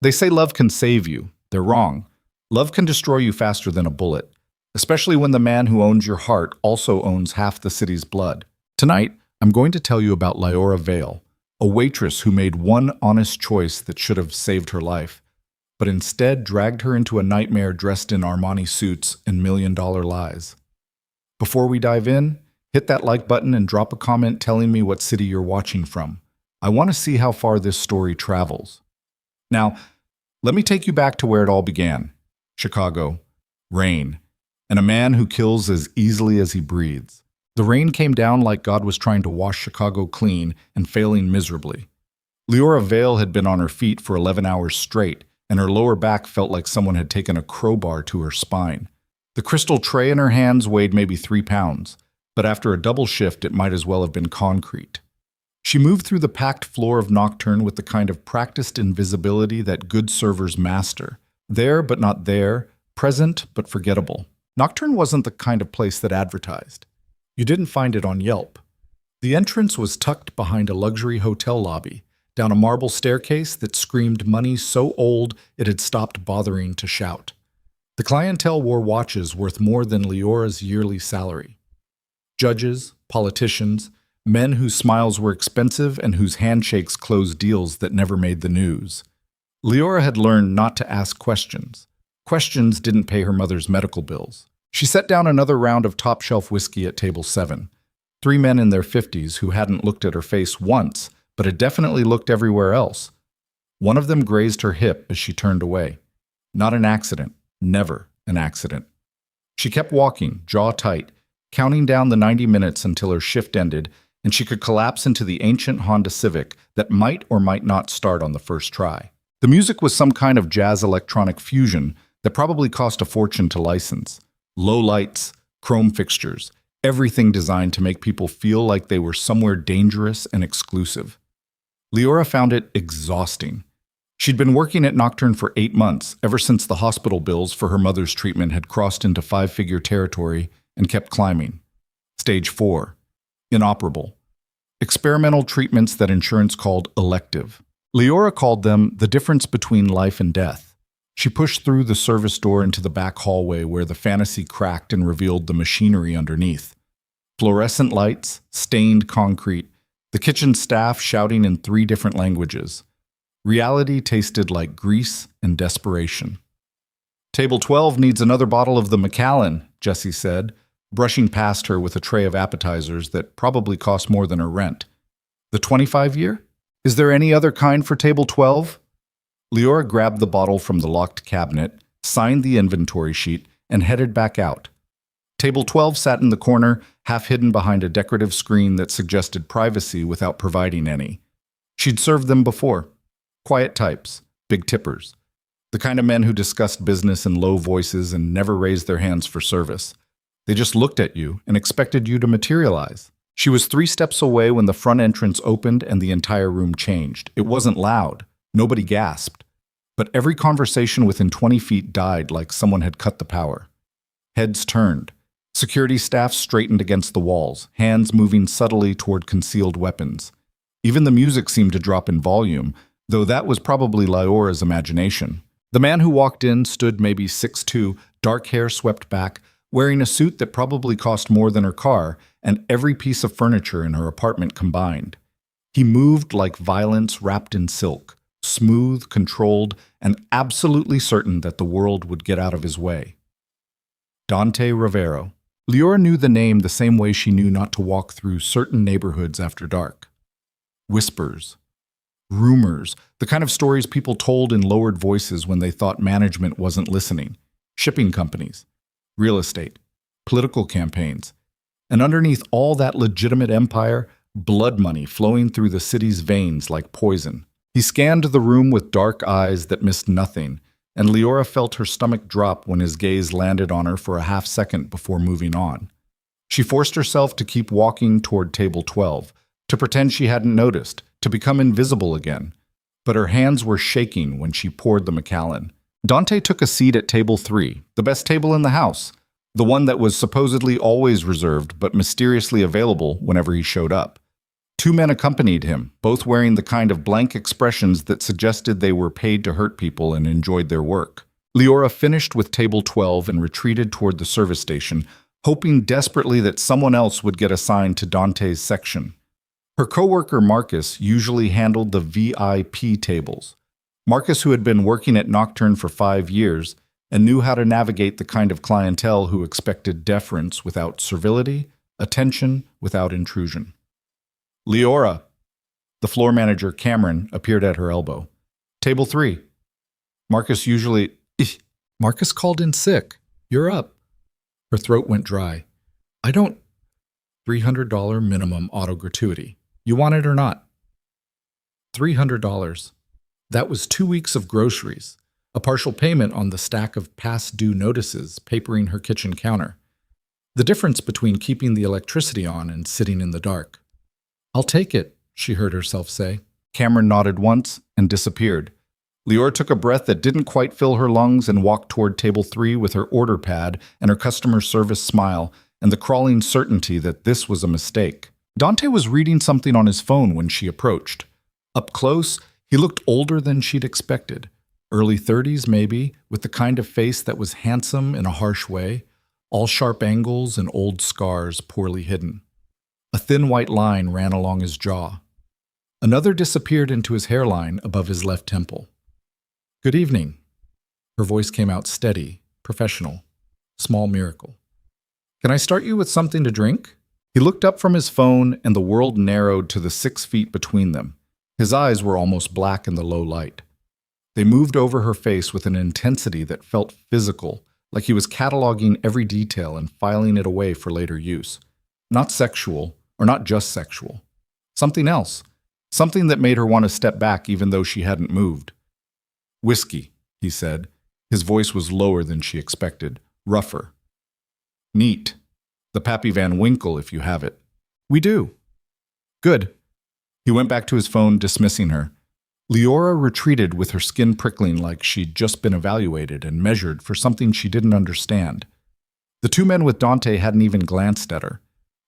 They say love can save you. They're wrong. Love can destroy you faster than a bullet, especially when the man who owns your heart also owns half the city's blood. Tonight, I'm going to tell you about Lyora Vale, a waitress who made one honest choice that should have saved her life, but instead dragged her into a nightmare dressed in Armani suits and million-dollar lies. Before we dive in, hit that like button and drop a comment telling me what city you're watching from. I want to see how far this story travels. Now, let me take you back to where it all began. Chicago, rain, and a man who kills as easily as he breathes. The rain came down like God was trying to wash Chicago clean and failing miserably. Lyora Vale had been on her feet for 11 hours straight, and her lower back felt like someone had taken a crowbar to her spine. The crystal tray in her hands weighed maybe 3 pounds, but after a double shift it might as well have been concrete. She moved through the packed floor of Nocturne with the kind of practiced invisibility that good servers master. There but not there, present but forgettable. Nocturne wasn't the kind of place that advertised. You didn't find it on Yelp. The entrance was tucked behind a luxury hotel lobby, down a marble staircase that screamed money so old it had stopped bothering to shout. The clientele wore watches worth more than Lyora's yearly salary. Judges, politicians, men whose smiles were expensive and whose handshakes closed deals that never made the news. Lyora had learned not to ask questions. Questions didn't pay her mother's medical bills. She set down another round of top-shelf whiskey at table 7. 3 men in their 50s who hadn't looked at her face once, but had definitely looked everywhere else. One of them grazed her hip as she turned away. Not an accident. Never an accident. She kept walking, jaw tight, counting down the 90 minutes until her shift ended and she could collapse into the ancient Honda Civic that might or might not start on the first try. The music was some kind of jazz electronic fusion that probably cost a fortune to license. Low lights, chrome fixtures, everything designed to make people feel like they were somewhere dangerous and exclusive. Lyora found it exhausting. She'd been working at Nocturne for 8 months, ever since the hospital bills for her mother's treatment had crossed into 5-figure territory and kept climbing. Stage 4. Inoperable. Experimental treatments that insurance called elective. Lyora called them the difference between life and death. She pushed through the service door into the back hallway where the fantasy cracked and revealed the machinery underneath. Fluorescent lights, stained concrete, the kitchen staff shouting in 3 different languages. Reality tasted like grease and desperation. "Table 12 needs another bottle of the Macallan," Jesse said, brushing past her with a tray of appetizers that probably cost more than her rent. "The 25-year? Is there any other kind for table 12? Lyora grabbed the bottle from the locked cabinet, signed the inventory sheet, and headed back out. Table 12 sat in the corner, half hidden behind a decorative screen that suggested privacy without providing any. She'd served them before. Quiet types, big tippers. The kind of men who discussed business in low voices and never raised their hands for service. They just looked at you and expected you to materialize. She was 3 steps away when the front entrance opened and the entire room changed. It wasn't loud. Nobody gasped. But every conversation within 20 feet died like someone had cut the power. Heads turned. Security staff straightened against the walls, hands moving subtly toward concealed weapons. Even the music seemed to drop in volume, though that was probably Lyora's imagination. The man who walked in stood maybe 6'2", dark hair swept back, wearing a suit that probably cost more than her car and every piece of furniture in her apartment combined. He moved like violence wrapped in silk, smooth, controlled, and absolutely certain that the world would get out of his way. Dante Ravero. Lyora knew the name the same way she knew not to walk through certain neighborhoods after dark. Whispers. Rumors, the kind of stories people told in lowered voices when they thought management wasn't listening. Shipping companies. Real estate. Political campaigns. And underneath all that legitimate empire, blood money flowing through the city's veins like poison. He scanned the room with dark eyes that missed nothing, and Lyora felt her stomach drop when his gaze landed on her for a half second before moving on. She forced herself to keep walking toward table 12, to pretend she hadn't noticed, to become invisible again. But her hands were shaking when she poured the Macallan. Dante took a seat at table 3, the best table in the house, the one that was supposedly always reserved but mysteriously available whenever he showed up. Two men accompanied him, both wearing the kind of blank expressions that suggested they were paid to hurt people and enjoyed their work. Leora finished with table 12 and retreated toward the service station, hoping desperately that someone else would get assigned to Dante's section. Her coworker Marcus usually handled the VIP tables. Marcus, who had been working at Nocturne for 5 years and knew how to navigate the kind of clientele who expected deference without servility, attention without intrusion. Leora. The floor manager, Cameron, appeared at her elbow. Table 3. Marcus usually... Marcus called in sick. You're up. Her throat went dry. I don't... $300 minimum auto gratuity. You want it or not? $300. That was 2 weeks of groceries, a partial payment on the stack of past due notices papering her kitchen counter. The difference between keeping the electricity on and sitting in the dark. I'll take it, she heard herself say. Cameron nodded once and disappeared. Leora took a breath that didn't quite fill her lungs and walked toward table 3 with her order pad and her customer service smile and the crawling certainty that this was a mistake. Dante was reading something on his phone when she approached. Up close, he looked older than she'd expected. Early 30s, maybe, with the kind of face that was handsome in a harsh way, all sharp angles and old scars poorly hidden. A thin white line ran along his jaw. Another disappeared into his hairline above his left temple. Good evening. Her voice came out steady, professional. Small miracle. Can I start you with something to drink? He looked up from his phone and the world narrowed to the 6 feet between them. His eyes were almost black in the low light. They moved over her face with an intensity that felt physical, like he was cataloging every detail and filing it away for later use. Not sexual, or not just sexual. Something else. Something that made her want to step back even though she hadn't moved. Whiskey, he said. His voice was lower than she expected, rougher. Neat. The Pappy Van Winkle, if you have it. We do. Good. He went back to his phone, dismissing her. Leora retreated with her skin prickling like she'd just been evaluated and measured for something she didn't understand. The two men with Dante hadn't even glanced at her.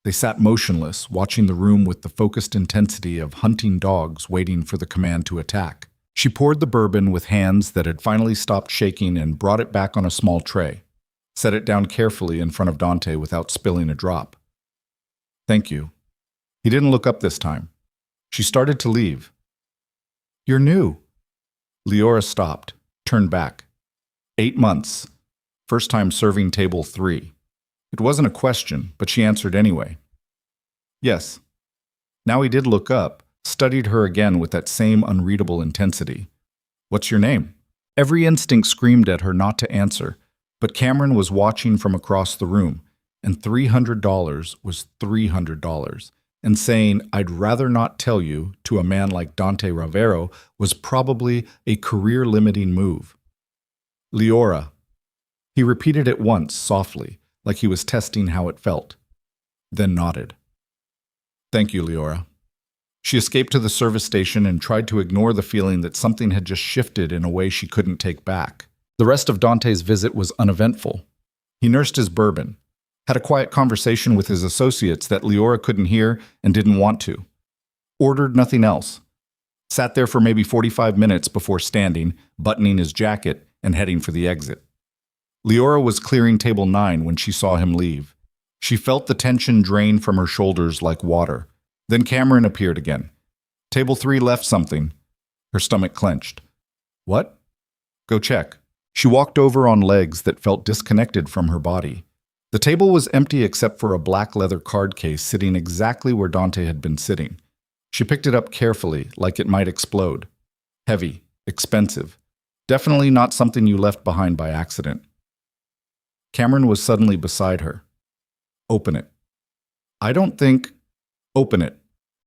They sat motionless, watching the room with the focused intensity of hunting dogs waiting for the command to attack. She poured the bourbon with hands that had finally stopped shaking and brought it back on a small tray. Set it down carefully in front of Dante without spilling a drop. Thank you. He didn't look up this time. She started to leave. You're new. Leora stopped, turned back. 8 months. First time serving table 3. It wasn't a question, but she answered anyway. Yes. Now he did look up, studied her again with that same unreadable intensity. What's your name? Every instinct screamed at her not to answer, but Cameron was watching from across the room, and $300 was $300. And saying, I'd rather not tell you, to a man like Dante Ravero was probably a career-limiting move. Leora. He repeated it once, softly, like he was testing how it felt, then nodded. Thank you, Leora. She escaped to the service station and tried to ignore the feeling that something had just shifted in a way she couldn't take back. The rest of Dante's visit was uneventful. He nursed his bourbon, had a quiet conversation with his associates that Leora couldn't hear and didn't want to. Ordered nothing else. Sat there for maybe 45 minutes before standing, buttoning his jacket, and heading for the exit. Leora was clearing table 9 when she saw him leave. She felt the tension drain from her shoulders like water. Then Cameron appeared again. Table 3 left something. Her stomach clenched. What? Go check. She walked over on legs that felt disconnected from her body. The table was empty except for a black leather card case sitting exactly where Dante had been sitting. She picked it up carefully, like it might explode. Heavy, expensive. Definitely not something you left behind by accident. Cameron was suddenly beside her. Open it. I don't think... Open it.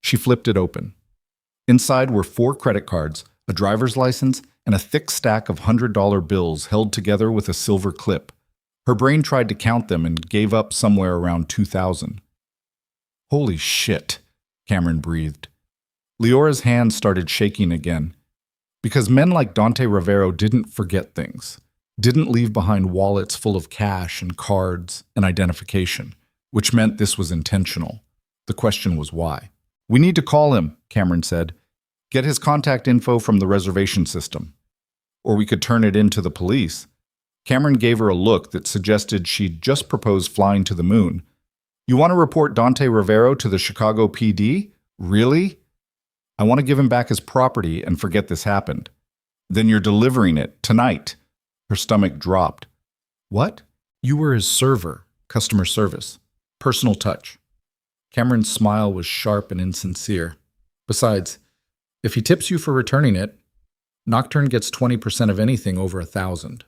She flipped it open. Inside were 4 credit cards, a driver's license, and a thick stack of $100 bills held together with a silver clip. Her brain tried to count them and gave up somewhere around 2,000. Holy shit, Cameron breathed. Leora's hand started shaking again. Because men like Dante Ravero didn't forget things, didn't leave behind wallets full of cash and cards and identification, which meant this was intentional. The question was why. We need to call him, Cameron said. Get his contact info from the reservation system. Or we could turn it in to the police. Cameron gave her a look that suggested she'd just proposed flying to the moon. You want to report Dante Ravero to the Chicago PD? Really? I want to give him back his property and forget this happened. Then you're delivering it tonight. Her stomach dropped. What? You were his server, customer service, personal touch. Cameron's smile was sharp and insincere. Besides, if he tips you for returning it, Nocturne gets 20% of anything over 1,000.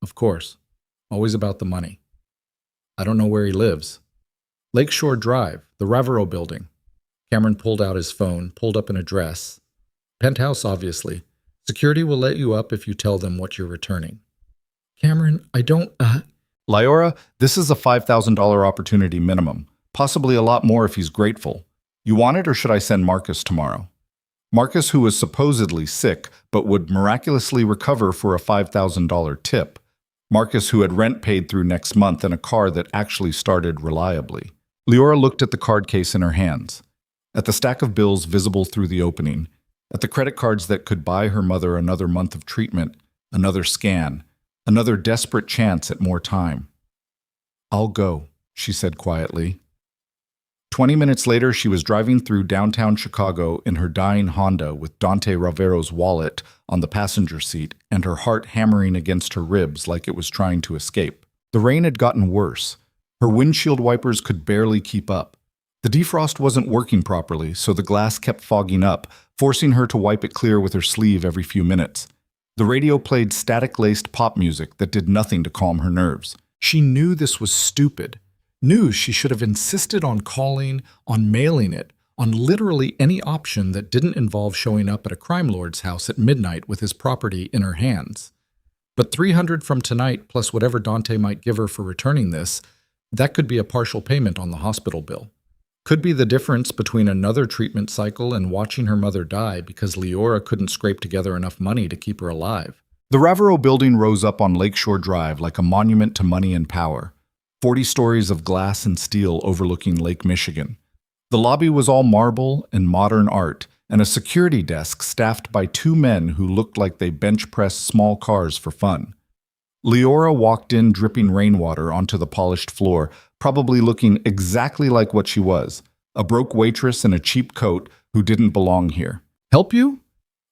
Of course, always about the money. I don't know where he lives. Lakeshore Drive, the Ravero building. Cameron pulled out his phone, pulled up an address. Penthouse, obviously. Security will let you up if you tell them what you're returning. Cameron, I don't, Lyora, this is a $5,000 opportunity minimum. Possibly a lot more if he's grateful. You want it, or should I send Marcus tomorrow? Marcus, who was supposedly sick, but would miraculously recover for a $5,000 tip. Marcus, who had rent paid through next month and a car that actually started reliably. Lyora looked at the card case in her hands, at the stack of bills visible through the opening, at the credit cards that could buy her mother another month of treatment, another scan, another desperate chance at more time. I'll go, she said quietly. 20 minutes later, she was driving through downtown Chicago in her dying Honda with Dante Ravero's wallet on the passenger seat and her heart hammering against her ribs like it was trying to escape. The rain had gotten worse. Her windshield wipers could barely keep up. The defrost wasn't working properly, so the glass kept fogging up, forcing her to wipe it clear with her sleeve every few minutes. The radio played static-laced pop music that did nothing to calm her nerves. She knew this was stupid. Knew she should have insisted on calling, on mailing it, on literally any option that didn't involve showing up at a crime lord's house at midnight with his property in her hands. But $300 from tonight plus whatever Dante might give her for returning this, that could be a partial payment on the hospital bill. Could be the difference between another treatment cycle and watching her mother die because Lyora couldn't scrape together enough money to keep her alive. The Ravero building rose up on Lakeshore Drive like a monument to money and power. 40 stories of glass and steel overlooking Lake Michigan. The lobby was all marble and modern art, and a security desk staffed by 2 men who looked like they bench-pressed small cars for fun. Lyora walked in dripping rainwater onto the polished floor, probably looking exactly like what she was, a broke waitress in a cheap coat who didn't belong here. Help you?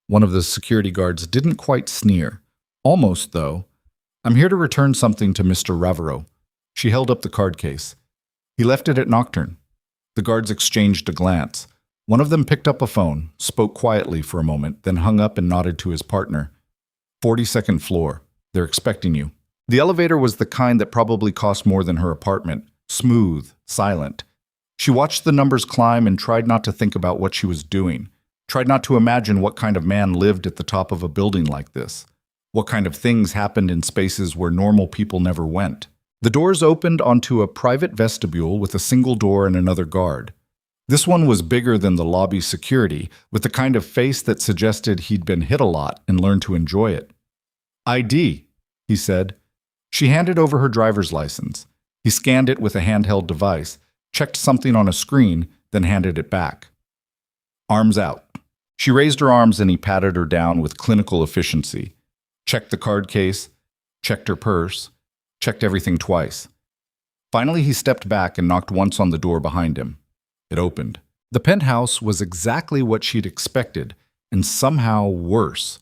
One of the security guards didn't quite sneer. Almost, though. I'm here to return something to Mr. Ravero. She held up the card case. He left it at Nocturne. The guards exchanged a glance. One of them picked up a phone, spoke quietly for a moment, then hung up and nodded to his partner. 42nd floor. They're expecting you. The elevator was the kind that probably cost more than her apartment. Smooth, silent. She watched the numbers climb and tried not to think about what she was doing. Tried not to imagine what kind of man lived at the top of a building like this. What kind of things happened in spaces where normal people never went. The doors opened onto a private vestibule with a single door and another guard. This one was bigger than the lobby security, with the kind of face that suggested he'd been hit a lot and learned to enjoy it. ID, he said. She handed over her driver's license. He scanned it with a handheld device, checked something on a screen, then handed it back. Arms out. She raised her arms and he patted her down with clinical efficiency. Checked the card case, checked her purse, checked everything twice. Finally, he stepped back and knocked once on the door behind him. It opened. The penthouse was exactly what she'd expected, and somehow worse.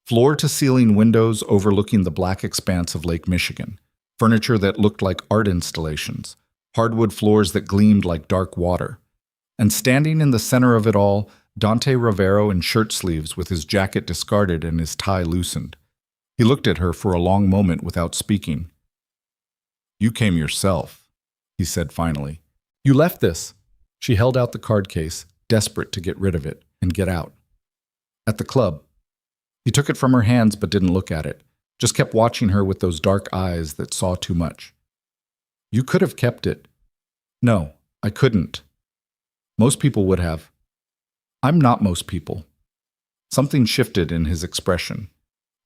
Floor-to-ceiling windows overlooking the black expanse of Lake Michigan. Furniture that looked like art installations. Hardwood floors that gleamed like dark water. And standing in the center of it all, Dante Ravero in shirt sleeves with his jacket discarded and his tie loosened. He looked at her for a long moment without speaking. You came yourself, he said finally. You left this. She held out the card case, desperate to get rid of it and get out. At the club. He took it from her hands but didn't look at it, just kept watching her with those dark eyes that saw too much. You could have kept it. No, I couldn't. Most people would have. I'm not most people. Something shifted in his expression.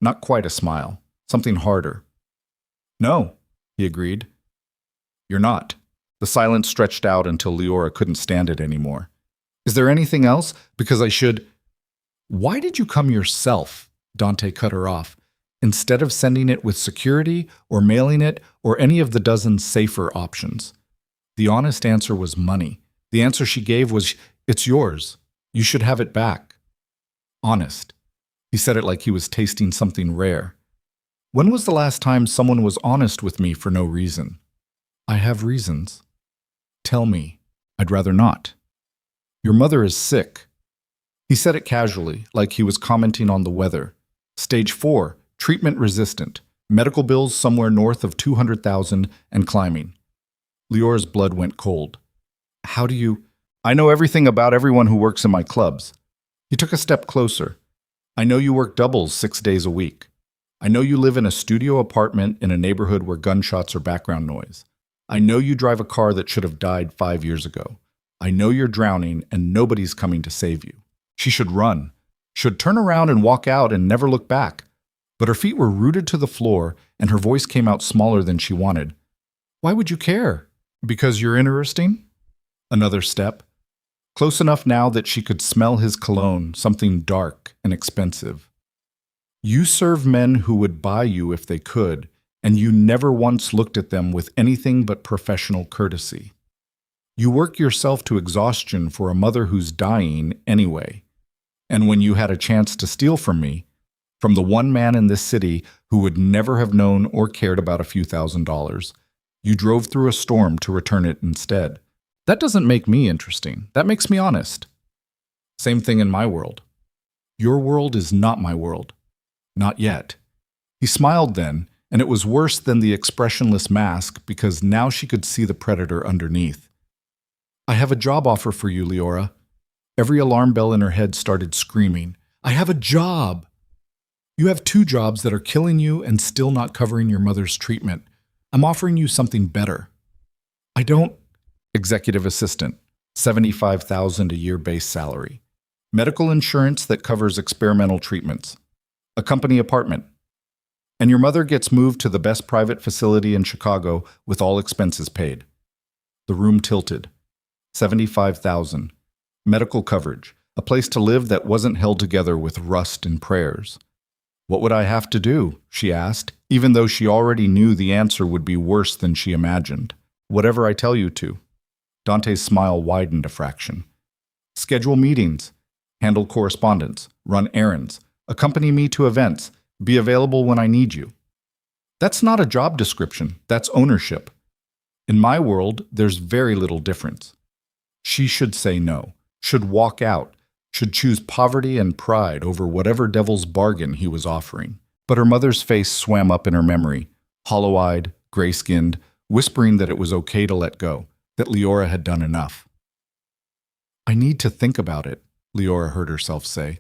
Not quite a smile, something harder. No, he agreed. You're not. The silence stretched out until Lyora couldn't stand it anymore. Is there anything else? Because I should. Why did you come yourself? Dante cut her off, instead of sending it with security or mailing it or any of the dozen safer options. The honest answer was money. The answer she gave was, "It's yours. You should have it back." Honest. He said it like he was tasting something rare. When was the last time someone was honest with me for no reason? I have reasons. Tell me. I'd rather not. Your mother is sick. He said it casually, like he was commenting on the weather. Stage 4, treatment resistant. Medical bills somewhere north of 200,000 and climbing. Leora's blood went cold. How do you... I know everything about everyone who works in my clubs. He took a step closer. I know you work doubles 6 days a week. I know you live in a studio apartment in a neighborhood where gunshots are background noise. I know you drive a car that should have died 5 years ago. I know you're drowning and nobody's coming to save you. She should run, should turn around and walk out and never look back. But her feet were rooted to the floor and her voice came out smaller than she wanted. Why would you care? Because you're interesting? Another step. Close enough now that she could smell his cologne, something dark and expensive. You serve men who would buy you if they could, and you never once looked at them with anything but professional courtesy. You work yourself to exhaustion for a mother who's dying anyway. And when you had a chance to steal from me, from the one man in this city who would never have known or cared about a few $1,000s, you drove through a storm to return it instead. That doesn't make me interesting. That makes me honest. Same thing in my world. Your world is not my world. Not yet. He smiled then, and it was worse than the expressionless mask because now she could see the predator underneath. I have a job offer for you, Leora. Every alarm bell in her head started screaming. I have a job! You have 2 jobs that are killing you and still not covering your mother's treatment. I'm offering you something better. I don't... Executive assistant, $75,000 a year base salary. Medical insurance that covers experimental treatments. A company apartment. And your mother gets moved to the best private facility in Chicago with all expenses paid. The room tilted. $75,000. Medical coverage. A place to live that wasn't held together with rust and prayers. What would I have to do? She asked, even though she already knew the answer would be worse than she imagined. Whatever I tell you to. Dante's smile widened a fraction. Schedule meetings. Handle correspondence. Run errands. Accompany me to events. Be available when I need you. That's not a job description. That's ownership. In my world, there's very little difference. She should say no, should walk out, should choose poverty and pride over whatever devil's bargain he was offering. But her mother's face swam up in her memory, hollow-eyed, gray-skinned, whispering that it was okay to let go, that Leora had done enough. I need to think about it, Leora heard herself say.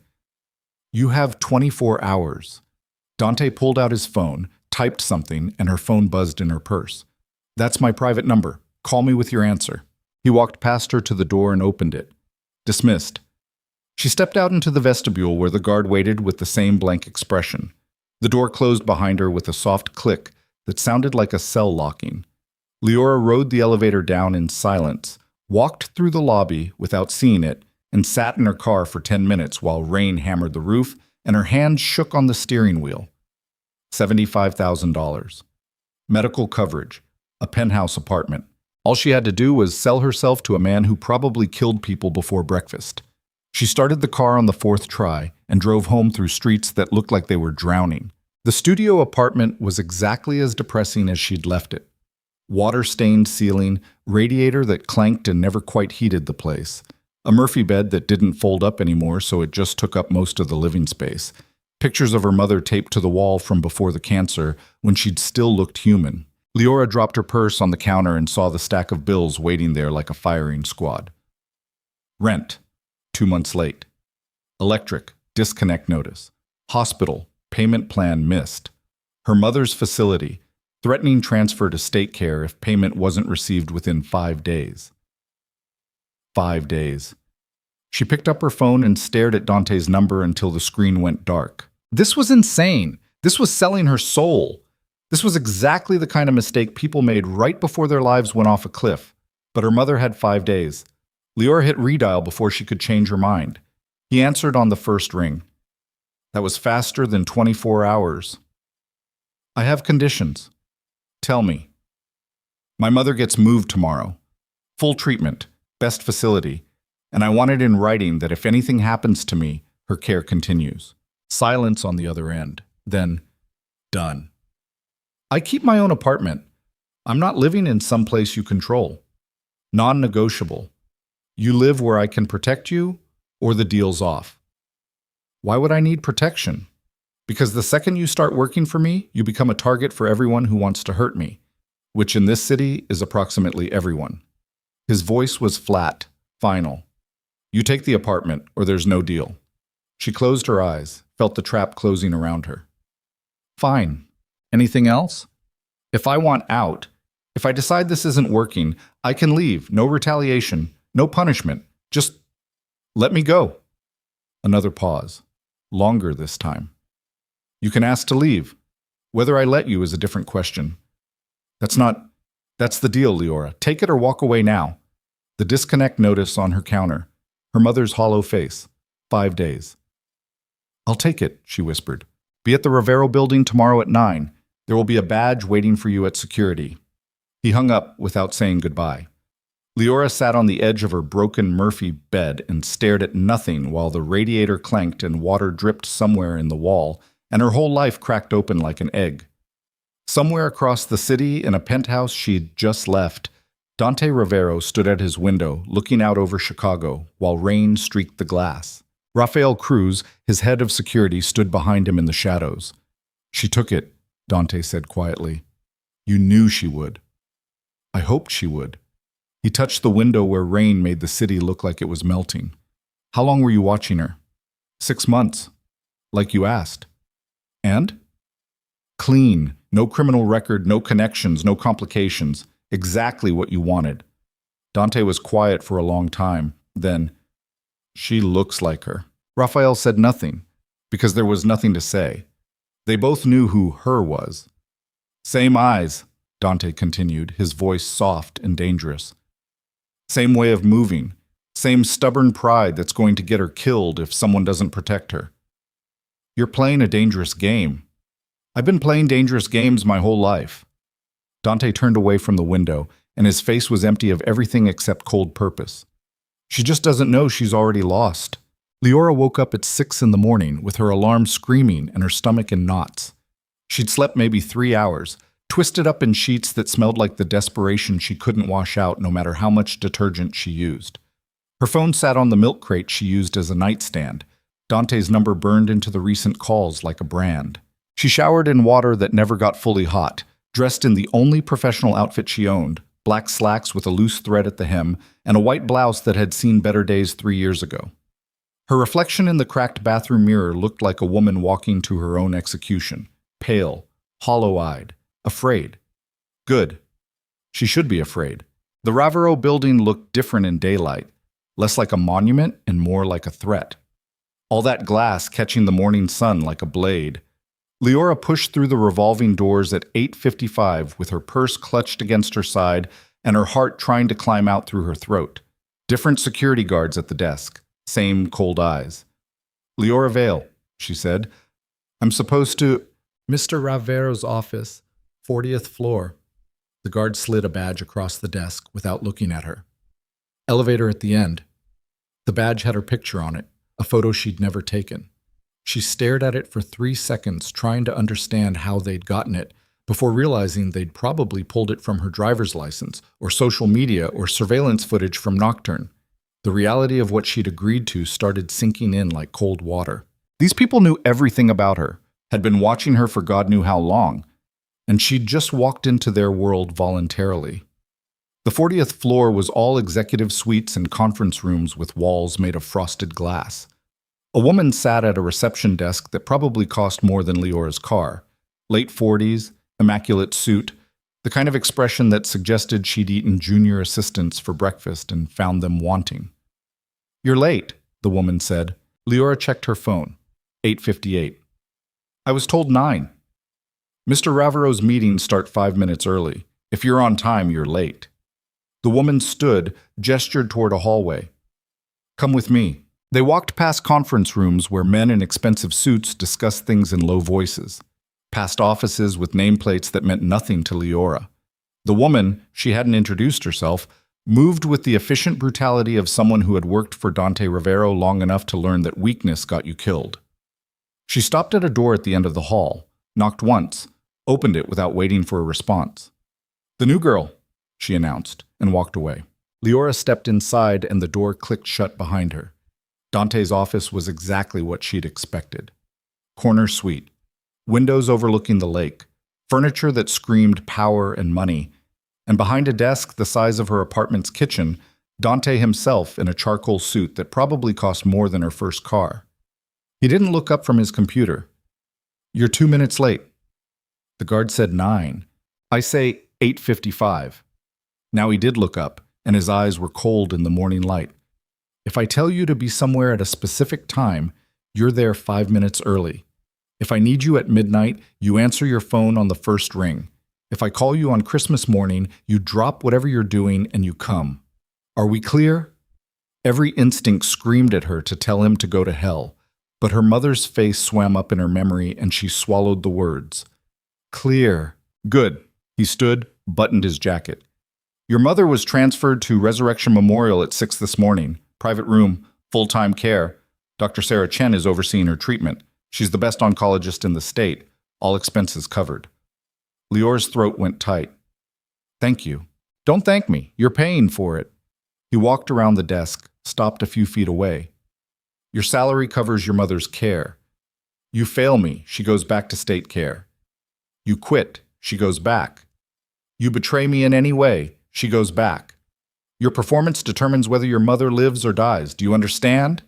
You have 24 hours. Dante pulled out his phone, typed something, and her phone buzzed in her purse. That's my private number. Call me with your answer. He walked past her to the door and opened it. Dismissed. She stepped out into the vestibule where the guard waited with the same blank expression. The door closed behind her with a soft click that sounded like a cell locking. Leora rode the elevator down in silence, walked through the lobby without seeing it, and sat in her car for 10 minutes while rain hammered the roof and her hands shook on the steering wheel. $75,000. Medical coverage. A penthouse apartment. All she had to do was sell herself to a man who probably killed people before breakfast. She started the car on the 4th try and drove home through streets that looked like they were drowning. The studio apartment was exactly as depressing as she'd left it. Water-stained ceiling, radiator that clanked and never quite heated the place. A Murphy bed that didn't fold up anymore, so it just took up most of the living space. Pictures of her mother taped to the wall from before the cancer, when she'd still looked human. Leora dropped her purse on the counter and saw the stack of bills waiting there like a firing squad. Rent, 2 months late. Electric, disconnect notice. Hospital, payment plan missed. Her mother's facility, threatening transfer to state care if payment wasn't received within 5 days. 5 days. She picked up her phone and stared at Dante's number until the screen went dark. This was insane. This was selling her soul. This was exactly the kind of mistake people made right before their lives went off a cliff. But her mother had 5 days. Leora hit redial before she could change her mind. He answered on the first ring. That was faster than 24 hours. I have conditions. Tell me. My mother gets moved tomorrow. Full treatment, best facility, and I want it in writing that if anything happens to me, her care continues. Silence on the other end. Then, done. I keep my own apartment. I'm not living in some place you control. Non-negotiable. You live where I can protect you, or the deal's off. Why would I need protection? Because the second you start working for me, you become a target for everyone who wants to hurt me, which in this city is approximately everyone. His voice was flat, final. You take the apartment, or there's no deal. She closed her eyes, felt the trap closing around her. Fine. Anything else? If I want out, if I decide this isn't working, I can leave. No retaliation, no punishment. Just let me go. Another pause. Longer this time. You can ask to leave. Whether I let you is a different question. That's the deal, Leora. Take it or walk away now. The disconnect notice on her counter. Her mother's hollow face. 5 days. I'll take it, she whispered. Be at the Ravero building tomorrow at 9. There will be a badge waiting for you at security. He hung up without saying goodbye. Leora sat on the edge of her broken Murphy bed and stared at nothing while the radiator clanked and water dripped somewhere in the wall, and her whole life cracked open like an egg. Somewhere across the city, in a penthouse she'd just left, Dante Ravero stood at his window, looking out over Chicago, while rain streaked the glass. Rafael Cruz, his head of security, stood behind him in the shadows. She took it, Dante said quietly. You knew she would. I hoped she would. He touched the window where rain made the city look like it was melting. How long were you watching her? 6 months. Like you asked. And? Clean. No criminal record, no connections, no complications. Exactly what you wanted. Dante was quiet for a long time. Then, she looks like her. Rafael said nothing, because there was nothing to say. They both knew who her was. Same eyes, Dante continued, his voice soft and dangerous. Same way of moving. Same stubborn pride that's going to get her killed if someone doesn't protect her. You're playing a dangerous game. I've been playing dangerous games my whole life. Dante turned away from the window, and his face was empty of everything except cold purpose. She just doesn't know she's already lost. Leora woke up at 6 in the morning with her alarm screaming and her stomach in knots. She'd slept maybe 3 hours, twisted up in sheets that smelled like the desperation she couldn't wash out no matter how much detergent she used. Her phone sat on the milk crate she used as a nightstand. Dante's number burned into the recent calls like a brand. She showered in water that never got fully hot, dressed in the only professional outfit she owned, black slacks with a loose thread at the hem, and a white blouse that had seen better days 3 years ago. Her reflection in the cracked bathroom mirror looked like a woman walking to her own execution, pale, hollow-eyed, afraid. Good. She should be afraid. The Ravero building looked different in daylight, less like a monument and more like a threat. All that glass catching the morning sun like a blade. Leora pushed through the revolving doors at 8:55 with her purse clutched against her side and her heart trying to climb out through her throat. Different security guards at the desk. Same cold eyes. Leora Vale, she said. I'm supposed to... Mr. Ravero's office, 40th floor. The guard slid a badge across the desk without looking at her. Elevator at the end. The badge had her picture on it, a photo she'd never taken. She stared at it for 3 seconds, trying to understand how they'd gotten it, before realizing they'd probably pulled it from her driver's license, or social media, or surveillance footage from Nocturne. The reality of what she'd agreed to started sinking in like cold water. These people knew everything about her, had been watching her for God knew how long, and she'd just walked into their world voluntarily. The 40th floor was all executive suites and conference rooms with walls made of frosted glass. A woman sat at a reception desk that probably cost more than Leora's car. Late 40s, immaculate suit, the kind of expression that suggested she'd eaten junior assistants for breakfast and found them wanting. You're late, the woman said. Leora checked her phone. 8:58. I was told 9. Mr. Ravero's meetings start 5 minutes early. If you're on time, you're late. The woman stood, gestured toward a hallway. Come with me. They walked past conference rooms where men in expensive suits discussed things in low voices, past offices with nameplates that meant nothing to Leora. The woman, she hadn't introduced herself, moved with the efficient brutality of someone who had worked for Dante Ravero long enough to learn that weakness got you killed. She stopped at a door at the end of the hall, knocked once, opened it without waiting for a response. The new girl, she announced, and walked away. Leora stepped inside and the door clicked shut behind her. Dante's office was exactly what she'd expected. Corner suite, windows overlooking the lake, furniture that screamed power and money, and behind a desk the size of her apartment's kitchen, Dante himself in a charcoal suit that probably cost more than her first car. He didn't look up from his computer. You're 2 minutes late. The guard said 9. I say 8:55. Now he did look up, and his eyes were cold in the morning light. If I tell you to be somewhere at a specific time, you're there 5 minutes early. If I need you at midnight, you answer your phone on the first ring. If I call you on Christmas morning, you drop whatever you're doing and you come. Are we clear? Every instinct screamed at her to tell him to go to hell, but her mother's face swam up in her memory and she swallowed the words. Clear. Good. He stood, buttoned his jacket. Your mother was transferred to Resurrection Memorial at 6 this morning. Private room, full-time care. Dr. Sarah Chen is overseeing her treatment. She's the best oncologist in the state. All expenses covered. Leora's throat went tight. Thank you. Don't thank me. You're paying for it. He walked around the desk, stopped a few feet away. Your salary covers your mother's care. You fail me, she goes back to state care. You quit, she goes back. You betray me in any way, she goes back. Your performance determines whether your mother lives or dies. Do you understand?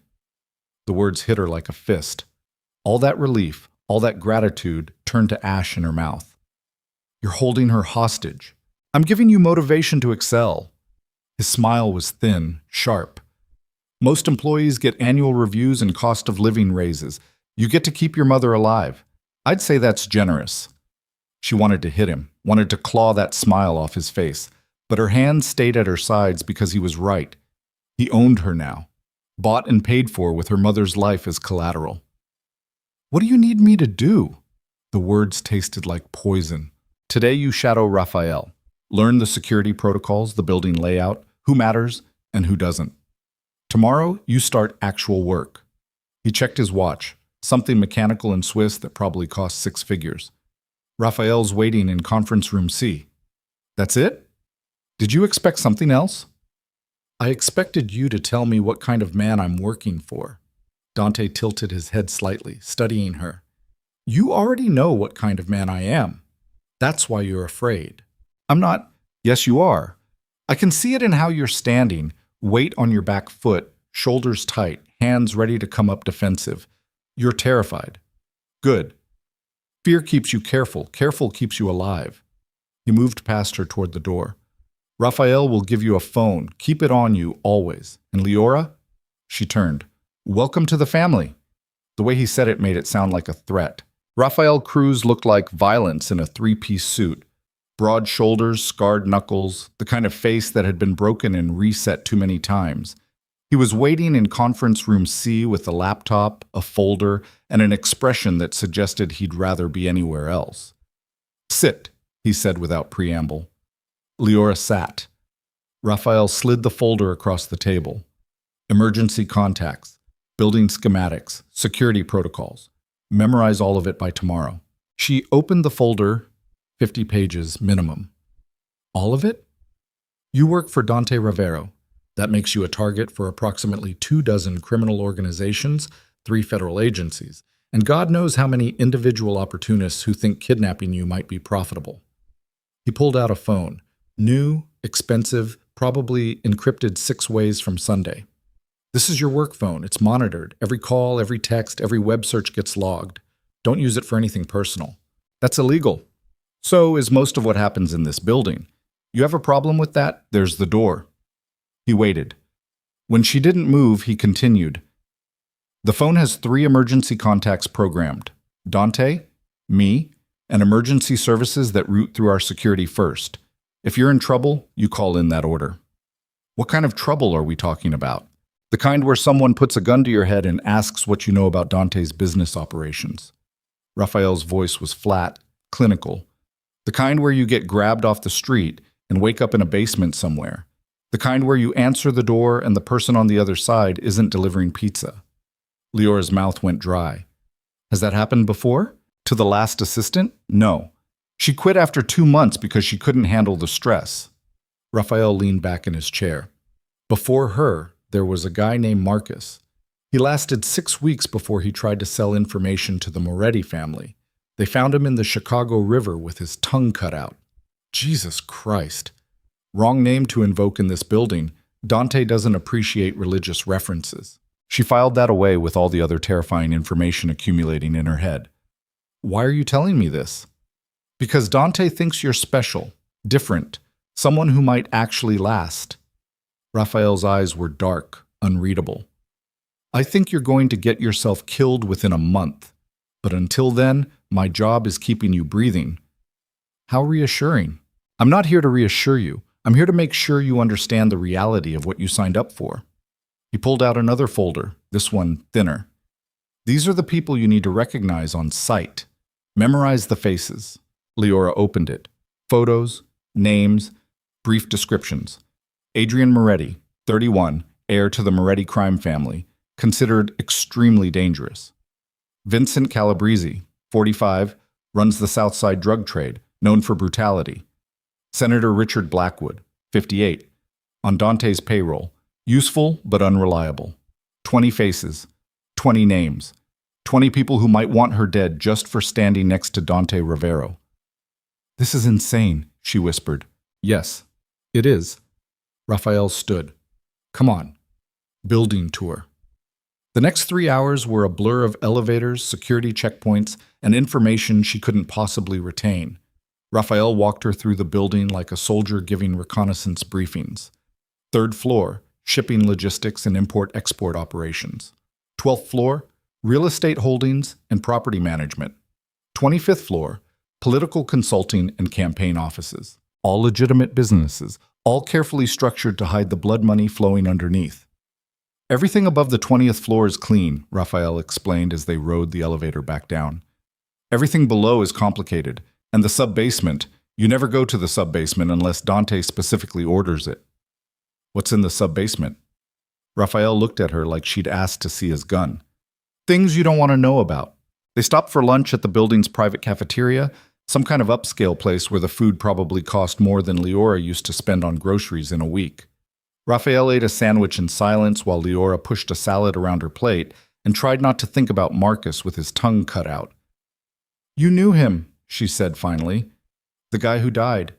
The words hit her like a fist. All that relief, all that gratitude turned to ash in her mouth. You're holding her hostage. I'm giving you motivation to excel. His smile was thin, sharp. Most employees get annual reviews and cost of living raises. You get to keep your mother alive. I'd say that's generous. She wanted to hit him, wanted to claw that smile off his face, but her hands stayed at her sides because he was right. He owned her now, bought and paid for with her mother's life as collateral. What do you need me to do? The words tasted like poison. Today you shadow Raphael. Learn the security protocols, the building layout, who matters and who doesn't. Tomorrow you start actual work. He checked his watch, something mechanical and Swiss that probably cost 6 figures. Raphael's waiting in conference room C. That's it? Did you expect something else? I expected you to tell me what kind of man I'm working for. Dante tilted his head slightly, studying her. You already know what kind of man I am. That's why you're afraid. I'm not. Yes, you are. I can see it in how you're standing, weight on your back foot, shoulders tight, hands ready to come up defensive. You're terrified. Good. Fear keeps you careful. Careful keeps you alive. He moved past her toward the door. Raphael will give you a phone. Keep it on you always. And Leora? She turned. Welcome to the family. The way he said it made it sound like a threat. Raphael Cruz looked like violence in a 3-piece suit. Broad shoulders, scarred knuckles, the kind of face that had been broken and reset too many times. He was waiting in conference room C with a laptop, a folder, and an expression that suggested he'd rather be anywhere else. Sit, he said without preamble. Leora sat. Raphael slid the folder across the table. Emergency contacts, building schematics, security protocols. Memorize all of it by tomorrow. She opened the folder, 50 pages minimum. All of it? You work for Dante Ravero. That makes you a target for approximately 24 criminal organizations, 3 federal agencies, and God knows how many individual opportunists who think kidnapping you might be profitable. He pulled out a phone. New, expensive, probably encrypted 6 ways from Sunday. This is your work phone. It's monitored. Every call, every text, every web search gets logged. Don't use it for anything personal. That's illegal. So is most of what happens in this building. You have a problem with that? There's the door. He waited. When she didn't move, he continued. The phone has 3 emergency contacts programmed. Dante, me, and emergency services that route through our security first. If you're in trouble, you call in that order. What kind of trouble are we talking about? The kind where someone puts a gun to your head and asks what you know about Dante's business operations. Raphael's voice was flat, clinical. The kind where you get grabbed off the street and wake up in a basement somewhere. The kind where you answer the door and the person on the other side isn't delivering pizza. Leora's mouth went dry. Has that happened before? To the last assistant? No. She quit after 2 months because she couldn't handle the stress. Raphael leaned back in his chair. Before her, there was a guy named Marcus. He lasted 6 weeks before he tried to sell information to the Moretti family. They found him in the Chicago River with his tongue cut out. Jesus Christ. Wrong name to invoke in this building. Dante doesn't appreciate religious references. She filed that away with all the other terrifying information accumulating in her head. Why are you telling me this? Because Dante thinks you're special, different, someone who might actually last. Raphael's eyes were dark, unreadable. I think you're going to get yourself killed within a month. But until then, my job is keeping you breathing. How reassuring. I'm not here to reassure you. I'm here to make sure you understand the reality of what you signed up for. He pulled out another folder, this one thinner. These are the people you need to recognize on sight. Memorize the faces. Leora opened it. Photos, names, brief descriptions. Adrian Moretti, 31, heir to the Moretti crime family, considered extremely dangerous. Vincent Calabrese, 45, runs the Southside drug trade, known for brutality. Senator Richard Blackwood, 58, on Dante's payroll, useful but unreliable. 20 faces, 20 names, 20 people who might want her dead just for standing next to Dante Ravero. This is insane, she whispered. Yes, it is. Raphael stood. Come on. Building tour. The next 3 hours were a blur of elevators, security checkpoints, and information she couldn't possibly retain. Raphael walked her through the building like a soldier giving reconnaissance briefings. 3rd floor, shipping logistics and import-export operations. 12th floor, real estate holdings and property management. 25th floor, political consulting and campaign offices. All legitimate businesses, all carefully structured to hide the blood money flowing underneath. Everything above the 20th floor is clean, Raphael explained as they rode the elevator back down. Everything below is complicated, and the sub-basement, you never go to the sub-basement unless Dante specifically orders it. What's in the sub-basement? Raphael looked at her like she'd asked to see his gun. Things you don't want to know about. They stopped for lunch at the building's private cafeteria, some kind of upscale place where the food probably cost more than Leora used to spend on groceries in a week. Raphael ate a sandwich in silence while Leora pushed a salad around her plate and tried not to think about Marcus with his tongue cut out. You knew him, she said finally. The guy who died.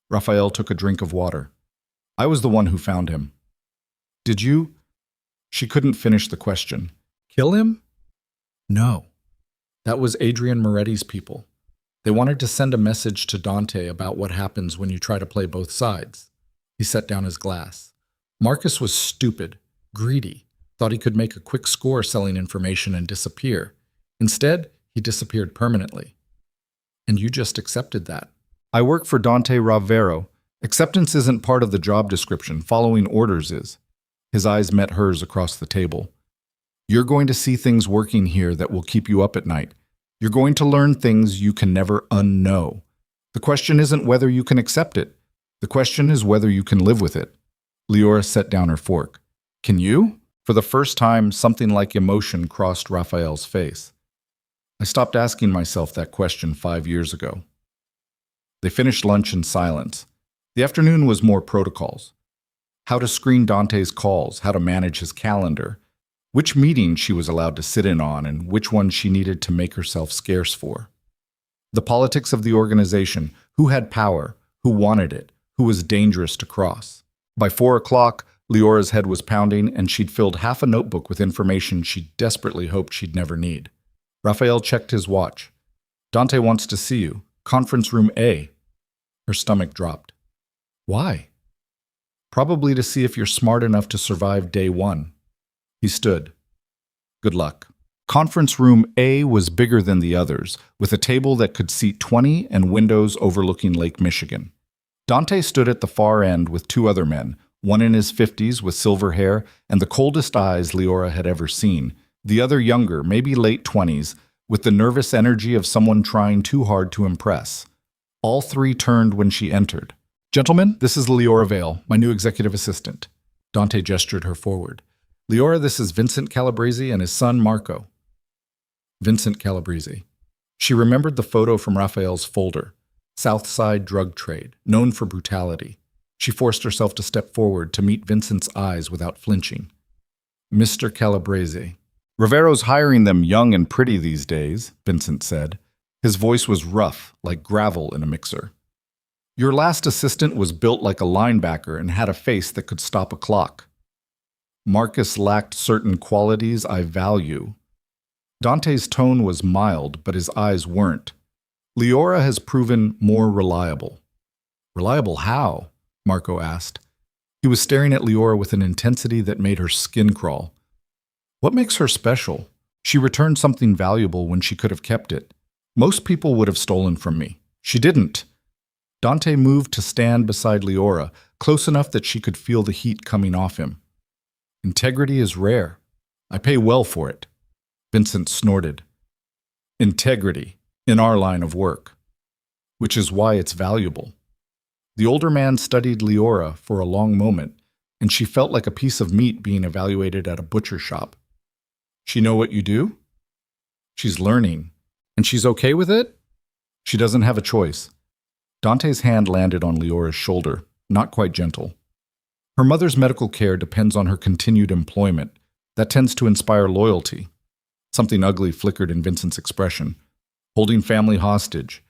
Raphael took a drink of water. I was the one who found him. Did you? She couldn't finish the question. Kill him? No. That was Adrian Moretti's people. They wanted to send a message to Dante about what happens when you try to play both sides. He set down his glass. Marcus was stupid, greedy, thought he could make a quick score selling information and disappear. Instead, he disappeared permanently. And you just accepted that. I work for Dante Ravero. Acceptance isn't part of the job description. Following orders is. His eyes met hers across the table. You're going to see things working here that will keep you up at night. You're going to learn things you can never unknow. The question isn't whether you can accept it. The question is whether you can live with it. Leora set down her fork. Can you? For the first time, something like emotion crossed Raphael's face. I stopped asking myself that question 5 years ago. They finished lunch in silence. The afternoon was more protocols. How to screen Dante's calls, how to manage his calendar, which meetings she was allowed to sit in on, and which ones she needed to make herself scarce for. The politics of the organization, who had power, who wanted it, who was dangerous to cross. By 4 o'clock, Leora's head was pounding, and she'd filled half a notebook with information she desperately hoped she'd never need. Raphael checked his watch. Dante wants to see you. Conference room A. Her stomach dropped. Why? Probably to see if you're smart enough to survive day 1. He stood. Good luck. Conference room A was bigger than the others, with a table that could seat 20 and windows overlooking Lake Michigan. Dante stood at the far end with 2 other men, one in his 50s with silver hair and the coldest eyes Leora had ever seen, the other younger, maybe late 20s, with the nervous energy of someone trying too hard to impress. All three turned when she entered. "Gentlemen, this is Leora Vale, my new executive assistant." Dante gestured her forward. "Leora, this is Vincent Calabrese and his son Marco." Vincent Calabrese. She remembered the photo from Raphael's folder. South Side drug trade, known for brutality. She forced herself to step forward to meet Vincent's eyes without flinching. "Mr. Calabrese. Ravero's hiring them young and pretty these days," Vincent said. His voice was rough, like gravel in a mixer. "Your last assistant was built like a linebacker and had a face that could stop a clock. Marcus lacked certain qualities I value." Dante's tone was mild, but his eyes weren't. "Leora has proven more reliable." "Reliable how?" Marco asked. He was staring at Leora with an intensity that made her skin crawl. "What makes her special? She returned something valuable when she could have kept it. Most people would have stolen from me. She didn't." Dante moved to stand beside Leora, close enough that she could feel the heat coming off him. "Integrity is rare. I pay well for it." Vincent snorted. "Integrity, in our line of work. Which is why it's valuable." The older man studied Leora for a long moment, and she felt like a piece of meat being evaluated at a butcher shop. "She know what you do?" "She's learning. And she's okay with it?" "She doesn't have a choice." Dante's hand landed on Leora's shoulder, not quite gentle. "Her mother's medical care depends on her continued employment. That tends to inspire loyalty." Something ugly flickered in Vincent's expression. "Holding family hostage.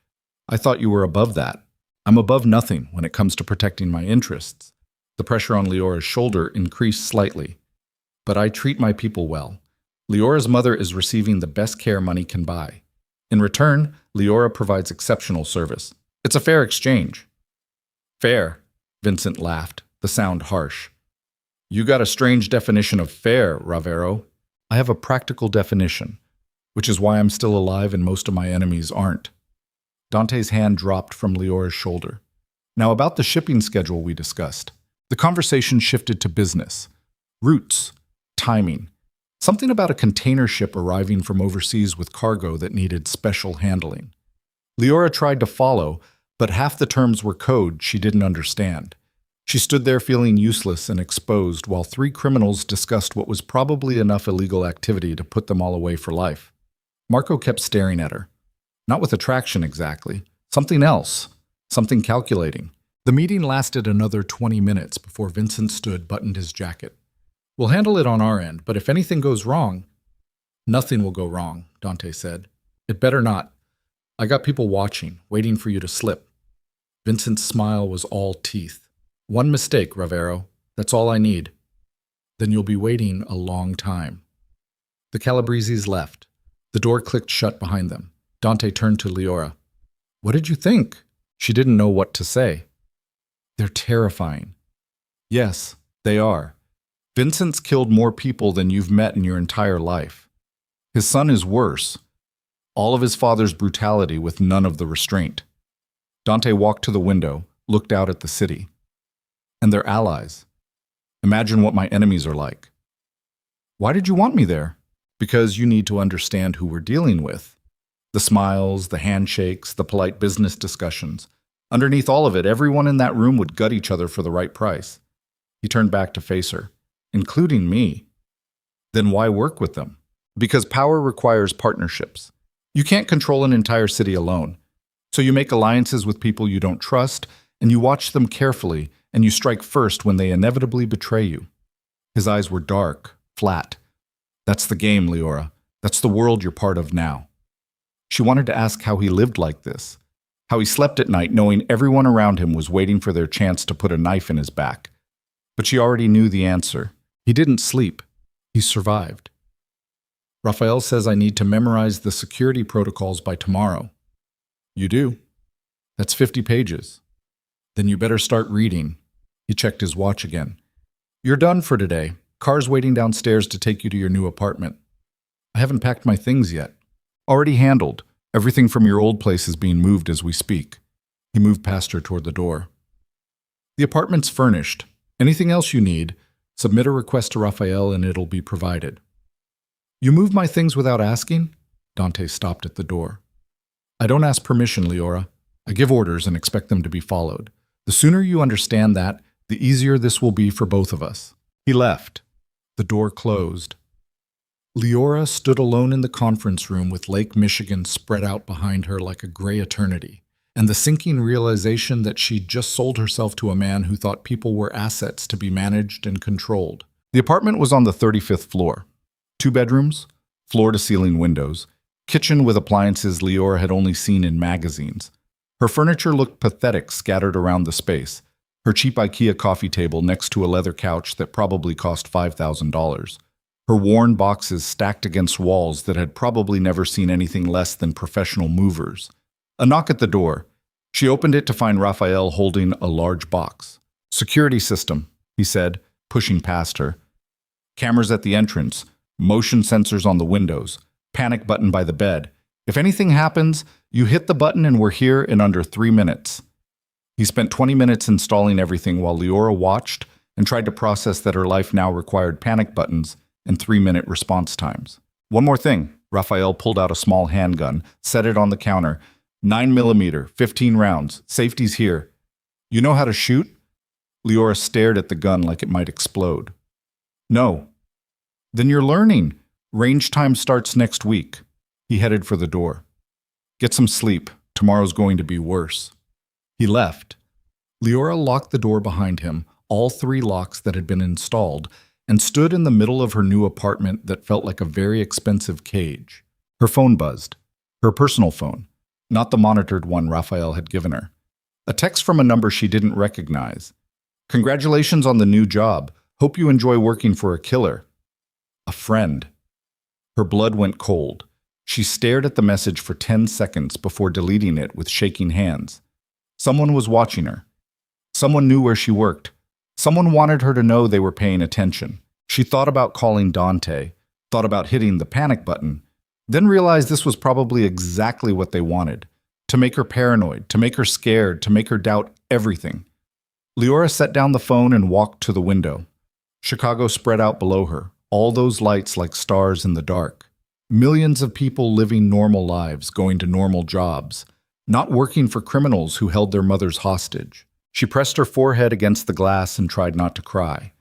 I thought you were above that." "I'm above nothing when it comes to protecting my interests." The pressure on Leora's shoulder increased slightly. "But I treat my people well. Leora's mother is receiving the best care money can buy. In return, Leora provides exceptional service. It's a fair exchange." "Fair," Vincent laughed, the sound harsh. "You got a strange definition of fair, Ravero." "I have a practical definition, which is why I'm still alive and most of my enemies aren't." Dante's hand dropped from Leora's shoulder. "Now about the shipping schedule we discussed." The conversation shifted to business. Routes. Timing. Something about a container ship arriving from overseas with cargo that needed special handling. Leora tried to follow, but half the terms were code she didn't understand. She stood there feeling useless and exposed while three criminals discussed what was probably enough illegal activity to put them all away for life. Marco kept staring at her. Not with attraction exactly. Something else. Something calculating. The meeting lasted another 20 minutes before Vincent stood, buttoned his jacket. "We'll handle it on our end, but if anything goes wrong—" "Nothing will go wrong," Dante said. "It better not. I got people watching, waiting for you to slip." Vincent's smile was all teeth. "One mistake, Ravero. That's all I need. Then you'll be waiting a long time." The Calabreses left. The door clicked shut behind them. Dante turned to Leora. "What did you think?" She didn't know what to say. "They're terrifying." "Yes, they are. Vincent's killed more people than you've met in your entire life. His son is worse. All of his father's brutality with none of the restraint." Dante walked to the window, looked out at the city. "And they're allies. Imagine what my enemies are like." "Why did you want me there?" "Because you need to understand who we're dealing with. The smiles, the handshakes, the polite business discussions. Underneath all of it, everyone in that room would gut each other for the right price." He turned back to face her. "Including me." "Then why work with them?" "Because power requires partnerships. You can't control an entire city alone. So you make alliances with people you don't trust, and you watch them carefully, and you strike first when they inevitably betray you." His eyes were dark, flat. "That's the game, Leora. That's the world you're part of now." She wanted to ask how he lived like this, how he slept at night knowing everyone around him was waiting for their chance to put a knife in his back. But she already knew the answer. He didn't sleep. He survived. "Raphael says I need to memorize the security protocols by tomorrow." "You do? That's 50 pages. Then you better start reading." He checked his watch again. "You're done for today. Car's waiting downstairs to take you to your new apartment." "I haven't packed my things yet." "Already handled. Everything from your old place is being moved as we speak." He moved past her toward the door. "The apartment's furnished. Anything else you need, submit a request to Raphael and it'll be provided. You move my things without asking? Dante stopped at the door. I don't ask permission, Leora. I give orders and expect them to be followed. The sooner you understand that, the easier this will be for both of us. He left. The door closed. Leora stood alone in the conference room with Lake Michigan spread out behind her like a gray eternity, and the sinking realization that she'd just sold herself to a man who thought people were assets to be managed and controlled. The apartment was on the 35th floor. 2 bedrooms, floor-to-ceiling windows, kitchen with appliances Leora had only seen in magazines. Her furniture looked pathetic scattered around the space, her cheap IKEA coffee table next to a leather couch that probably cost $5,000. Her worn boxes stacked against walls that had probably never seen anything less than professional movers. A knock at the door. She opened it to find Raphael holding a large box. Security system, he said, pushing past her. Cameras at the entrance, motion sensors on the windows, panic button by the bed. If anything happens, you hit the button and we're here in under 3 minutes. He spent 20 minutes installing everything while Leora watched and tried to process that her life now required panic buttons and 3-minute response times. One more thing. Raphael pulled out a small handgun, set it on the counter. 9mm, 15 rounds. Safety's here. You know how to shoot? Leora stared at the gun like it might explode. No. Then you're learning. Range time starts next week. He headed for the door. Get some sleep. Tomorrow's going to be worse. He left. Leora locked the door behind him, all 3 locks that had been installed, and stood in the middle of her new apartment that felt like a very expensive cage. Her phone buzzed. Her personal phone, not the monitored one Raphael had given her. A text from a number she didn't recognize. Congratulations on the new job. Hope you enjoy working for a killer. A friend. Her blood went cold. She stared at the message for 10 seconds before deleting it with shaking hands. Someone was watching her. Someone knew where she worked. Someone wanted her to know they were paying attention. She thought about calling Dante, thought about hitting the panic button, then realized this was probably exactly what they wanted. To make her paranoid, to make her scared, to make her doubt everything. Leora set down the phone and walked to the window. Chicago spread out below her, all those lights like stars in the dark. Millions of people living normal lives, going to normal jobs, not working for criminals who held their mothers hostage. She pressed her forehead against the glass and tried not to cry.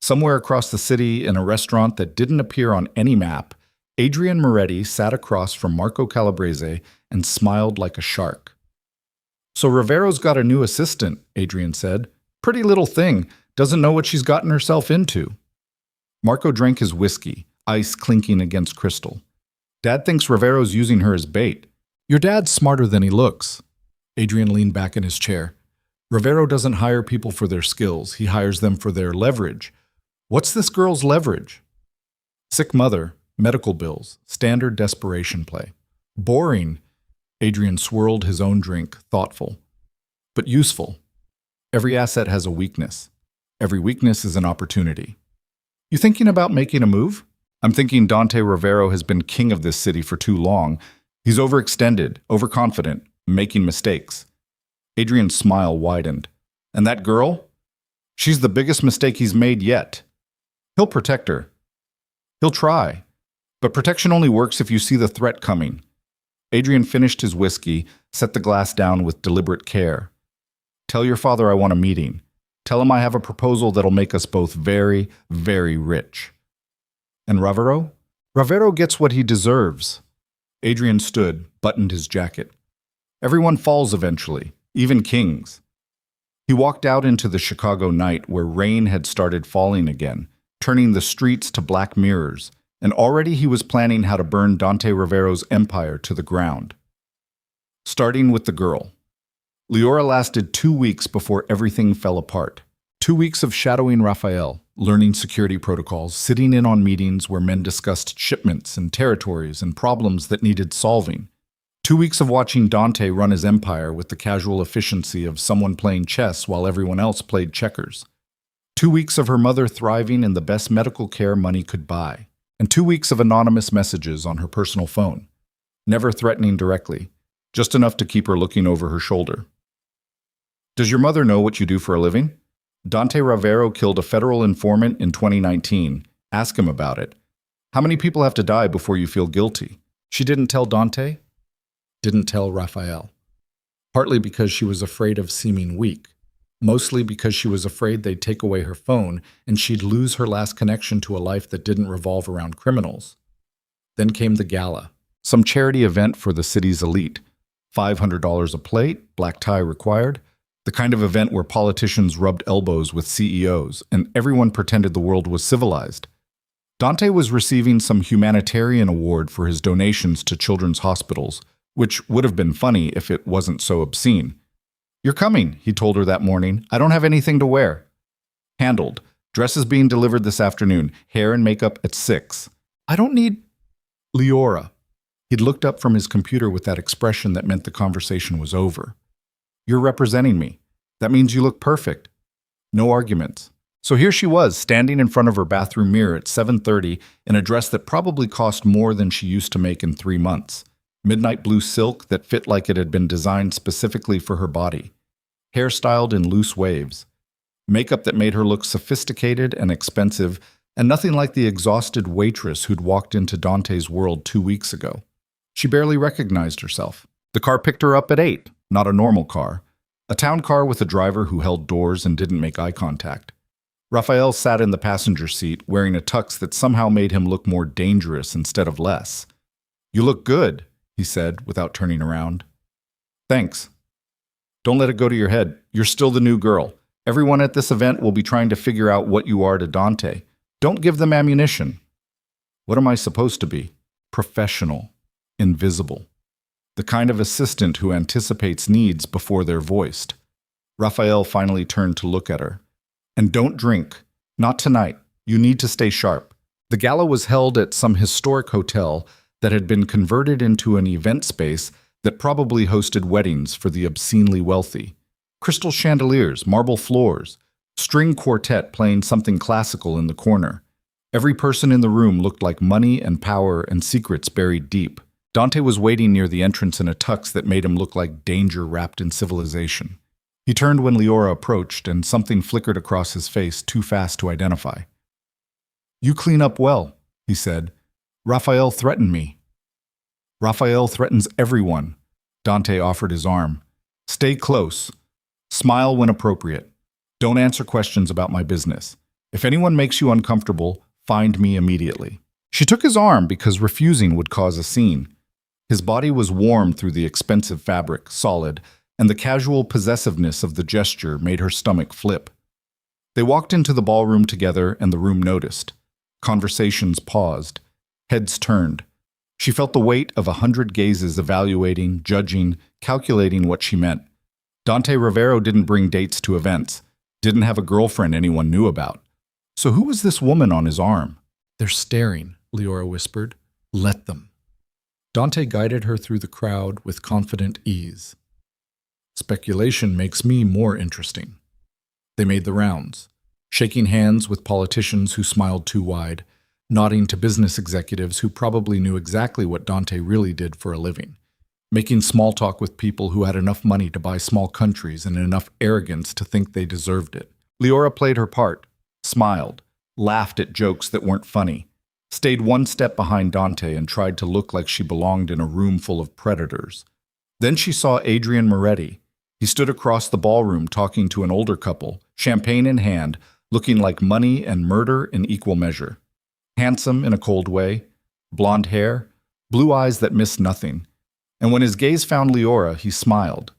Somewhere across the city, in a restaurant that didn't appear on any map, Adrian Moretti sat across from Marco Calabrese and smiled like a shark. So Ravero's got a new assistant, Adrian said. Pretty little thing, doesn't know what she's gotten herself into. Marco drank his whiskey, ice clinking against crystal. Dad thinks Ravero's using her as bait. Your dad's smarter than he looks. Adrian leaned back in his chair. Ravero doesn't hire people for their skills. He hires them for their leverage. What's this girl's leverage? Sick mother, medical bills, standard desperation play. Boring. Adrian swirled his own drink, thoughtful. But useful. Every asset has a weakness. Every weakness is an opportunity. You thinking about making a move? I'm thinking Dante Ravero has been king of this city for too long. He's overextended, overconfident, making mistakes. Adrian's smile widened. And that girl? She's the biggest mistake he's made yet. He'll protect her. He'll try. But protection only works if you see the threat coming. Adrian finished his whiskey, set the glass down with deliberate care. Tell your father I want a meeting. Tell him I have a proposal that'll make us both very, very rich. And Ravero? Ravero gets what he deserves. Adrian stood, buttoned his jacket. Everyone falls eventually. Even kings. He walked out into the Chicago night where rain had started falling again, turning the streets to black mirrors, and already he was planning how to burn Dante Ravero's empire to the ground. Starting with the girl. Leora lasted 2 weeks before everything fell apart. 2 weeks of shadowing Raphael, learning security protocols, sitting in on meetings where men discussed shipments and territories and problems that needed solving. 2 weeks of watching Dante run his empire with the casual efficiency of someone playing chess while everyone else played checkers. 2 weeks of her mother thriving in the best medical care money could buy. And 2 weeks of anonymous messages on her personal phone. Never threatening directly, just enough to keep her looking over her shoulder. Does your mother know what you do for a living? Dante Ravero killed a federal informant in 2019. Ask him about it. How many people have to die before you feel guilty? She didn't tell Dante, didn't tell Raphael. Partly because she was afraid of seeming weak. Mostly because she was afraid they'd take away her phone and she'd lose her last connection to a life that didn't revolve around criminals. Then came the gala, some charity event for the city's elite. $500 a plate, black tie required, the kind of event where politicians rubbed elbows with CEOs and everyone pretended the world was civilized. Dante was receiving some humanitarian award for his donations to children's hospitals, which would have been funny if it wasn't so obscene. "You're coming," he told her that morning. "I don't have anything to wear." Handled. Dresses being delivered this afternoon. Hair and makeup at 6. "I don't need—" Leora. He'd looked up from his computer with that expression that meant the conversation was over. "You're representing me. That means you look perfect." No arguments. So here she was, standing in front of her bathroom mirror at 7:30 in a dress that probably cost more than she used to make in 3 months. Midnight blue silk that fit like it had been designed specifically for her body. Hair styled in loose waves. Makeup that made her look sophisticated and expensive, and nothing like the exhausted waitress who'd walked into Dante's world 2 weeks ago. She barely recognized herself. The car picked her up at 8, not a normal car. A town car with a driver who held doors and didn't make eye contact. Raphael sat in the passenger seat, wearing a tux that somehow made him look more dangerous instead of less. "You look good," he said, without turning around. "Thanks. Don't let it go to your head. You're still the new girl. Everyone at this event will be trying to figure out what you are to Dante. Don't give them ammunition." "What am I supposed to be?" "Professional. Invisible. The kind of assistant who anticipates needs before they're voiced." Raphael finally turned to look at her. "And don't drink. Not tonight. You need to stay sharp." The gala was held at some historic hotel that had been converted into an event space that probably hosted weddings for the obscenely wealthy. Crystal chandeliers, marble floors, string quartet playing something classical in the corner. Every person in the room looked like money and power and secrets buried deep. Dante was waiting near the entrance in a tux that made him look like danger wrapped in civilization. He turned when Leora approached, and something flickered across his face too fast to identify. "You clean up well," he said. "Raphael threatened me." "Raphael threatens everyone." Dante offered his arm. "Stay close. Smile when appropriate. Don't answer questions about my business. If anyone makes you uncomfortable, find me immediately." She took his arm because refusing would cause a scene. His body was warm through the expensive fabric, solid, and the casual possessiveness of the gesture made her stomach flip. They walked into the ballroom together, and the room noticed. Conversations paused. Heads turned. She felt the weight of 100 gazes evaluating, judging, calculating what she meant. Dante Ravero didn't bring dates to events, didn't have a girlfriend anyone knew about. So who was this woman on his arm? "They're staring," Leora whispered. "Let them." Dante guided her through the crowd with confident ease. "Speculation makes me more interesting." They made the rounds, shaking hands with politicians who smiled too wide, nodding to business executives who probably knew exactly what Dante really did for a living, making small talk with people who had enough money to buy small countries and enough arrogance to think they deserved it. Leora played her part, smiled, laughed at jokes that weren't funny, stayed one step behind Dante and tried to look like she belonged in a room full of predators. Then she saw Adrian Moretti. He stood across the ballroom talking to an older couple, champagne in hand, looking like money and murder in equal measure. Handsome in a cold way, blonde hair, blue eyes that missed nothing. And when his gaze found Leora, he smiled.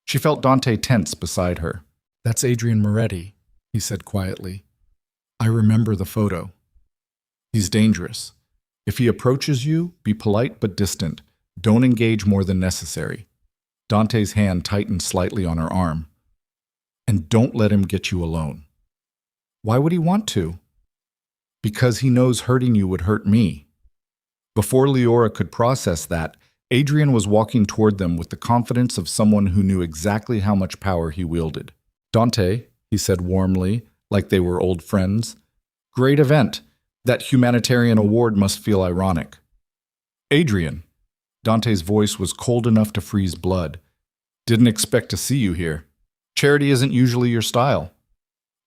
She felt Dante tense beside her. "That's Adrian Moretti," he said quietly. "I remember the photo. He's dangerous. If he approaches you, be polite but distant. Don't engage more than necessary." Dante's hand tightened slightly on her arm. "And don't let him get you alone." "Why would he want to?" "Because he knows hurting you would hurt me." Before Leora could process that, Adrian was walking toward them with the confidence of someone who knew exactly how much power he wielded. "Dante," he said warmly, like they were old friends. "Great event. That humanitarian award must feel ironic." "Adrian." Dante's voice was cold enough to freeze blood. "Didn't expect to see you here. Charity isn't usually your style."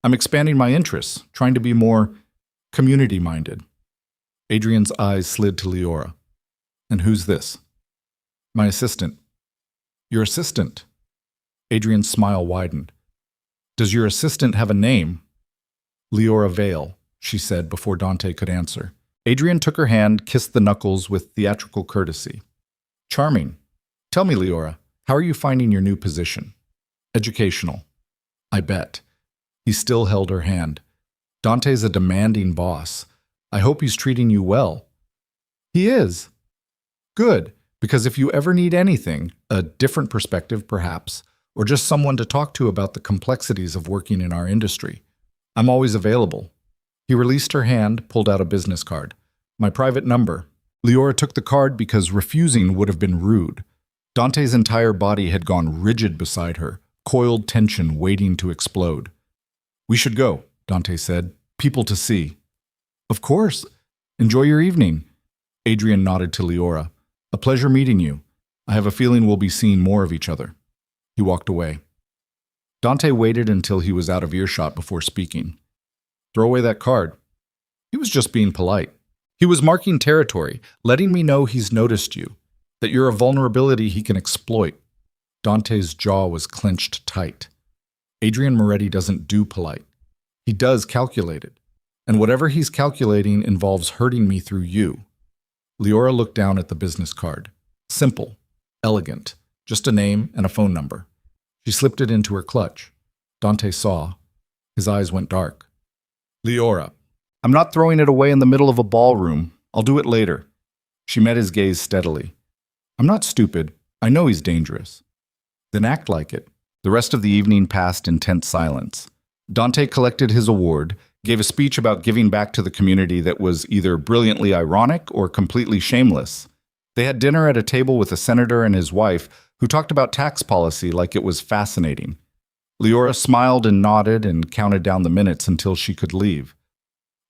I'm expanding my interests, trying to be more community-minded. Adrian's eyes slid to Leora. And who's this? My assistant. Your assistant? Adrian's smile widened. Does your assistant have a name? Leora Vale, she said before Dante could answer. Adrian took her hand, kissed the knuckles with theatrical courtesy. Charming. Tell me, Leora, how are you finding your new position? Educational. I bet. He still held her hand. Dante's a demanding boss. I hope he's treating you well. He is. Good, because if you ever need anything, a different perspective perhaps, or just someone to talk to about the complexities of working in our industry, I'm always available. He released her hand, pulled out a business card. My private number. Leora took the card because refusing would have been rude. Dante's entire body had gone rigid beside her, coiled tension waiting to explode. We should go, Dante said. People to see. Of course. Enjoy your evening. Adrian nodded to Leora. A pleasure meeting you. I have a feeling we'll be seeing more of each other. He walked away. Dante waited until he was out of earshot before speaking. Throw away that card. He was just being polite. He was marking territory, letting me know he's noticed you, that you're a vulnerability he can exploit. Dante's jaw was clenched tight. Adrian Moretti doesn't do polite. He does calculated. And whatever he's calculating involves hurting me through you. Leora looked down at the business card. Simple, elegant, just a name and a phone number. She slipped it into her clutch. Dante saw. His eyes went dark. Leora, I'm not throwing it away in the middle of a ballroom. I'll do it later. She met his gaze steadily. I'm not stupid. I know he's dangerous. Then act like it. The rest of the evening passed in tense silence. Dante collected his award, gave a speech about giving back to the community that was either brilliantly ironic or completely shameless. They had dinner at a table with a senator and his wife who talked about tax policy like it was fascinating. Leora smiled and nodded and counted down the minutes until she could leave.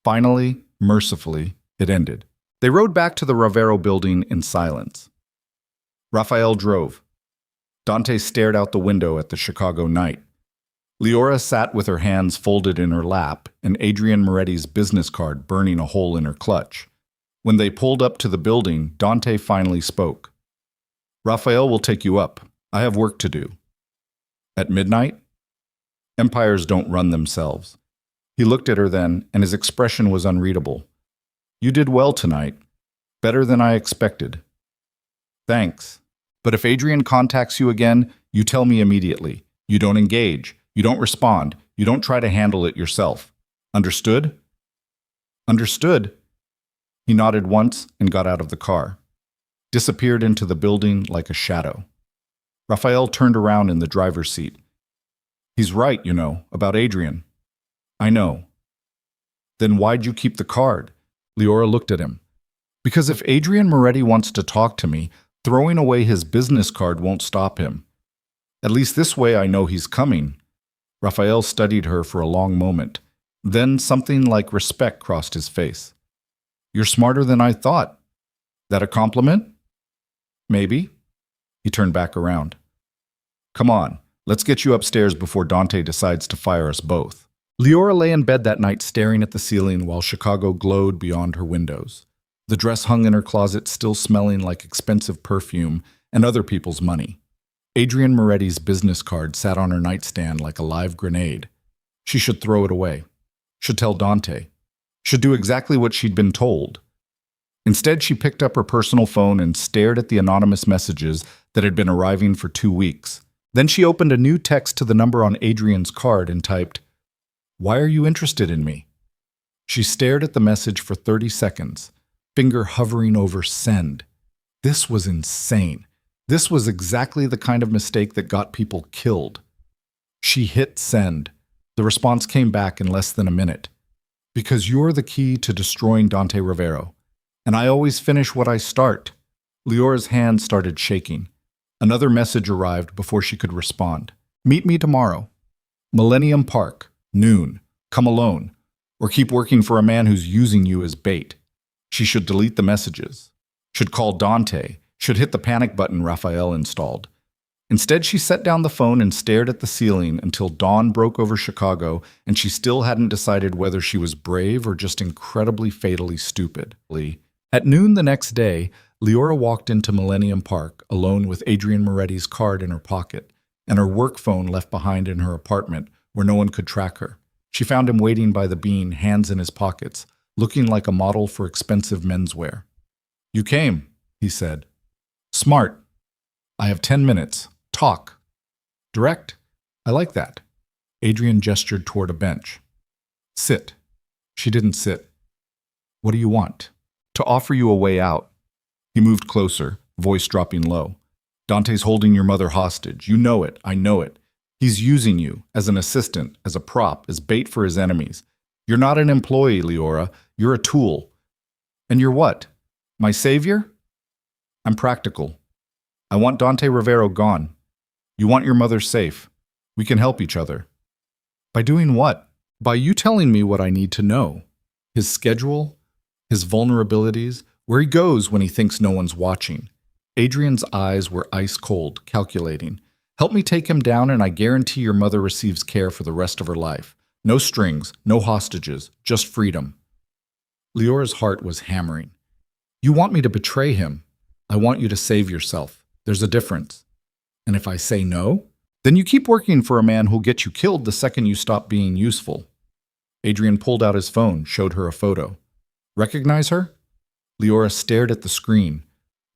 Finally, mercifully, it ended. They rode back to the Ravero building in silence. Raphael drove. Dante stared out the window at the Chicago night. Leora sat with her hands folded in her lap and Adrian Moretti's business card burning a hole in her clutch. When they pulled up to the building, Dante finally spoke. Raphael will take you up. I have work to do. At midnight? Empires don't run themselves. He looked at her then, and his expression was unreadable. You did well tonight. Better than I expected. Thanks. But if Adrian contacts you again, you tell me immediately. You don't engage. You don't respond. You don't try to handle it yourself. Understood? Understood. He nodded once and got out of the car. Disappeared into the building like a shadow. Raphael turned around in the driver's seat. He's right, you know, about Adrian. I know. Then why'd you keep the card? Leora looked at him. Because if Adrian Moretti wants to talk to me, throwing away his business card won't stop him. At least this way I know he's coming. Raphael studied her for a long moment. Then something like respect crossed his face. You're smarter than I thought. That a compliment? Maybe. He turned back around. Come on, let's get you upstairs before Dante decides to fire us both. Leora lay in bed that night staring at the ceiling while Chicago glowed beyond her windows. The dress hung in her closet still smelling like expensive perfume and other people's money. Adrian Moretti's business card sat on her nightstand like a live grenade. She should throw it away. Should tell Dante. Should do exactly what she'd been told. Instead, she picked up her personal phone and stared at the anonymous messages that had been arriving for 2 weeks. Then she opened a new text to the number on Adrian's card and typed, "Why are you interested in me?" She stared at the message for 30 seconds, finger hovering over send. This was insane. This was exactly the kind of mistake that got people killed. She hit send. The response came back in less than a minute. Because you're the key to destroying Dante Ravero. And I always finish what I start. Leora's hand started shaking. Another message arrived before she could respond. Meet me tomorrow. Millennium Park, noon. Come alone. Or keep working for a man who's using you as bait. She should delete the messages. Should call Dante. Should hit the panic button Raphael installed. Instead, she set down the phone and stared at the ceiling until dawn broke over Chicago, and she still hadn't decided whether she was brave or just incredibly fatally stupid. At noon the next day, Leora walked into Millennium Park alone with Adrian Moretti's card in her pocket and her work phone left behind in her apartment where no one could track her. She found him waiting by the bean, hands in his pockets, looking like a model for expensive menswear. "You came," he said. "Smart. I have 10 minutes. Talk. Direct. I like that." Adrian gestured toward a bench. "Sit." She didn't sit. "What do you want?" "To offer you a way out." He moved closer, voice dropping low. "Dante's holding your mother hostage. You know it. I know it. He's using you as an assistant, as a prop, as bait for his enemies. You're not an employee, Leora. You're a tool." "And you're what? My savior?" "I'm practical. I want Dante Ravero gone. You want your mother safe. We can help each other." "By doing what?" "By you telling me what I need to know. His schedule, his vulnerabilities, where he goes when he thinks no one's watching." Adrian's eyes were ice cold, calculating. "Help me take him down and I guarantee your mother receives care for the rest of her life. No strings, no hostages, just freedom." Leora's heart was hammering. "You want me to betray him. I want you to save yourself. There's a difference. And if I say no, then you keep working for a man who'll get you killed the second you stop being useful." Adrian pulled out his phone, showed her a photo. "Recognize her?" Leora stared at the screen.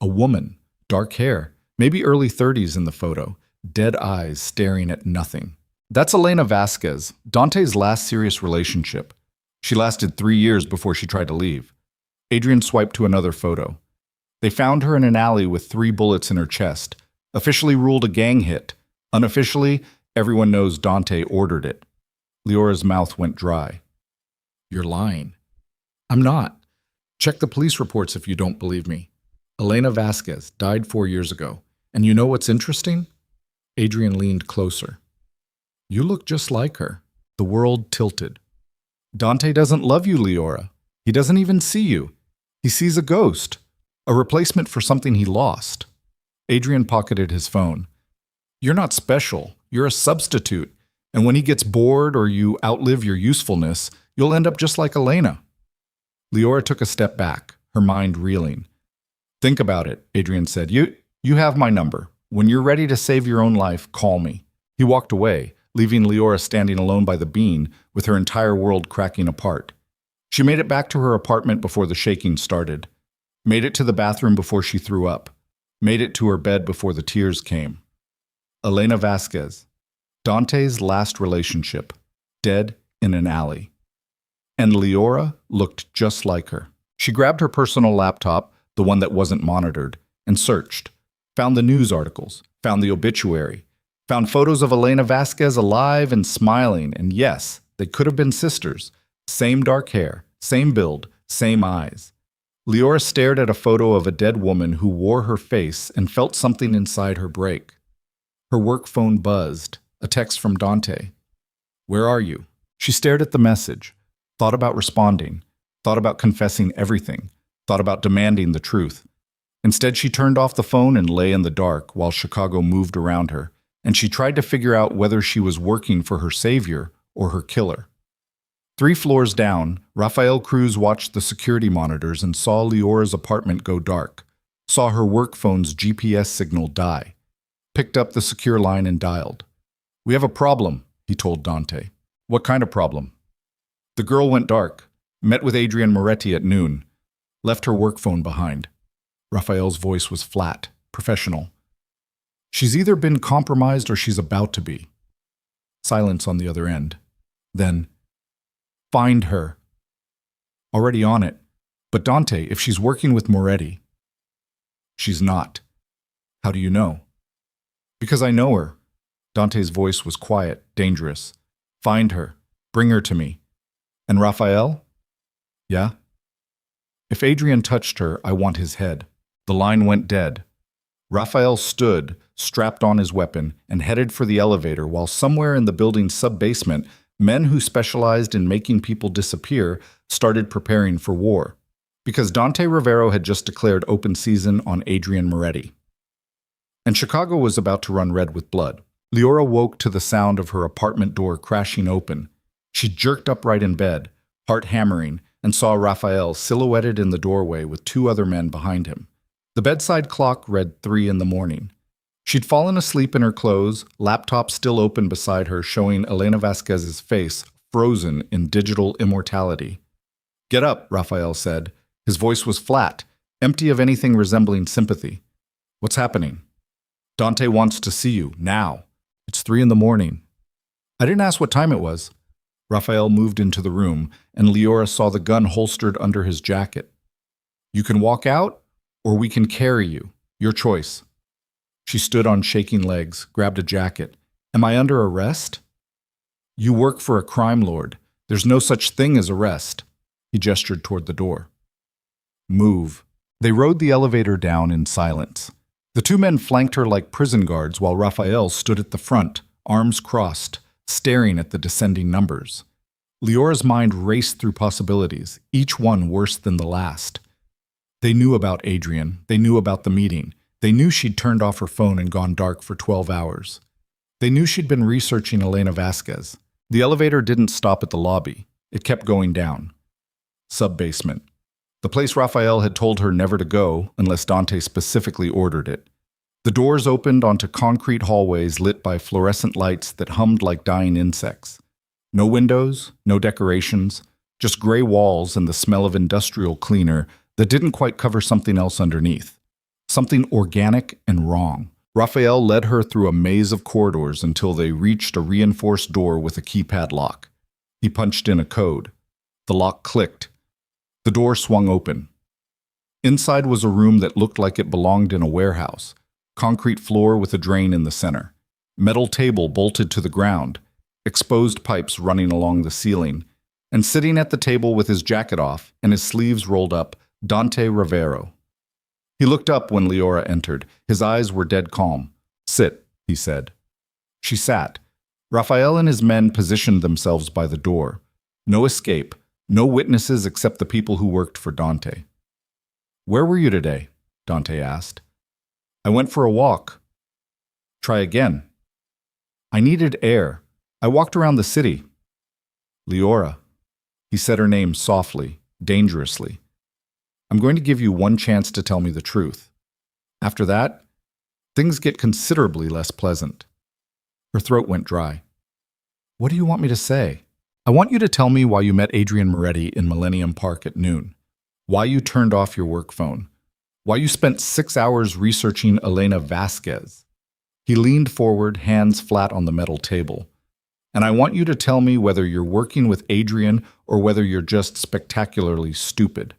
A woman, dark hair, maybe early 30s in the photo, dead eyes staring at nothing. "That's Elena Vasquez, Dante's last serious relationship. She lasted 3 years before she tried to leave." Adrian swiped to another photo. They found her in an alley with 3 bullets in her chest. Officially ruled a gang hit. Unofficially, everyone knows Dante ordered it. Leora's mouth went dry. "You're lying." "I'm not. Check the police reports if you don't believe me. Elena Vasquez died 4 years ago. And you know what's interesting?" Adrian leaned closer. "You look just like her." The world tilted. "Dante doesn't love you, Leora. He doesn't even see you. He sees a ghost, a replacement for something he lost." Adrian pocketed his phone. "You're not special. You're a substitute. And when he gets bored or you outlive your usefulness, you'll end up just like Elena." Leora took a step back, her mind reeling. "Think about it," Adrian said. You have my number. When you're ready to save your own life, call me." He walked away, leaving Leora standing alone by the bean, with her entire world cracking apart. She made it back to her apartment before the shaking started. Made it to the bathroom before she threw up. Made it to her bed before the tears came. Elena Vasquez, Dante's last relationship, dead in an alley. And Leora looked just like her. She grabbed her personal laptop, the one that wasn't monitored, and searched. Found the news articles, found the obituary, found photos of Elena Vasquez alive and smiling, and yes, they could have been sisters. Same dark hair, same build, same eyes. Leora stared at a photo of a dead woman who wore her face and felt something inside her break. Her work phone buzzed, a text from Dante. "Where are you?" She stared at the message, thought about responding, thought about confessing everything, thought about demanding the truth. Instead, she turned off the phone and lay in the dark while Chicago moved around her, and she tried to figure out whether she was working for her savior or her killer. 3 floors down, Rafael Cruz watched the security monitors and saw Leora's apartment go dark, saw her work phone's GPS signal die, picked up the secure line and dialed. "We have a problem," he told Dante. "What kind of problem?" "The girl went dark, met with Adrian Moretti at noon, left her work phone behind." Rafael's voice was flat, professional. "She's either been compromised or she's about to be." Silence on the other end. Then, "Find her." "Already on it. But Dante, if she's working with Moretti." "She's not." "How do you know?" "Because I know her." Dante's voice was quiet, dangerous. "Find her. Bring her to me." "And Rafael?" "Yeah?" "If Adrian touched her, I want his head." The line went dead. Rafael stood, strapped on his weapon, and headed for the elevator while somewhere in the building's sub-basement, men who specialized in making people disappear started preparing for war. Because Dante Ravero had just declared open season on Adrian Moretti. and Chicago was about to run red with blood. Leora woke to the sound of her apartment door crashing open. She jerked upright in bed, heart hammering, and saw Raphael silhouetted in the doorway with two other men behind him. The bedside clock read 3 in the morning. She'd fallen asleep in her clothes, laptop still open beside her, showing Elena Vasquez's face frozen in digital immortality. "Get up," Raphael said. His voice was flat, empty of anything resembling sympathy. "What's happening?" "Dante wants to see you, now. It's 3 in the morning." "I didn't ask what time it was." Raphael moved into the room, and Leora saw the gun holstered under his jacket. "You can walk out, or we can carry you. Your choice." She stood on shaking legs, grabbed a jacket. "Am I under arrest?" "You work for a crime lord. There's no such thing as arrest." He gestured toward the door. "Move." They rode the elevator down in silence. The two men flanked her like prison guards while Raphael stood at the front, arms crossed, staring at the descending numbers. Leora's mind raced through possibilities, each one worse than the last. They knew about Adrian. They knew about the meeting. They knew she'd turned off her phone and gone dark for 12 hours. They knew she'd been researching Elena Vasquez. The elevator didn't stop at the lobby. It kept going down. Sub-basement. The place Raphael had told her never to go unless Dante specifically ordered it. The doors opened onto concrete hallways lit by fluorescent lights that hummed like dying insects. No windows, no decorations, just gray walls and the smell of industrial cleaner that didn't quite cover something else underneath. Something organic and wrong. Raphael led her through a maze of corridors until they reached a reinforced door with a keypad lock. He punched in a code. The lock clicked. The door swung open. Inside was a room that looked like it belonged in a warehouse. Concrete floor with a drain in the center. Metal table bolted to the ground. Exposed pipes running along the ceiling. And sitting at the table with his jacket off and his sleeves rolled up, Dante Ravero. He looked up when Leora entered. His eyes were dead calm. "Sit," he said. She sat. Raphael and his men positioned themselves by the door. No escape. No witnesses except the people who worked for Dante. "Where were you today?" Dante asked. "I went for a walk." "Try again." "I needed air. I walked around the city." "Leora." He said her name softly, dangerously. "I'm going to give you one chance to tell me the truth. After that, things get considerably less pleasant." Her throat went dry. "What do you want me to say?" "I want you to tell me why you met Adrian Moretti in Millennium Park at noon. Why you turned off your work phone. Why you spent 6 hours researching Elena Vasquez." He leaned forward, hands flat on the metal table. "And I want you to tell me whether you're working with Adrian or whether you're just spectacularly stupid."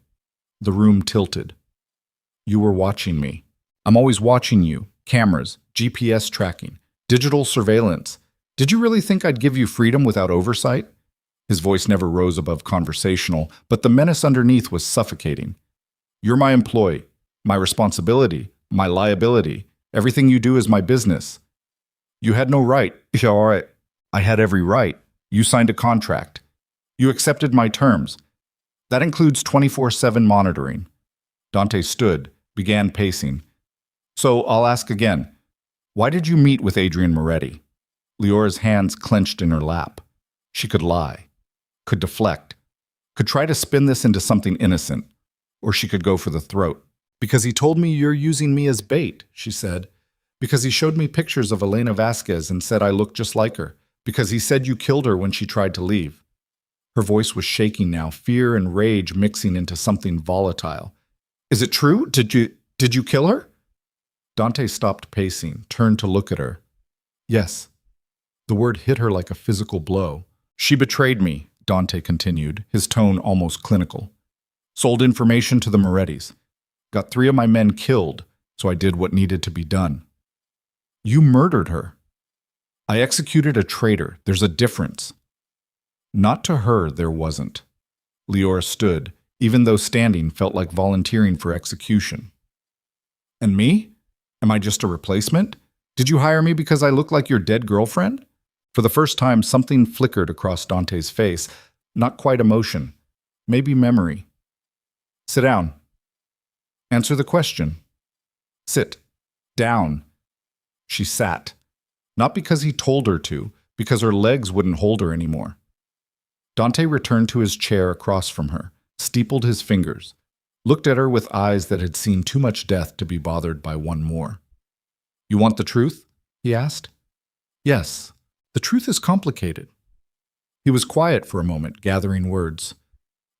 The room tilted. "You were watching me. I'm always watching you. Cameras, GPS tracking, digital surveillance. Did you really think I'd give you freedom without oversight?" His voice never rose above conversational, but the menace underneath was suffocating. "You're my employee, my responsibility, my liability. Everything you do is my business. You had no right." "Yeah, all right. I had every right. You signed a contract. You accepted my terms. That includes 24/7 monitoring." Dante stood, began pacing. "So I'll ask again. Why did you meet with Adrian Moretti?" Leora's hands clenched in her lap. She could lie, could deflect, could try to spin this into something innocent, or she could go for the throat. "Because he told me you're using me as bait," she said. "Because he showed me pictures of Elena Vasquez and said I looked just like her. Because he said you killed her when she tried to leave." Her voice was shaking now, fear and rage mixing into something volatile. "Is it true? Did you kill her?" Dante stopped pacing, turned to look at her. "Yes." The word hit her like a physical blow. "She betrayed me," Dante continued, his tone almost clinical. "Sold information to the Morettis. Got 3 of my men killed, so I did what needed to be done." "You murdered her." "I executed a traitor. There's a difference." Not to her, there wasn't. Leora stood, even though standing felt like volunteering for execution. "And me? Am I just a replacement? Did you hire me because I look like your dead girlfriend?" For the first time, something flickered across Dante's face, not quite emotion, maybe memory. "Sit down." "Answer the question." "Sit. Down." She sat. Not because he told her to, because her legs wouldn't hold her anymore. Dante returned to his chair across from her, steepled his fingers, looked at her with eyes that had seen too much death to be bothered by one more. "You want the truth?" he asked. "Yes. The truth is complicated." He was quiet for a moment, gathering words.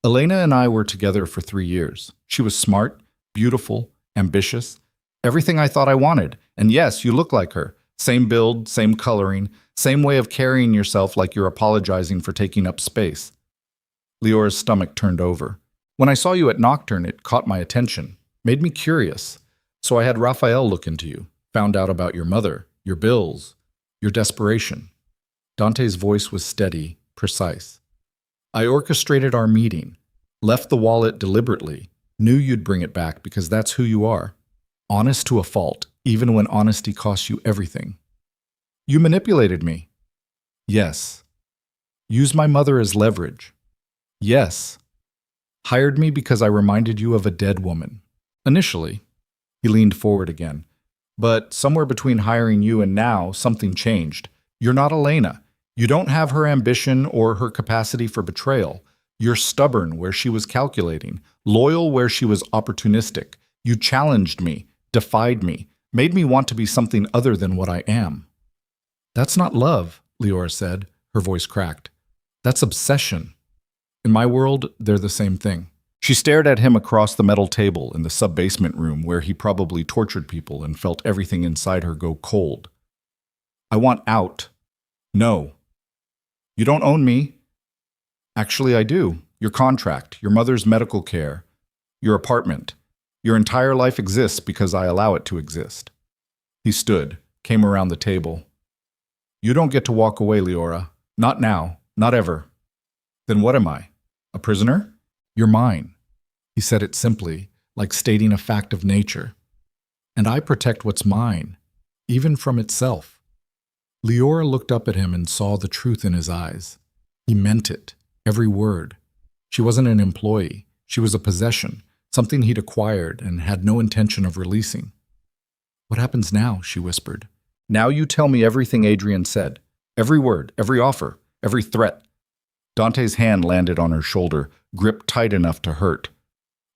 "Elena and I were together for 3 years. She was smart, beautiful, ambitious, everything I thought I wanted. And yes, you look like her. Same build, same coloring, same way of carrying yourself like you're apologizing for taking up space." Leora's stomach turned over. "When I saw you at Nocturne, it caught my attention, made me curious. So I had Raphael look into you, found out about your mother, your bills, your desperation." Dante's voice was steady, precise. "I orchestrated our meeting, left the wallet deliberately, knew you'd bring it back because that's who you are. Honest to a fault, even when honesty costs you everything. You manipulated me." "Yes." "Used my mother as leverage." "Yes." "Hired me because I reminded you of a dead woman." "Initially." He leaned forward again. "But somewhere between hiring you and now, something changed. You're not Elena. You don't have her ambition or her capacity for betrayal. You're stubborn where she was calculating, loyal where she was opportunistic. You challenged me, defied me, made me want to be something other than what I am." "That's not love," Leora said, her voice cracked. "That's obsession. In my world, they're the same thing." She stared at him across the metal table in the sub-basement room where he probably tortured people and felt everything inside her go cold. "I want out." "No." "You don't own me." "Actually, I do. Your contract, your mother's medical care, your apartment. Your entire life exists because I allow it to exist." He stood, came around the table. "You don't get to walk away, Leora. Not now. Not ever." "Then what am I? A prisoner?" "You're mine." He said it simply, like stating a fact of nature. "And I protect what's mine, even from itself." Leora looked up at him and saw the truth in his eyes. He meant it, every word. She wasn't an employee. She was a possession, something he'd acquired and had no intention of releasing. "What happens now?" she whispered. "Now you tell me everything Adrian said. Every word, every offer, every threat." Dante's hand landed on her shoulder, gripped tight enough to hurt.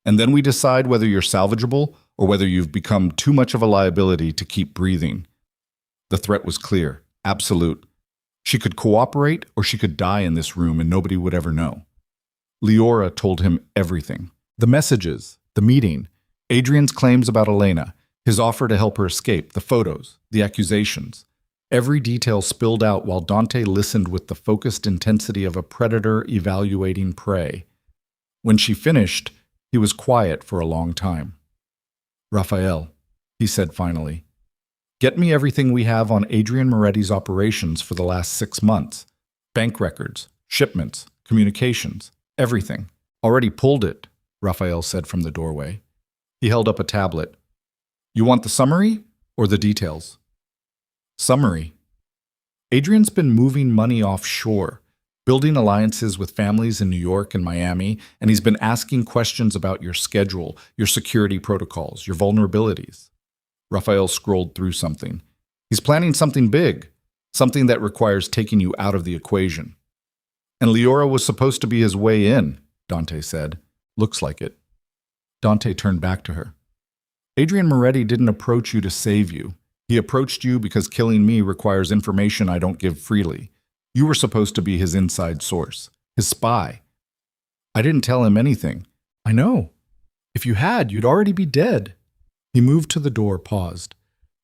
"And then we decide whether you're salvageable or whether you've become too much of a liability to keep breathing." The threat was clear, absolute. She could cooperate or she could die in this room and nobody would ever know. Leora told him everything. The messages, the meeting, Adrian's claims about Elena, his offer to help her escape, the photos, the accusations. Every detail spilled out while Dante listened with the focused intensity of a predator evaluating prey. When she finished, he was quiet for a long time. "Raphael," he said finally, "get me everything we have on Adrian Moretti's operations for the last 6 months. Bank records, shipments, communications, everything." "Already pulled it," Raphael said from the doorway. He held up a tablet. "You want the summary or the details?" "Summary." Adrian's been moving money offshore, building alliances with families in New York and Miami, and he's been asking questions about your schedule, your security protocols, your vulnerabilities. Raphael scrolled through something. "He's planning something big, something that requires taking you out of the equation." "And Leora was supposed to be his way in," Dante said. "Looks like it." Dante turned back to her. "Adrian Moretti didn't approach you to save you. He approached you because killing me requires information I don't give freely. You were supposed to be his inside source, his spy." "I didn't tell him anything." "I know. If you had, you'd already be dead." He moved to the door, paused.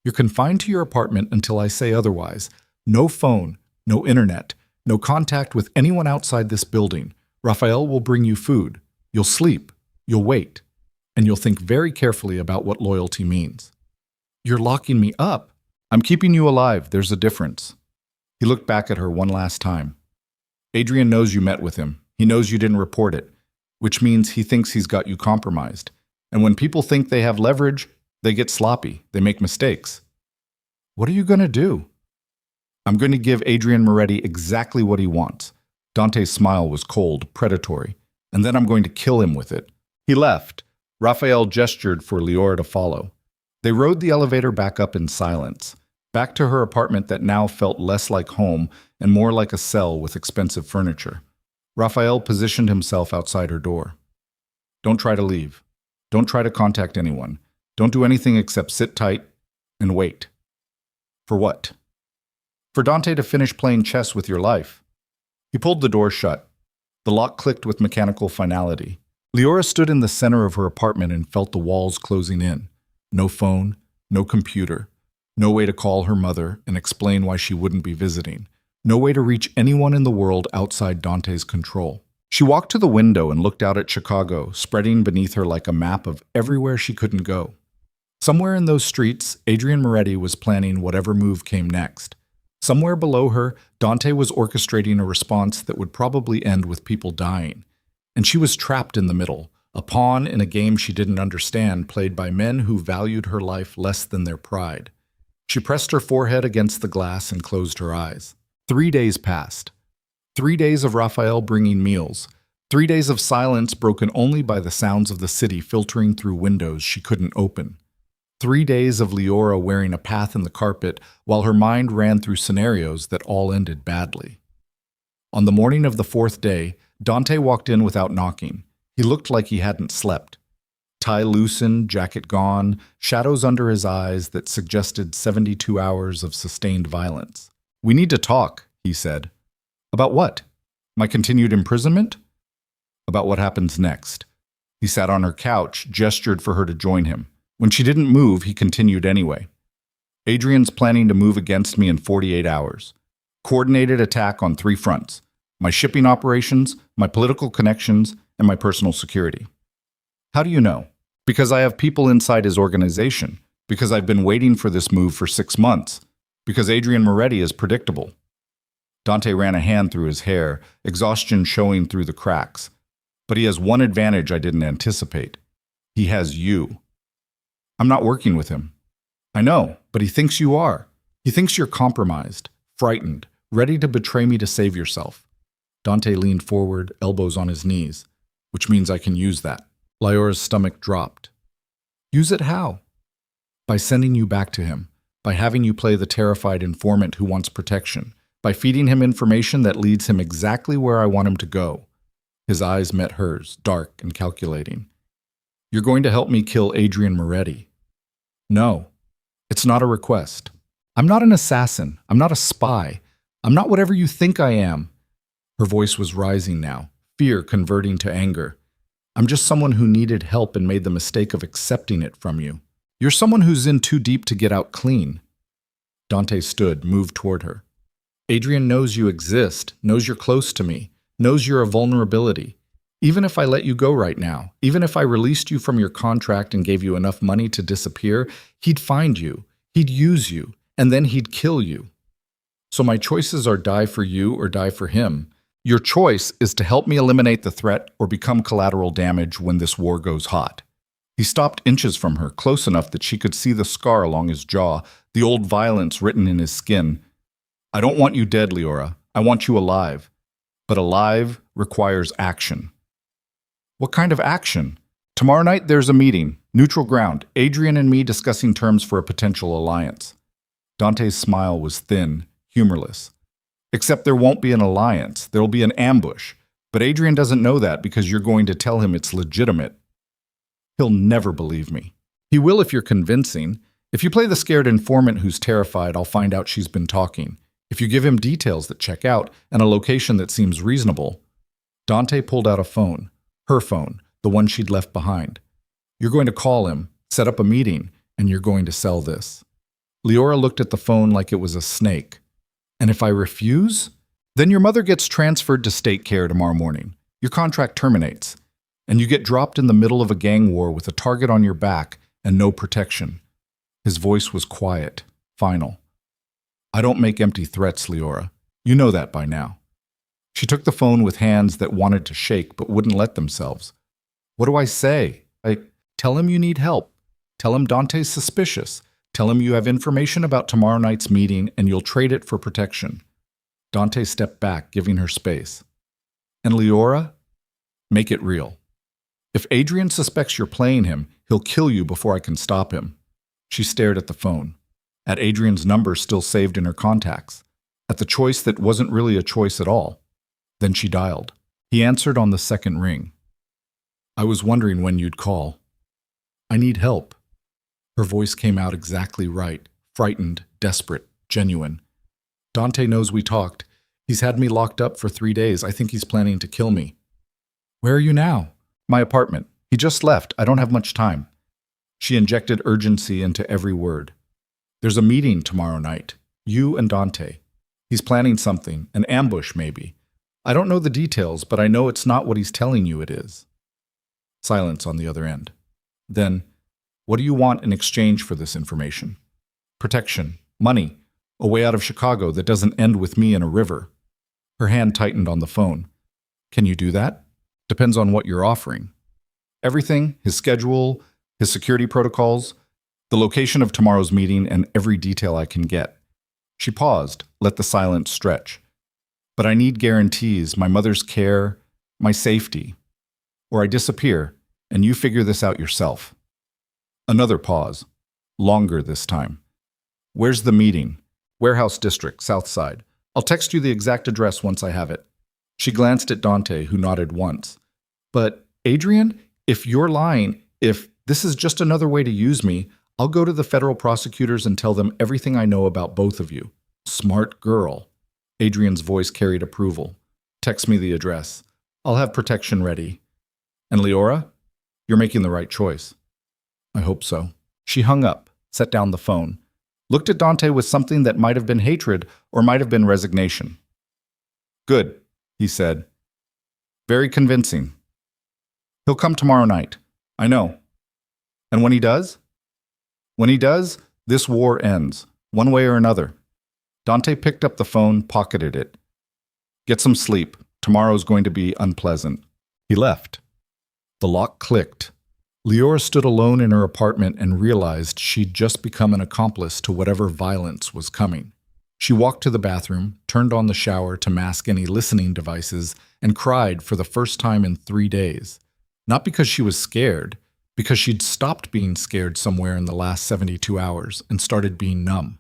"You're confined to your apartment until I say otherwise. No phone, no internet, no contact with anyone outside this building. Raphael will bring you food. You'll sleep. You'll wait. And you'll think very carefully about what loyalty means." "You're locking me up." "I'm keeping you alive. There's a difference." He looked back at her one last time. "Adrian knows you met with him. He knows you didn't report it, which means he thinks he's got you compromised. And when people think they have leverage, they get sloppy. They make mistakes." "What are you going to do?" "I'm going to give Adrian Moretti exactly what he wants." Dante's smile was cold, predatory. "And then I'm going to kill him with it." He left. Raphael gestured for Leora to follow. They rode the elevator back up in silence. back to her apartment that now felt less like home and more like a cell with expensive furniture. Raphael positioned himself outside her door. Don't try to leave. Don't try to contact anyone. Don't do anything except sit tight and wait. For what? For Dante to finish playing chess with your life. He pulled the door shut. The lock clicked with mechanical finality. Leora stood in the center of her apartment and felt the walls closing in. No phone, no computer, no way to call her mother and explain why she wouldn't be visiting. No way to reach anyone in the world outside Dante's control. She walked to the window and looked out at Chicago, spreading beneath her like a map of everywhere she couldn't go. Somewhere in those streets, Adrian Moretti was planning whatever move came next. Somewhere below her, Dante was orchestrating a response that would probably end with people dying. And she was trapped in the middle, a pawn in a game she didn't understand, played by men who valued her life less than their pride. She pressed her forehead against the glass and closed her eyes. 3 days passed. 3 days of Raphael bringing meals. 3 days of silence broken only by the sounds of the city filtering through windows she couldn't open. 3 days of Leora wearing a path in the carpet while her mind ran through scenarios that all ended badly. On the morning of the 4th day, Dante walked in without knocking. He looked like he hadn't slept. Tie loosened, jacket gone, shadows under his eyes that suggested 72 hours of sustained violence. "We need to talk," he said. "About what? My continued imprisonment?" "About what happens next." He sat on her couch, gestured for her to join him. When she didn't move, he continued anyway. "Adrian's planning to move against me in 48 hours. Coordinated attack on 3 fronts. My shipping operations, my political connections, and my personal security." "How do you know?" "Because I have people inside his organization. Because I've been waiting for this move for 6 months. Because Adrian Moretti is predictable." Dante ran a hand through his hair, exhaustion showing through the cracks. "But he has one advantage I didn't anticipate. He has you." "I'm not working with him." "I know, but he thinks you are. He thinks you're compromised, frightened, ready to betray me to save yourself." Dante leaned forward, elbows on his knees. "Which means I can use that." Leora's stomach dropped. "Use it how?" "By sending you back to him. By having you play the terrified informant who wants protection. By feeding him information that leads him exactly where I want him to go." His eyes met hers, dark and calculating. "You're going to help me kill Adrian Moretti." "No, it's not a request. I'm not an assassin. I'm not a spy. I'm not whatever you think I am." Her voice was rising now, fear converting to anger. "I'm just someone who needed help and made the mistake of accepting it from you. You're someone who's in too deep to get out clean." Dante stood, moved toward her. "Adrian knows you exist, knows you're close to me, knows you're a vulnerability. Even if I let you go right now, even if I released you from your contract and gave you enough money to disappear, he'd find you, he'd use you, and then he'd kill you. So my choices are die for you or die for him. Your choice is to help me eliminate the threat or become collateral damage when this war goes hot." He stopped inches from her, close enough that she could see the scar along his jaw, the old violence written in his skin. "I don't want you dead, Leora. I want you alive. But alive requires action." "What kind of action?" "Tomorrow night there's a meeting, neutral ground, Adrian and me discussing terms for a potential alliance." Dante's smile was thin, humorless. "Except there won't be an alliance, there'll be an ambush. But Adrian doesn't know that because you're going to tell him it's legitimate." "He'll never believe me." "He will if you're convincing. If you play the scared informant who's terrified, I'll find out she's been talking. If you give him details that check out and a location that seems reasonable." Dante pulled out a phone, her phone, the one she'd left behind. "You're going to call him, set up a meeting, and you're going to sell this." Leora looked at the phone like it was a snake. "And if I refuse? Then your mother gets transferred to state care tomorrow morning. Your contract terminates. And you get dropped in the middle of a gang war with a target on your back and no protection." His voice was quiet, final. "I don't make empty threats, Leora. You know that by now." She took the phone with hands that wanted to shake but wouldn't let themselves. "What do I say? Tell him you need help. Tell him Dante's suspicious. Tell him you have information about tomorrow night's meeting and you'll trade it for protection." Dante stepped back, giving her space. "And Leora? Make it real. If Adrian suspects you're playing him, he'll kill you before I can stop him." She stared at the phone. at Adrian's number still saved in her contacts, at the choice that wasn't really a choice at all. Then she dialed. He answered on the second ring. "I was wondering when you'd call. I need help." Her voice came out exactly right, frightened, desperate, genuine. "Dante knows we talked. He's had me locked up for 3 days. I think he's planning to kill me." "Where are you now?" "My apartment. He just left. I don't have much time." She injected urgency into every word. "There's a meeting tomorrow night. You and Dante. He's planning something, an ambush maybe. I don't know the details, but I know it's not what he's telling you it is." Silence on the other end. Then, "What do you want in exchange for this information?" "Protection, money, a way out of Chicago that doesn't end with me in a river." Her hand tightened on the phone. "Can you do that?" "Depends on what you're offering." "Everything, his schedule, his security protocols, the location of tomorrow's meeting, and every detail I can get." She paused, let the silence stretch. "But I need guarantees, my mother's care, my safety. Or I disappear, and you figure this out yourself." Another pause. Longer this time. "Where's the meeting?" "Warehouse District, South Side. I'll text you the exact address once I have it." She glanced at Dante, who nodded once. "But, Adrian, if you're lying, if this is just another way to use me, I'll go to the federal prosecutors and tell them everything I know about both of you." "Smart girl." Adrian's voice carried approval. "Text me the address. I'll have protection ready." "And Leora, you're making the right choice." "I hope so." She hung up, set down the phone, looked at Dante with something that might have been hatred or might have been resignation. "Good," he said. "Very convincing. He'll come tomorrow night. I know. And when he does? When he does, this war ends, one way or another." Dante picked up the phone, pocketed it. "Get some sleep. Tomorrow's going to be unpleasant." He left. The lock clicked. Leora stood alone in her apartment and realized she'd just become an accomplice to whatever violence was coming. She walked to the bathroom, turned on the shower to mask any listening devices, and cried for the first time in 3 days. Not because she was scared, because she'd stopped being scared somewhere in the last 72 hours and started being numb.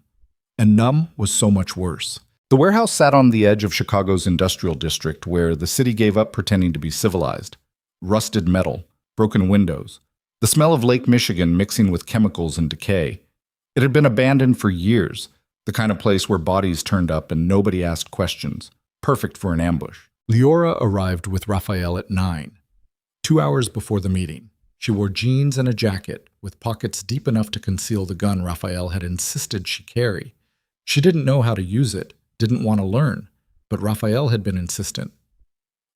And numb was so much worse. The warehouse sat on the edge of Chicago's industrial district, where the city gave up pretending to be civilized. Rusted metal, broken windows, the smell of Lake Michigan mixing with chemicals and decay. It had been abandoned for years, the kind of place where bodies turned up and nobody asked questions, perfect for an ambush. Leora arrived with Raphael at 9, 2 hours before the meeting. She wore jeans and a jacket, with pockets deep enough to conceal the gun Raphael had insisted she carry. She didn't know how to use it, didn't want to learn, but Raphael had been insistent.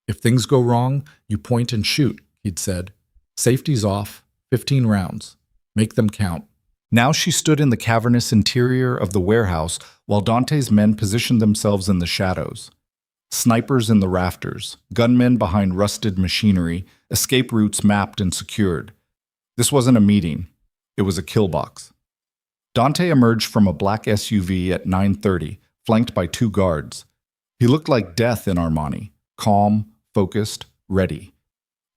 "If things go wrong, you point and shoot," he'd said. "Safety's off, 15 rounds. Make them count." Now she stood in the cavernous interior of the warehouse while Dante's men positioned themselves in the shadows. Snipers in the rafters, gunmen behind rusted machinery, escape routes mapped and secured. This wasn't a meeting. It was a kill box. Dante emerged from a black SUV at 9:30, flanked by 2 guards. He looked like death in Armani, calm, focused, ready.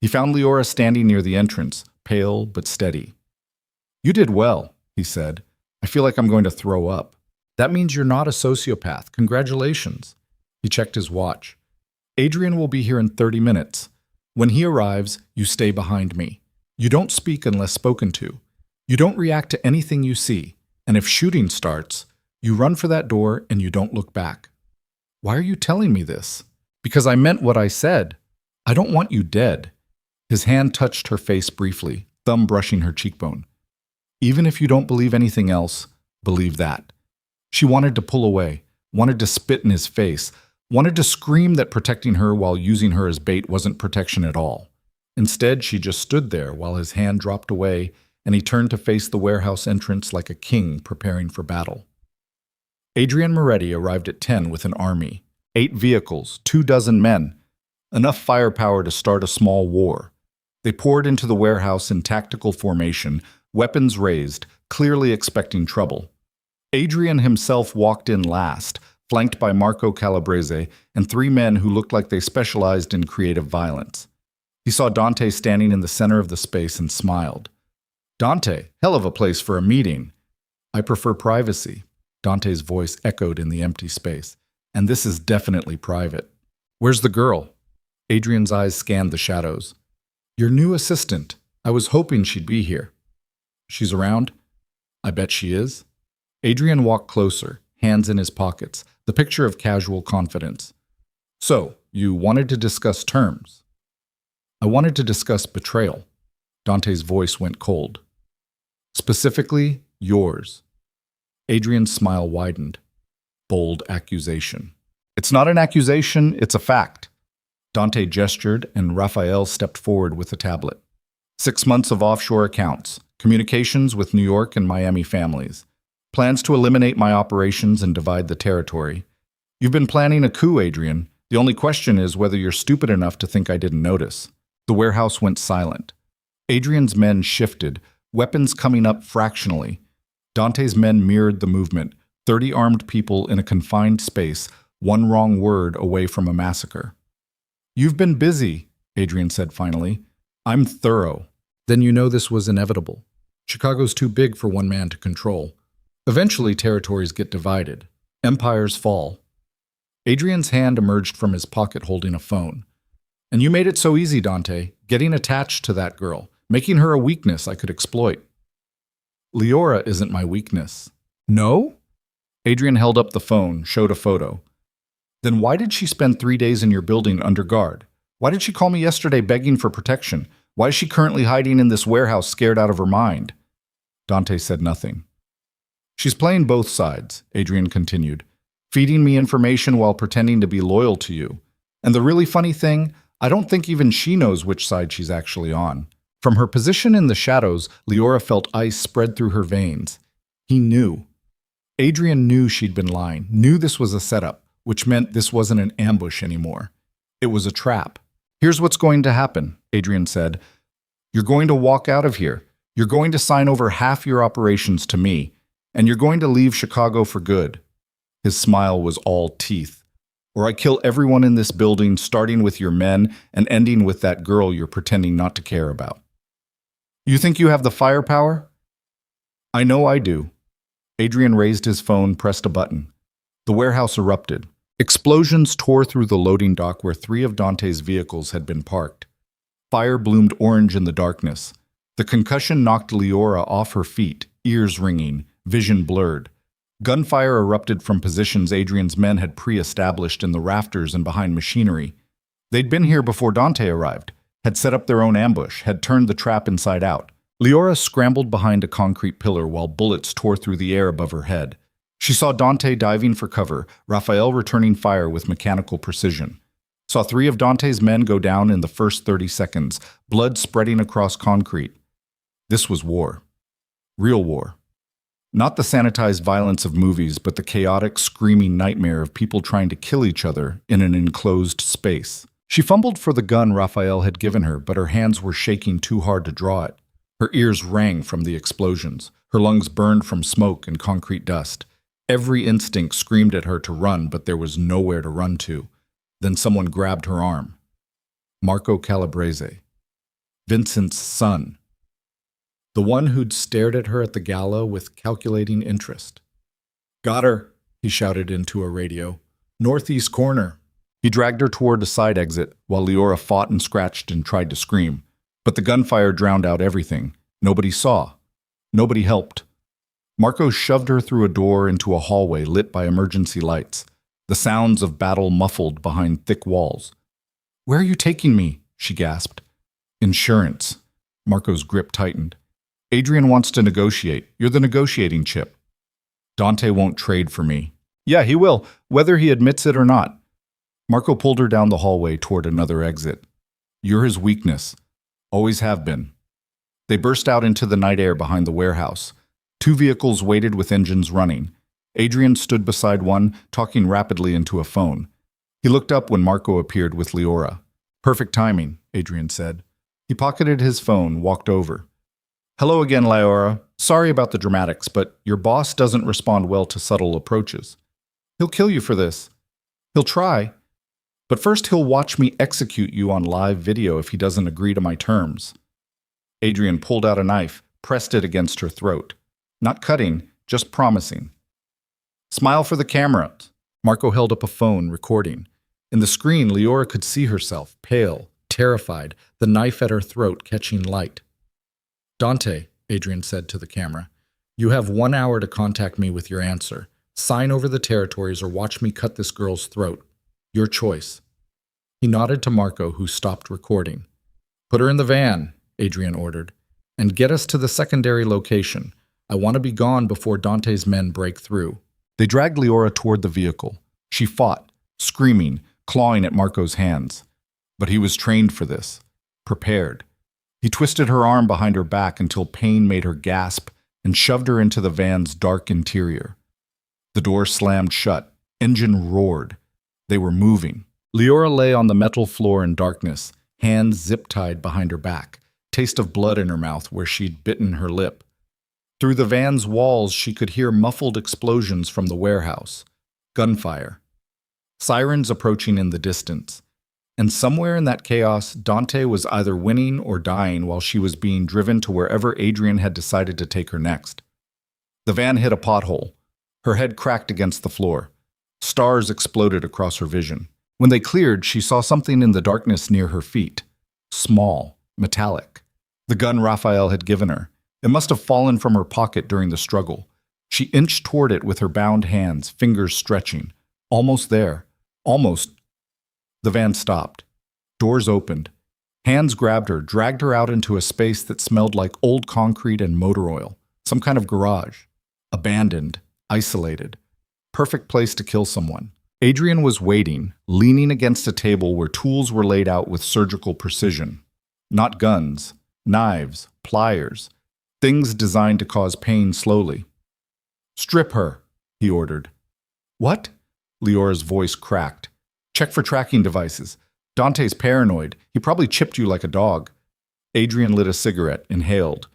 He found Leora standing near the entrance, pale but steady. "You did well," he said. "I feel like I'm going to throw up." "That means you're not a sociopath. Congratulations." He checked his watch. "Adrian will be here in 30 minutes. When he arrives, you stay behind me. You don't speak unless spoken to. You don't react to anything you see. And if shooting starts, you run for that door and you don't look back." "Why are you telling me this?" "Because I meant what I said. I don't want you dead." His hand touched her face briefly, thumb brushing her cheekbone. "Even if you don't believe anything else, believe that." She wanted to pull away, wanted to spit in his face, wanted to scream that protecting her while using her as bait wasn't protection at all. Instead, she just stood there while his hand dropped away and he turned to face the warehouse entrance like a king preparing for battle. Adrian Moretti arrived at 10 with an army, 8 vehicles, 24 men, enough firepower to start a small war. They poured into the warehouse in tactical formation, weapons raised, clearly expecting trouble. Adrian himself walked in last, flanked by Marco Calabrese and 3 men who looked like they specialized in creative violence. He saw Dante standing in the center of the space and smiled. "Dante, hell of a place for a meeting." I prefer privacy. Dante's voice echoed in the empty space. And this is definitely private. Where's the girl? Adrian's eyes scanned the shadows. Your new assistant. I was hoping she'd be here. She's around? I bet she is. Adrian walked closer, hands in his pockets, the picture of casual confidence. So, you wanted to discuss terms? I wanted to discuss betrayal. Dante's voice went cold. Specifically, yours. Adrian's smile widened. Bold accusation. It's not an accusation, it's a fact. Dante gestured, and Raphael stepped forward with a tablet. 6 months of offshore accounts, communications with New York and Miami families, plans to eliminate my operations and divide the territory. You've been planning a coup, Adrian. The only question is whether you're stupid enough to think I didn't notice. The warehouse went silent. Adrian's men shifted, weapons coming up fractionally. Dante's men mirrored the movement, 30 armed people in a confined space, one wrong word away from a massacre. You've been busy, Adrian said finally. I'm thorough. Then you know this was inevitable. Chicago's too big for one man to control. Eventually, territories get divided. Empires fall. Adrian's hand emerged from his pocket holding a phone. And you made it so easy, Dante, getting attached to that girl, making her a weakness I could exploit. Leora isn't my weakness. No? Adrian held up the phone, showed a photo. Then why did she spend 3 days in your building under guard? Why did she call me yesterday begging for protection? Why is she currently hiding in this warehouse scared out of her mind? Dante said nothing. She's playing both sides, Adrian continued, feeding me information while pretending to be loyal to you. And the really funny thing, I don't think even she knows which side she's actually on. From her position in the shadows, Leora felt ice spread through her veins. He knew. Adrian knew she'd been lying, knew this was a setup, which meant this wasn't an ambush anymore. It was a trap. Here's what's going to happen, Adrian said. You're going to walk out of here. You're going to sign over half your operations to me, and you're going to leave Chicago for good. His smile was all teeth. Or I kill everyone in this building, starting with your men and ending with that girl you're pretending not to care about. You think you have the firepower? I know I do. Adrian raised his phone, pressed a button. The warehouse erupted. Explosions tore through the loading dock where 3 of Dante's vehicles had been parked. Fire bloomed orange in the darkness. The concussion knocked Leora off her feet, ears ringing, vision blurred. Gunfire erupted from positions Adrian's men had pre-established in the rafters and behind machinery. They'd been here before Dante arrived, had set up their own ambush, had turned the trap inside out. Leora scrambled behind a concrete pillar while bullets tore through the air above her head. She saw Dante diving for cover, Raphael returning fire with mechanical precision. Saw 3 of Dante's men go down in the first 30 seconds, blood spreading across concrete. This was war. Real war. Not the sanitized violence of movies, but the chaotic, screaming nightmare of people trying to kill each other in an enclosed space. She fumbled for the gun Raphael had given her, but her hands were shaking too hard to draw it. Her ears rang from the explosions. Her lungs burned from smoke and concrete dust. Every instinct screamed at her to run, but there was nowhere to run to. Then someone grabbed her arm. Marco Calabrese. Vincent's son. The one who'd stared at her at the gala with calculating interest. Got her, he shouted into a radio. Northeast corner. He dragged her toward a side exit while Leora fought and scratched and tried to scream. But the gunfire drowned out everything. Nobody saw. Nobody helped. Marco shoved her through a door into a hallway lit by emergency lights, the sounds of battle muffled behind thick walls. Where are you taking me? She gasped. Insurance. Marco's grip tightened. Adrian wants to negotiate. You're the negotiating chip. Dante won't trade for me. Yeah, he will, whether he admits it or not. Marco pulled her down the hallway toward another exit. You're his weakness. Always have been. They burst out into the night air behind the warehouse. 2 vehicles waited with engines running. Adrian stood beside one, talking rapidly into a phone. He looked up when Marco appeared with Leora. Perfect timing, Adrian said. He pocketed his phone, walked over. Hello again, Leora. Sorry about the dramatics, but your boss doesn't respond well to subtle approaches. He'll kill you for this. He'll try. But first he'll watch me execute you on live video if he doesn't agree to my terms. Adrian pulled out a knife, pressed it against her throat. Not cutting, just promising. Smile for the camera. Marco held up a phone, recording. In the screen, Leora could see herself, pale, terrified, the knife at her throat catching light. Dante, Adrian said to the camera, you have 1 hour to contact me with your answer. Sign over the territories or watch me cut this girl's throat. Your choice. He nodded to Marco, who stopped recording. Put her in the van, Adrian ordered, and get us to the secondary location. I want to be gone before Dante's men break through. They dragged Leora toward the vehicle. She fought, screaming, clawing at Marco's hands. But he was trained for this, prepared. He twisted her arm behind her back until pain made her gasp and shoved her into the van's dark interior. The door slammed shut. Engine roared. They were moving. Leora lay on the metal floor in darkness, hands zip-tied behind her back, taste of blood in her mouth where she'd bitten her lip. Through the van's walls, she could hear muffled explosions from the warehouse. Gunfire. Sirens approaching in the distance. And somewhere in that chaos, Dante was either winning or dying while she was being driven to wherever Adrian had decided to take her next. The van hit a pothole. Her head cracked against the floor. Stars exploded across her vision. When they cleared, she saw something in the darkness near her feet. Small, metallic. The gun Raphael had given her. It must have fallen from her pocket during the struggle. She inched toward it with her bound hands, fingers stretching. Almost there. Almost. The van stopped. Doors opened. Hands grabbed her, dragged her out into a space that smelled like old concrete and motor oil. Some kind of garage. Abandoned. Isolated. Perfect place to kill someone. Adrian was waiting, leaning against a table where tools were laid out with surgical precision. Not guns, knives, pliers, things designed to cause pain slowly. Strip her, he ordered. What? Leora's voice cracked. Check for tracking devices. Dante's paranoid. He probably chipped you like a dog. Adrian lit a cigarette, inhaled.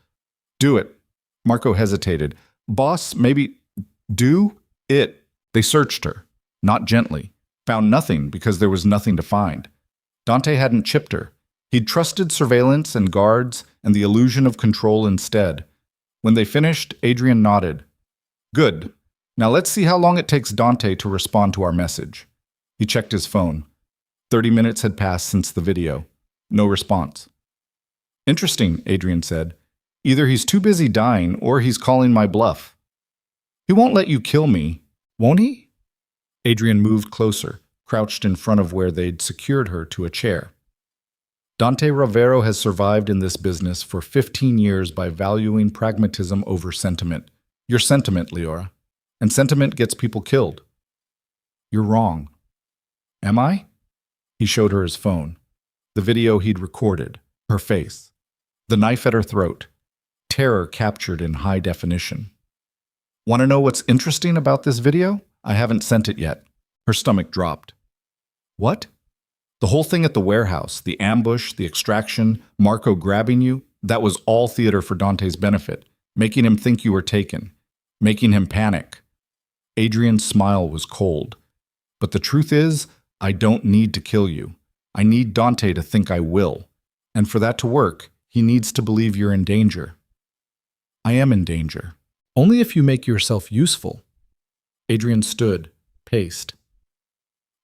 Do it. Marco hesitated. Boss, maybe... Do it. They searched her. Not gently. Found nothing because there was nothing to find. Dante hadn't chipped her. He'd trusted surveillance and guards and the illusion of control instead. When they finished, Adrian nodded. Good. Now let's see how long it takes Dante to respond to our message. He checked his phone. 30 minutes had passed since the video. No response. Interesting, Adrian said. Either he's too busy dying or he's calling my bluff. He won't let you kill me, won't he? Adrian moved closer, crouched in front of where they'd secured her to a chair. Dante Ravero has survived in this business for 15 years by valuing pragmatism over sentiment. You're sentiment, Leora. And sentiment gets people killed. You're wrong. Am I? He showed her his phone. The video he'd recorded. Her face. The knife at her throat. Terror captured in high definition. Want to know what's interesting about this video? I haven't sent it yet. Her stomach dropped. What? The whole thing at the warehouse, the ambush, the extraction, Marco grabbing you, that was all theater for Dante's benefit, making him think you were taken, making him panic. Adrian's smile was cold. But the truth is, I don't need to kill you. I need Dante to think I will. And for that to work, he needs to believe you're in danger. I am in danger. Only if you make yourself useful. Adrian stood, paced.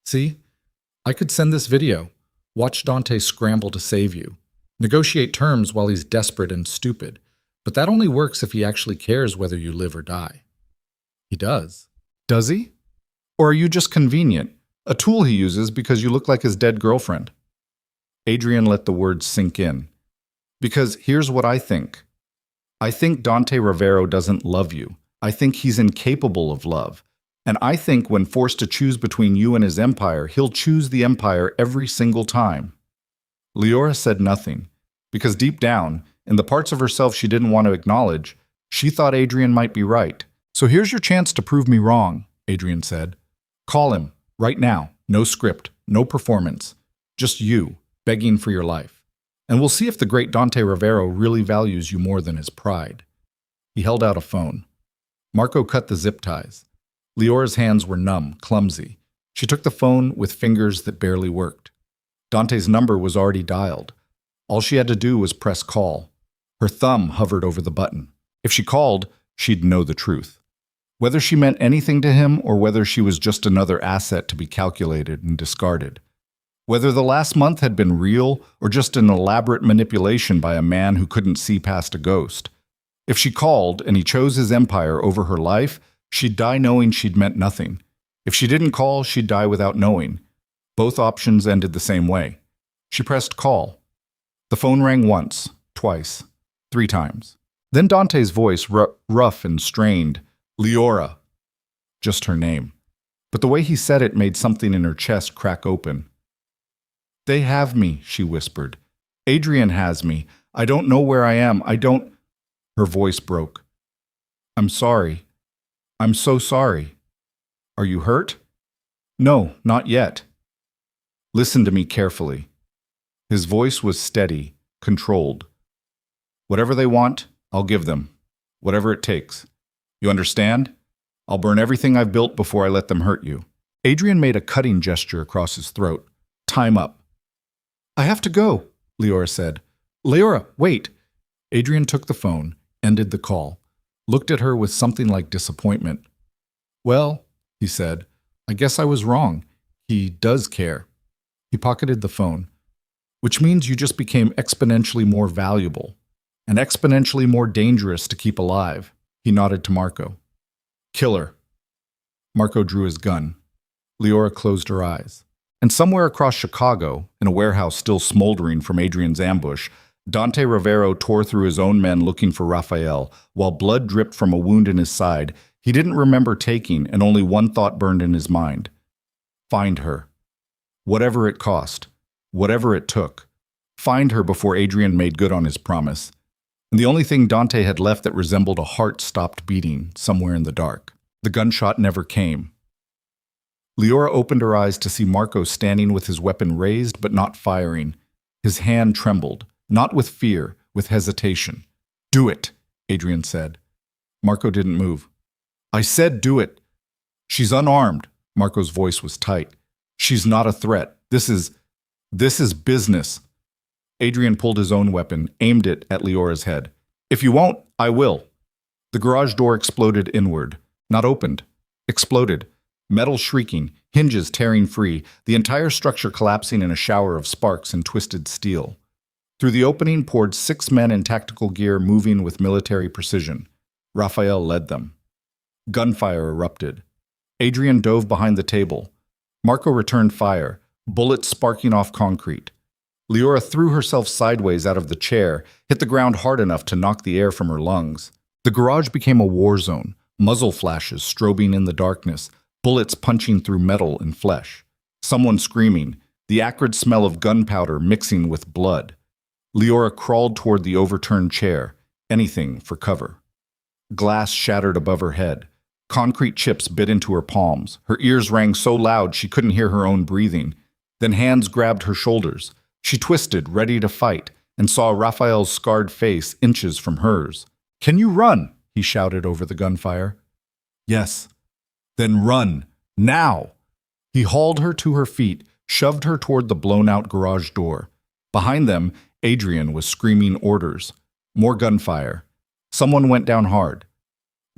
See? I could send this video. Watch Dante scramble to save you. Negotiate terms while he's desperate and stupid. But that only works if he actually cares whether you live or die. He does. Does he? Or are you just convenient? A tool he uses because you look like his dead girlfriend. Adrian let the words sink in. Because here's what I think. I think Dante Ravero doesn't love you. I think he's incapable of love. And I think when forced to choose between you and his empire, he'll choose the empire every single time. Leora said nothing, because deep down, in the parts of herself she didn't want to acknowledge, she thought Adrian might be right. So here's your chance to prove me wrong, Adrian said. Call him, right now. No script, no performance. Just you, begging for your life. And we'll see if the great Dante Ravero really values you more than his pride. He held out a phone. Marco cut the zip ties. Leora's hands were numb, clumsy. She took the phone with fingers that barely worked. Dante's number was already dialed. All she had to do was press call. Her thumb hovered over the button. If she called, she'd know the truth. Whether she meant anything to him or whether she was just another asset to be calculated and discarded. Whether the last month had been real or just an elaborate manipulation by a man who couldn't see past a ghost. If she called and he chose his empire over her life, she'd die knowing she'd meant nothing. If she didn't call, she'd die without knowing. Both options ended the same way. She pressed call. The phone rang once, twice, 3 times. Then Dante's voice, rough and strained. Leora. Just her name. But the way he said it made something in her chest crack open. They have me, she whispered. Adrian has me. I don't know where I am. I don't... Her voice broke. I'm sorry. I'm so sorry. Are you hurt? No, not yet. Listen to me carefully. His voice was steady, controlled. Whatever they want, I'll give them. Whatever it takes. You understand? I'll burn everything I've built before I let them hurt you. Adrian made a cutting gesture across his throat. Time up. I have to go, Leora said. Leora, wait. Adrian took the phone, ended the call, looked at her with something like disappointment. Well, he said, I guess I was wrong. He does care. He pocketed the phone. Which means you just became exponentially more valuable and exponentially more dangerous to keep alive. He nodded to Marco. Kill her. Marco drew his gun. Leora closed her eyes. And somewhere across Chicago, in a warehouse still smoldering from Adrian's ambush, Dante Ravero tore through his own men looking for Raphael, while blood dripped from a wound in his side he didn't remember taking, and only one thought burned in his mind. Find her. Whatever it cost. Whatever it took. Find her before Adrian made good on his promise. And the only thing Dante had left that resembled a heart stopped beating somewhere in the dark. The gunshot never came. Leora opened her eyes to see Marco standing with his weapon raised but not firing. His hand trembled, not with fear, with hesitation. Do it, Adrian said. Marco didn't move. I said do it. She's unarmed. Marco's voice was tight. She's not a threat. This is business. Adrian pulled his own weapon, aimed it at Leora's head. If you won't, I will. The garage door exploded inward. Not opened. Exploded. Metal shrieking, hinges tearing free, the entire structure collapsing in a shower of sparks and twisted steel. Through the opening poured 6 men in tactical gear moving with military precision. Raphael led them. Gunfire erupted. Adrian dove behind the table. Marco returned fire, bullets sparking off concrete. Leora threw herself sideways out of the chair, hit the ground hard enough to knock the air from her lungs. The garage became a war zone, muzzle flashes strobing in the darkness, bullets punching through metal and flesh. Someone screaming, the acrid smell of gunpowder mixing with blood. Leora crawled toward the overturned chair, anything for cover. Glass shattered above her head. Concrete chips bit into her palms. Her ears rang so loud she couldn't hear her own breathing. Then hands grabbed her shoulders. She twisted, ready to fight, and saw Raphael's scarred face inches from hers. Can you run? He shouted over the gunfire. Yes. Then run. Now. He hauled her to her feet, shoved her toward the blown-out garage door. Behind them, Adrian was screaming orders. More gunfire. Someone went down hard.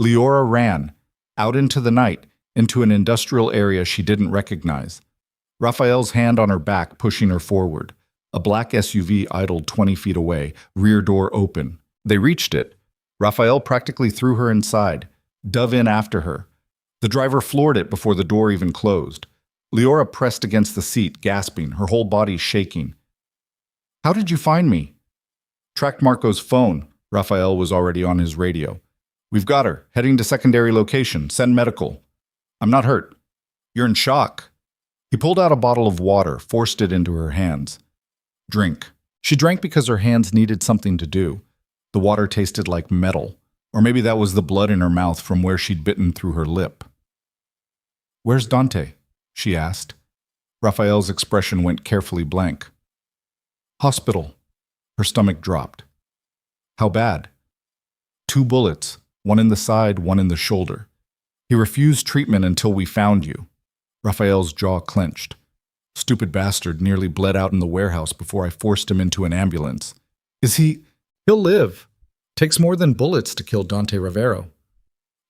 Leora ran, out into the night, into an industrial area she didn't recognize. Raphael's hand on her back pushing her forward. A black SUV idled 20 feet away, rear door open. They reached it. Raphael practically threw her inside, dove in after her. The driver floored it before the door even closed. Leora pressed against the seat, gasping, her whole body shaking. How did you find me? Tracked Marco's phone. Raphael was already on his radio. We've got her, heading to secondary location. Send medical. I'm not hurt. You're in shock. He pulled out a bottle of water, forced it into her hands. Drink. She drank because her hands needed something to do. The water tasted like metal, or maybe that was the blood in her mouth from where she'd bitten through her lip. Where's Dante? She asked. Raphael's expression went carefully blank. Hospital. Her stomach dropped. How bad? 2 bullets, one in the side, one in the shoulder. He refused treatment until we found you. Raphael's jaw clenched. Stupid bastard nearly bled out in the warehouse before I forced him into an ambulance. He'll live. Takes more than bullets to kill Dante Ravero.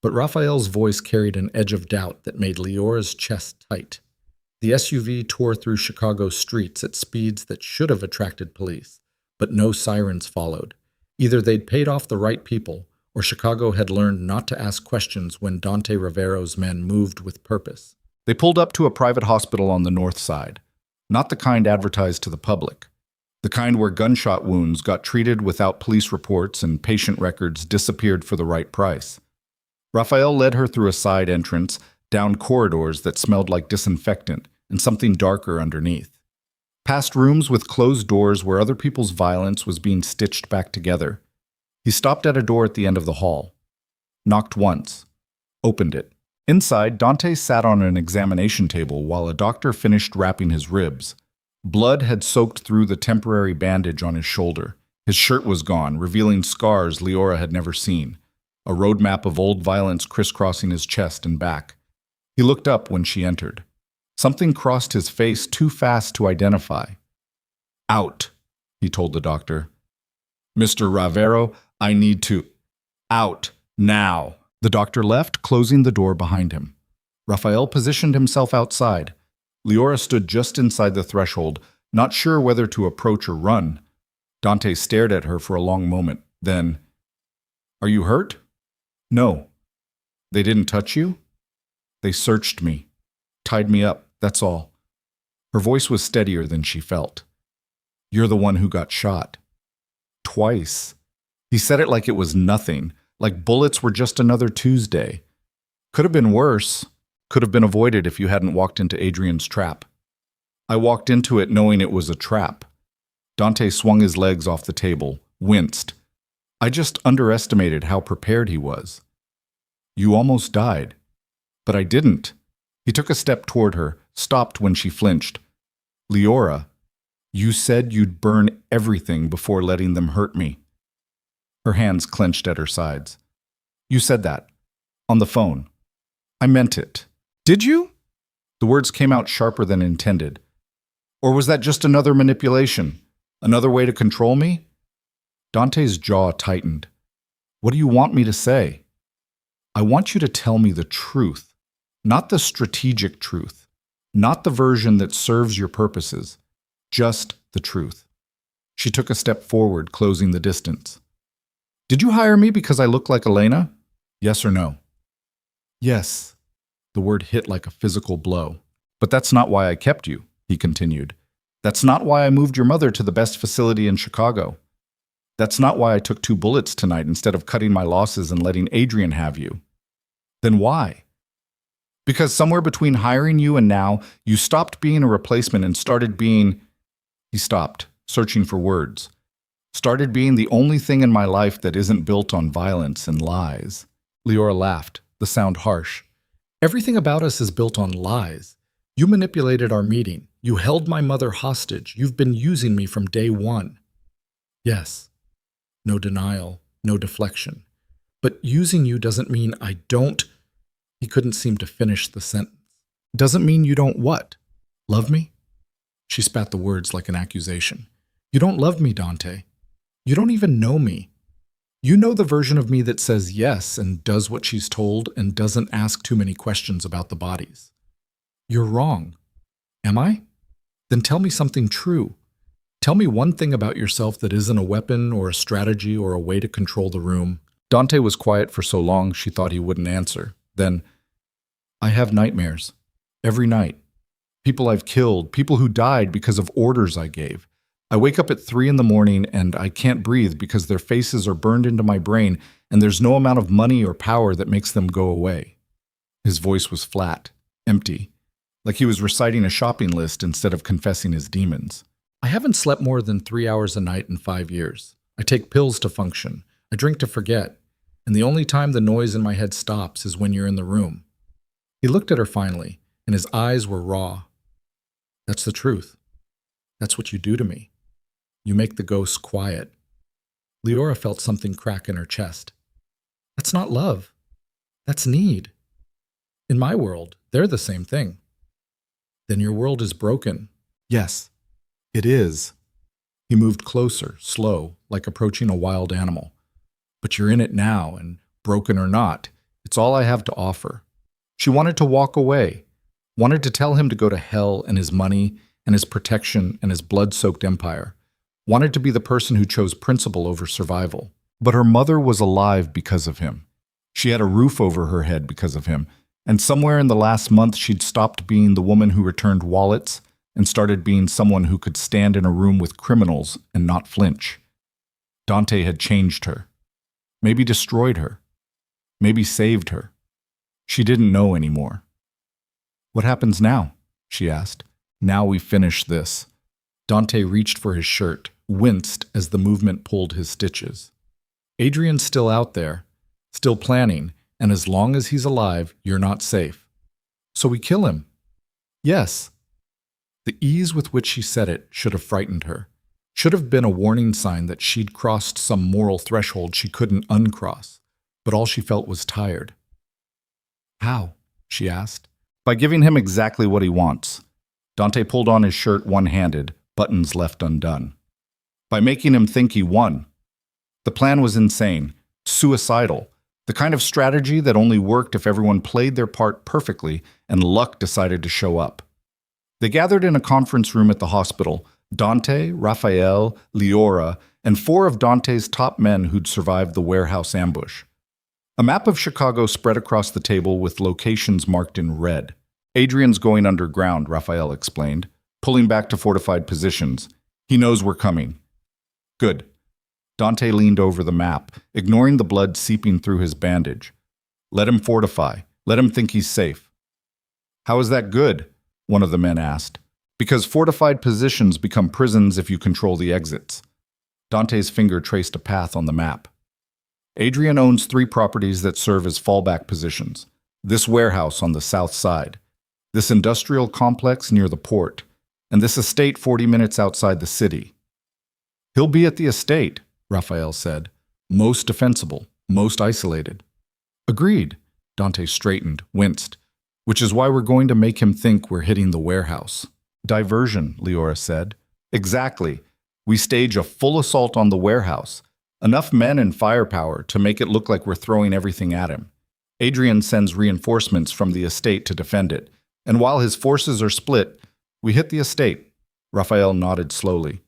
But Raphael's voice carried an edge of doubt that made Leora's chest tight. The SUV tore through Chicago's streets at speeds that should have attracted police, but no sirens followed. Either they'd paid off the right people, or Chicago had learned not to ask questions when Dante Ravero's men moved with purpose. They pulled up to a private hospital on the north side, not the kind advertised to the public, the kind where gunshot wounds got treated without police reports and patient records disappeared for the right price. Raphael led her through a side entrance, down corridors that smelled like disinfectant and something darker underneath. Past rooms with closed doors where other people's violence was being stitched back together. He stopped at a door at the end of the hall. Knocked once. Opened it. Inside, Dante sat on an examination table while a doctor finished wrapping his ribs. Blood had soaked through the temporary bandage on his shoulder. His shirt was gone, revealing scars Leora had never seen. A roadmap of old violence crisscrossing his chest and back. He looked up when she entered. Something crossed his face too fast to identify. "Out," he told the doctor. "Mr. Ravero, I need to... out, now." The doctor left, closing the door behind him. Raphael positioned himself outside. Leora stood just inside the threshold, not sure whether to approach or run. Dante stared at her for a long moment. Then, "Are you hurt?" "No." "They didn't touch you?" "They searched me. Tied me up, that's all." Her voice was steadier than she felt. "You're the one who got shot." "Twice." He said it like it was nothing, like bullets were just another Tuesday. "Could have been worse. Could have been avoided if you hadn't walked into Adrian's trap." "I walked into it knowing it was a trap." Dante swung his legs off the table, winced. "I just underestimated how prepared he was." "You almost died." "But I didn't." He took a step toward her, stopped when she flinched. "Leora, you said you'd burn everything before letting them hurt me." Her hands clenched at her sides. "You said that. On the phone." "I meant it." "Did you?" The words came out sharper than intended. "Or was that just another manipulation? Another way to control me?" Dante's jaw tightened. "What do you want me to say?" "I want you to tell me the truth. Not the strategic truth. Not the version that serves your purposes. Just the truth." She took a step forward, closing the distance. "Did you hire me because I look like Elena? Yes or no?" "Yes." The word hit like a physical blow. "But that's not why I kept you," he continued. "That's not why I moved your mother to the best facility in Chicago. That's not why I took 2 bullets tonight instead of cutting my losses and letting Adrian have you." "Then why?" "Because somewhere between hiring you and now, you stopped being a replacement and started being..." He stopped, searching for words. "Started being the only thing in my life that isn't built on violence and lies." Leora laughed, the sound harsh. "Everything about us is built on lies. You manipulated our meeting. You held my mother hostage. You've been using me from day one." "Yes." No denial, no deflection. "But using you doesn't mean I don't..." He couldn't seem to finish the sentence. "Doesn't mean you don't what? Love me?" She spat the words like an accusation. "You don't love me, Dante. You don't even know me. You know the version of me that says yes and does what she's told and doesn't ask too many questions about the bodies. You're wrong. Am I? Then tell me something true. Tell me one thing about yourself that isn't a weapon or a strategy or a way to control the room." Dante was quiet for so long she thought he wouldn't answer. Then, "I have nightmares. Every night. People I've killed, people who died because of orders I gave. I wake up at 3 in the morning and I can't breathe because their faces are burned into my brain and there's no amount of money or power that makes them go away." His voice was flat, empty, like he was reciting a shopping list instead of confessing his demons. "I haven't slept more than 3 hours a night in 5 years. I take pills to function. I drink to forget. And the only time the noise in my head stops is when you're in the room." He looked at her finally, and his eyes were raw. "That's the truth. That's what you do to me. You make the ghosts quiet." Leora felt something crack in her chest. "That's not love. That's need. In my world, they're the same thing." "Then your world is broken." "Yes, it is." He moved closer, slow, like approaching a wild animal. "But you're in it now, and broken or not, It's all I have to offer. She wanted to walk away, wanted to tell him to go to hell and his money and his protection and his blood-soaked empire, wanted to be the person who chose principle over survival. But her mother was alive because of him. She had a roof over her head because of him, and somewhere in the last month she'd stopped being the woman who returned wallets and started being someone who could stand in a room with criminals and not flinch. Dante had changed her. Maybe destroyed her. Maybe saved her. She didn't know anymore. "What happens now?" she asked. "Now we finish this." Dante reached for his shirt, winced as the movement pulled his stitches. "Adrian's still out there, still planning, and as long as he's alive, you're not safe. So we kill him." "Yes." The ease with which she said it should have frightened her, should have been a warning sign that she'd crossed some moral threshold she couldn't uncross, but all she felt was tired. "How?" she asked. "By giving him exactly what he wants." Dante pulled on his shirt one-handed, buttons left undone. "By making him think he won." The plan was insane, suicidal, the kind of strategy that only worked if everyone played their part perfectly and luck decided to show up. They gathered in a conference room at the hospital, Dante, Raphael, Leora, and 4 of Dante's top men who'd survived the warehouse ambush. A map of Chicago spread across the table with locations marked in red. "Adrian's going underground," Raphael explained, "pulling back to fortified positions. He knows we're coming." "Good." Dante leaned over the map, ignoring the blood seeping through his bandage. "Let him fortify. Let him think he's safe." "How is that good?" one of the men asked. "Because fortified positions become prisons if you control the exits." Dante's finger traced a path on the map. "Adrian owns 3 properties that serve as fallback positions. This warehouse on the south side, this industrial complex near the port, and this estate 40 minutes outside the city." "He'll be at the estate," Raphael said. "Most defensible, most isolated." "Agreed." Dante straightened, winced. "Which is why we're going to make him think we're hitting the warehouse." "Diversion," Leora said. "Exactly. We stage a full assault on the warehouse. Enough men and firepower to make it look like we're throwing everything at him. Adrian sends reinforcements from the estate to defend it, and while his forces are split, we hit the estate." Raphael nodded slowly.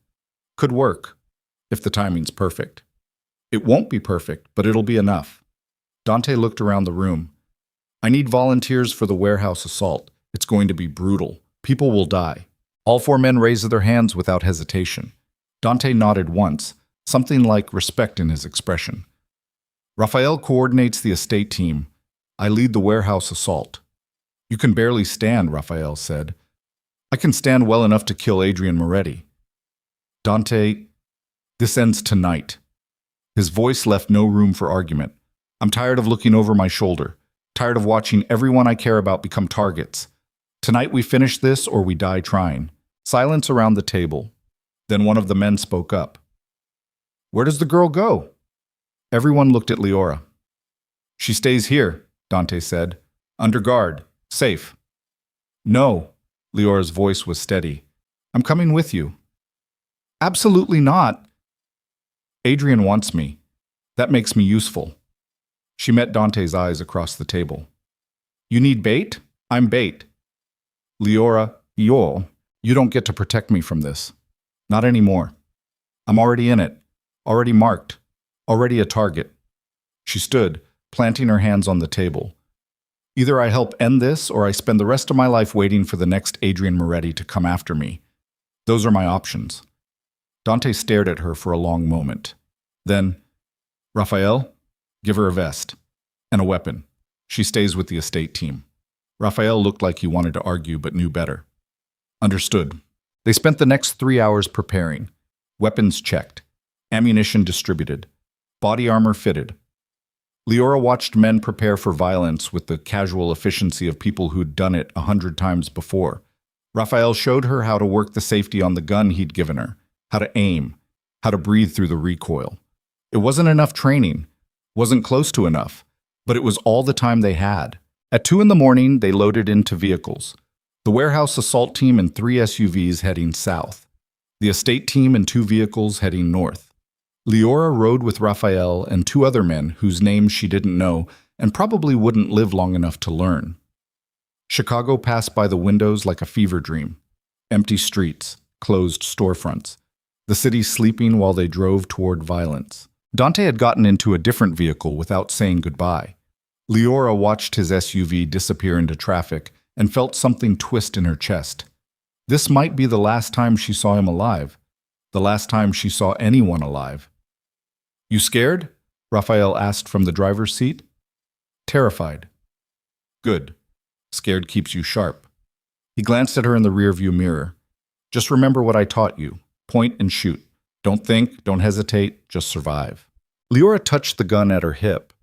"Could work, if the timing's perfect." "It won't be perfect, but it'll be enough." Dante looked around the room. "I need volunteers for the warehouse assault. It's going to be brutal. People will die." All 4 men raised their hands without hesitation. Dante nodded once, something like respect in his expression. "Raphael coordinates the estate team. I lead the warehouse assault." "You can barely stand," Raphael said. "I can stand well enough to kill Adrian Moretti." "Dante, this ends tonight." His voice left no room for argument. "I'm tired of looking over my shoulder, tired of watching everyone I care about become targets. Tonight we finish this or we die trying." Silence around the table. Then one of the men spoke up. "Where does the girl go?" Everyone looked at Leora. "She stays here," Dante said. "Under guard. Safe." "No." Leora's voice was steady. "I'm coming with you." "Absolutely not." "Adrian wants me. That makes me useful." She met Dante's eyes across the table. "You need bait? I'm bait." "Leora, you don't get to protect me from this. Not anymore. I'm already in it. Already marked. Already a target." She stood, planting her hands on the table. "Either I help end this or I spend the rest of my life waiting for the next Adrian Moretti to come after me. Those are my options." Dante stared at her for a long moment. Then, "Raphael, give her a vest. And a weapon. She stays with the estate team." Raphael looked like he wanted to argue but knew better. "Understood." They spent the next 3 hours preparing. Weapons checked. Ammunition distributed. Body armor fitted. Leora watched men prepare for violence with the casual efficiency of people who'd done it 100 times before. Raphael showed her how to work the safety on the gun he'd given her, how to aim, how to breathe through the recoil. It wasn't enough training, wasn't close to enough, but it was all the time they had. At 2 a.m, they loaded into vehicles. The warehouse assault team in 3 SUVs heading south. The estate team in 2 vehicles heading north. Leora rode with Raphael and 2 other men whose names she didn't know and probably wouldn't live long enough to learn. Chicago passed by the windows like a fever dream. Empty streets, closed storefronts. The city sleeping while they drove toward violence. Dante had gotten into a different vehicle without saying goodbye. Leora watched his SUV disappear into traffic and felt something twist in her chest. This might be the last time she saw him alive. The last time she saw anyone alive. "You scared?" Raphael asked from the driver's seat. "Terrified." "Good. Scared keeps you sharp." He glanced at her in the rearview mirror. "Just remember what I taught you. Point and shoot. Don't think, don't hesitate, just survive." Leora touched the gun at her hip,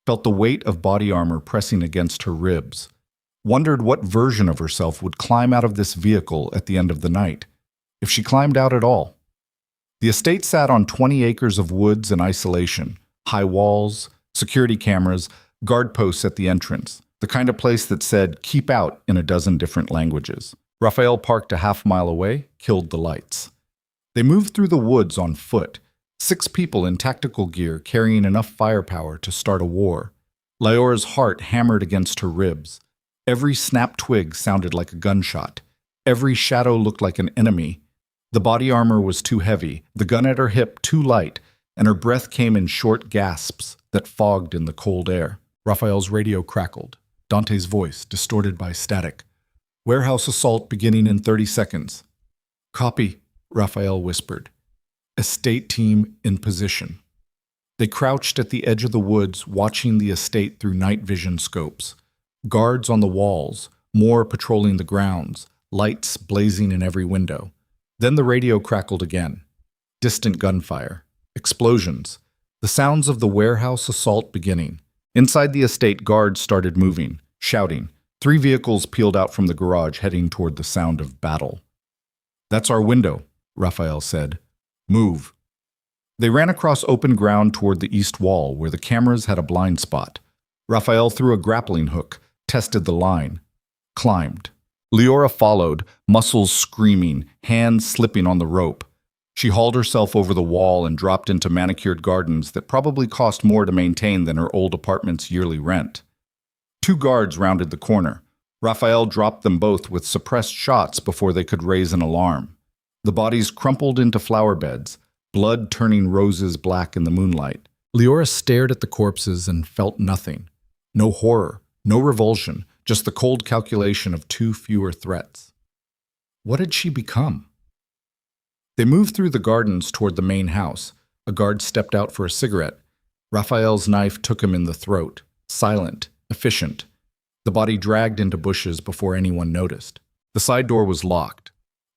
felt the weight of body armor pressing against her ribs, wondered what version of herself would climb out of this vehicle at the end of the night, if she climbed out at all. The estate sat on 20 acres of woods in isolation, high walls, security cameras, guard posts at the entrance, the kind of place that said, "Keep out," in a dozen different languages. Raphael parked a half-mile away, killed the lights. They moved through the woods on foot, 6 people in tactical gear carrying enough firepower to start a war. Leora's heart hammered against her ribs. Every snapped twig sounded like a gunshot. Every shadow looked like an enemy. The body armor was too heavy, the gun at her hip too light, and her breath came in short gasps that fogged in the cold air. Raphael's radio crackled, Dante's voice distorted by static. "Warehouse assault beginning in 30 seconds. "Copy," Raphael whispered. Estate team in position. They crouched at the edge of the woods, watching the estate through night vision scopes. Guards on the walls, more patrolling the grounds, lights blazing in every window. Then the radio crackled again. Distant gunfire. Explosions. The sounds of the warehouse assault beginning. Inside the estate, guards started moving, shouting. 3 vehicles peeled out from the garage, heading toward the sound of battle. "That's our window," Raphael said. "Move." They ran across open ground toward the east wall, where the cameras had a blind spot. Raphael threw a grappling hook, tested the line, climbed. Leora followed, muscles screaming, hands slipping on the rope. She hauled herself over the wall and dropped into manicured gardens that probably cost more to maintain than her old apartment's yearly rent. 2 guards rounded the corner. Raphael dropped them both with suppressed shots before they could raise an alarm. The bodies crumpled into flower beds, blood turning roses black in the moonlight. Leora stared at the corpses and felt nothing. No horror, no revulsion, just the cold calculation of 2 fewer threats. What had she become? They moved through the gardens toward the main house. A guard stepped out for a cigarette. Raphael's knife took him in the throat, silent, efficient. The body dragged into bushes before anyone noticed. The side door was locked.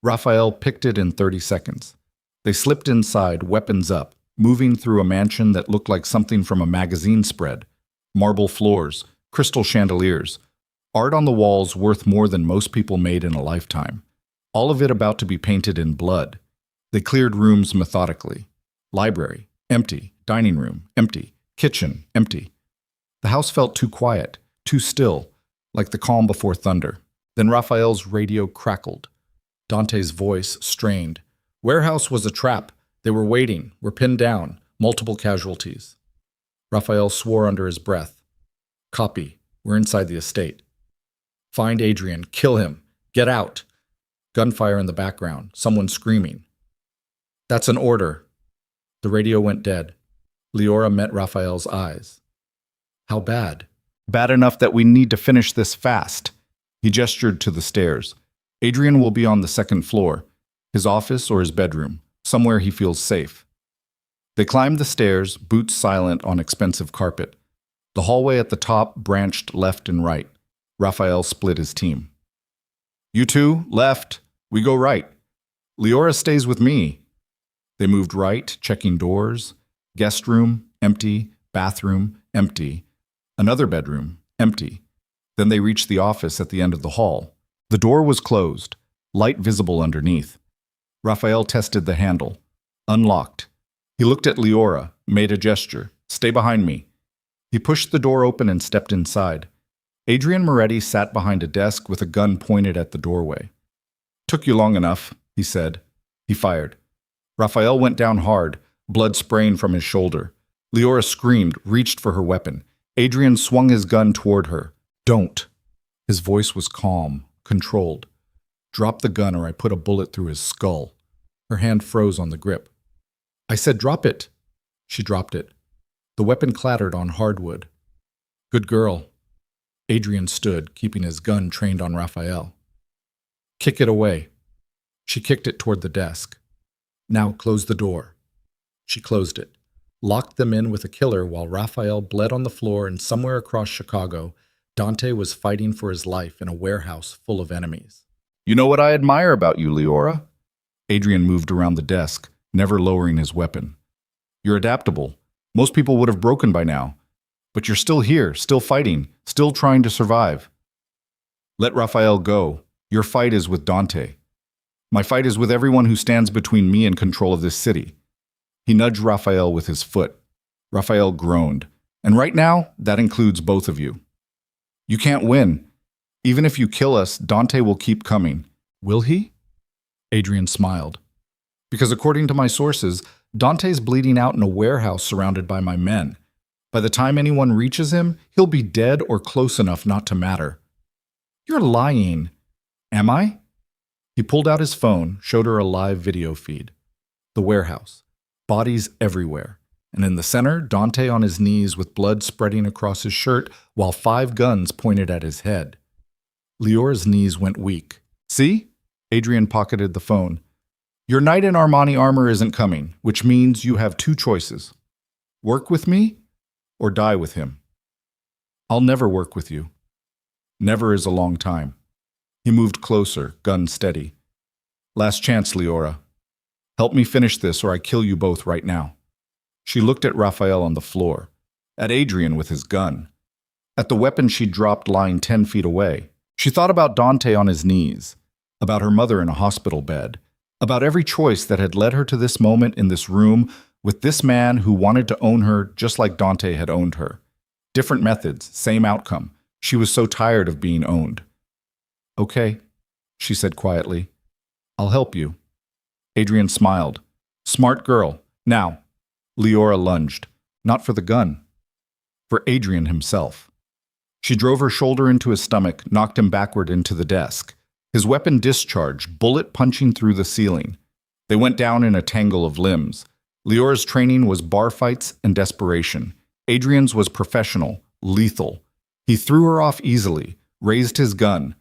Raphael picked it in 30 seconds. They slipped inside, weapons up, moving through a mansion that looked like something from a magazine spread. Marble floors, crystal chandeliers, art on the walls worth more than most people made in a lifetime. All of it about to be painted in blood. They cleared rooms methodically. Library, empty. Dining room, empty. Kitchen, empty. The house felt too quiet, too still, like the calm before thunder. Then Raphael's radio crackled. Dante's voice strained. "Warehouse was a trap. They were waiting. We're pinned down. Multiple casualties." Raphael swore under his breath. "Copy. We're inside the estate." "Find Adrian. Kill him. Get out." Gunfire in the background. Someone screaming. "That's an order." The radio went dead. Leora met Raphael's eyes. "How bad?" "Bad enough that we need to finish this fast." He gestured to the stairs. "Adrian will be on the 2nd floor. His office or his bedroom. Somewhere he feels safe." They climbed the stairs, boots silent on expensive carpet. The hallway at the top branched left and right. Raphael split his team. "You two, left. We go right. Leora stays with me." They moved right, checking doors. Guest room, empty. Bathroom, empty. Another bedroom, empty. Then they reached the office at the end of the hall. The door was closed, light visible underneath. Raphael tested the handle. Unlocked. He looked at Leora, made a gesture. "Stay behind me." He pushed the door open and stepped inside. Adrian Moretti sat behind a desk with a gun pointed at the doorway. "Took you long enough," he said. He fired. Raphael went down hard, blood spraying from his shoulder. Leora screamed, reached for her weapon. Adrian swung his gun toward her. Don't. His voice was calm, controlled. Drop the gun or I put a bullet through his skull. Her hand froze on the grip. I said drop it. She dropped it. The weapon clattered on hardwood. Good girl. Adrian stood, keeping his gun trained on Raphael. Kick it away. She kicked it toward the desk. Now close the door. She closed it, locked them in with a killer while Raphael bled on the floor, and somewhere across Chicago, Dante was fighting for his life in a warehouse full of enemies. You know what I admire about you, Leora? Adrian moved around the desk, never lowering his weapon. You're adaptable. Most people would have broken by now. But you're still here, still fighting, still trying to survive. Let Raphael go. Your fight is with Dante. My fight is with everyone who stands between me and control of this city. He nudged Raphael with his foot. Raphael groaned. And right now, that includes both of you. You can't win. Even if you kill us, Dante will keep coming. Will he? Adrian smiled. Because according to my sources, Dante's bleeding out in a warehouse surrounded by my men. By the time anyone reaches him, he'll be dead or close enough not to matter. You're lying. Am I? He pulled out his phone, showed her a live video feed. The warehouse. Bodies everywhere. And in the center, Dante on his knees with blood spreading across his shirt while 5 guns pointed at his head. Leora's knees went weak. See? Adrian pocketed the phone. Your knight in Armani armor isn't coming, which means you have 2 choices. Work with me or die with him. I'll never work with you. Never is a long time. He moved closer, gun steady. Last chance, Leora. Help me finish this or I kill you both right now. She looked at Raphael on the floor, at Adrian with his gun, at the weapon she dropped lying 10 feet away. She thought about Dante on his knees, about her mother in a hospital bed, about every choice that had led her to this moment in this room with this man who wanted to own her just like Dante had owned her. Different methods, same outcome. She was so tired of being owned. Okay, she said quietly. I'll help you. Adrian smiled. Smart girl. Now. Leora lunged. Not for the gun. For Adrian himself. She drove her shoulder into his stomach, knocked him backward into the desk. His weapon discharged, bullet punching through the ceiling. They went down in a tangle of limbs. Leora's training was bar fights and desperation. Adrian's was professional, lethal. He threw her off easily, raised his gun.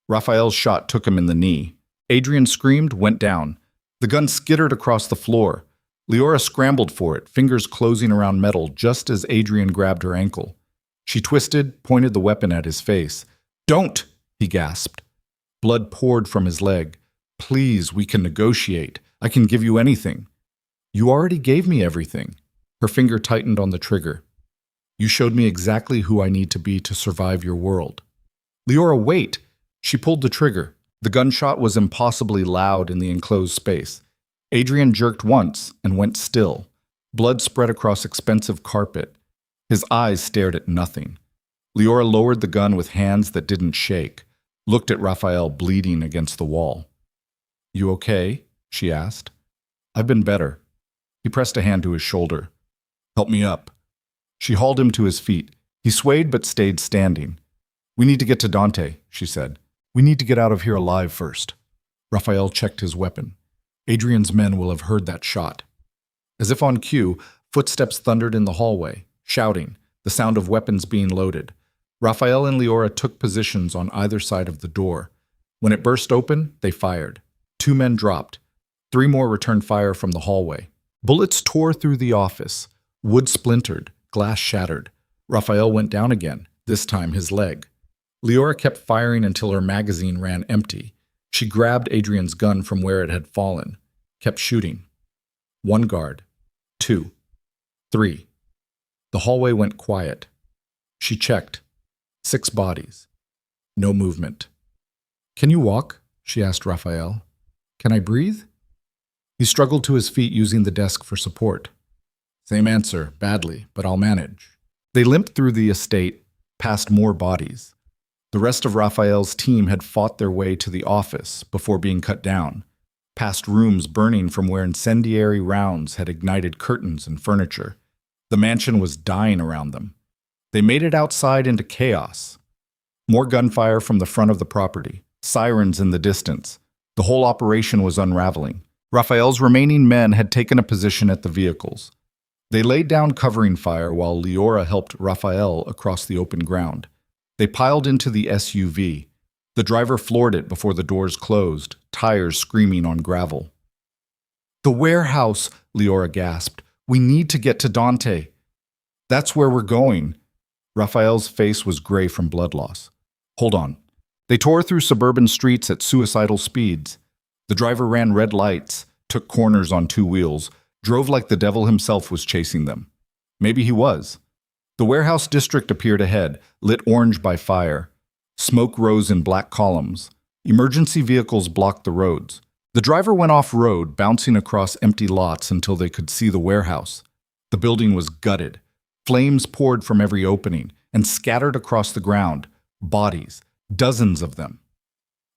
Raphael's shot took him in the knee. Adrian screamed, went down. The gun skittered across the floor. Leora scrambled for it, fingers closing around metal just as Adrian grabbed her ankle. She twisted, pointed the weapon at his face. Don't, he gasped. Blood poured from his leg. Please, we can negotiate. I can give you anything. You already gave me everything. Her finger tightened on the trigger. You showed me exactly who I need to be to survive your world. Leora, wait! She pulled the trigger. The gunshot was impossibly loud in the enclosed space. Adrian jerked once and went still. Blood spread across expensive carpet. His eyes stared at nothing. Leora lowered the gun with hands that didn't shake, looked at Raphael bleeding against the wall. You okay? She asked. I've been better. He pressed a hand to his shoulder. Help me up. She hauled him to his feet. He swayed but stayed standing. We need to get to Dante, she said. We need to get out of here alive first. Raphael checked his weapon. Adrian's men will have heard that shot. As if on cue, footsteps thundered in the hallway, shouting, the sound of weapons being loaded. Raphael and Leora took positions on either side of the door. When it burst open, they fired. 2 men dropped. 3 more returned fire from the hallway. Bullets tore through the office. Wood splintered, glass shattered. Raphael went down again, this time his leg. Leora kept firing until her magazine ran empty. She grabbed Adrian's gun from where it had fallen, kept shooting. 1 guard. 2. 3. The hallway went quiet. She checked. 6 bodies. No movement. Can you walk? She asked Raphael. Can I breathe? He struggled to his feet using the desk for support. Same answer, badly, but I'll manage. They limped through the estate, past more bodies. The rest of Raphael's team had fought their way to the office before being cut down, past rooms burning from where incendiary rounds had ignited curtains and furniture. The mansion was dying around them. They made it outside into chaos. More gunfire from the front of the property, sirens in the distance. The whole operation was unraveling. Raphael's remaining men had taken a position at the vehicles. They laid down covering fire while Leora helped Raphael across the open ground. They piled into the SUV. The driver floored it before the doors closed, tires screaming on gravel. "The warehouse," Leora gasped. "We need to get to Dante." "That's where we're going." Raphael's face was gray from blood loss. "Hold on." They tore through suburban streets at suicidal speeds. The driver ran red lights, took corners on two wheels, drove like the devil himself was chasing them. Maybe he was. The warehouse district appeared ahead, lit orange by fire. Smoke rose in black columns. Emergency vehicles blocked the roads. The driver went off-road, bouncing across empty lots until they could see the warehouse. The building was gutted. Flames poured from every opening and scattered across the ground. Bodies, dozens of them.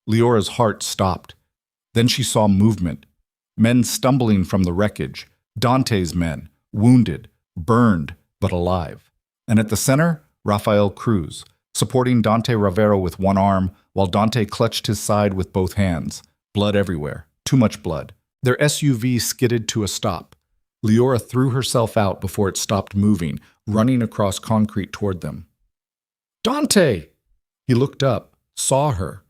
Leora's heart stopped. Then she saw movement. Men stumbling from the wreckage. Dante's men, wounded, burned, but alive. And at the center, Raphael Cruz, supporting Dante Ravero with one arm, while Dante clutched his side with both hands. Blood everywhere. Too much blood. Their SUV skidded to a stop. Leora threw herself out before it stopped moving, running across concrete toward them. "Dante!" He looked up, saw her.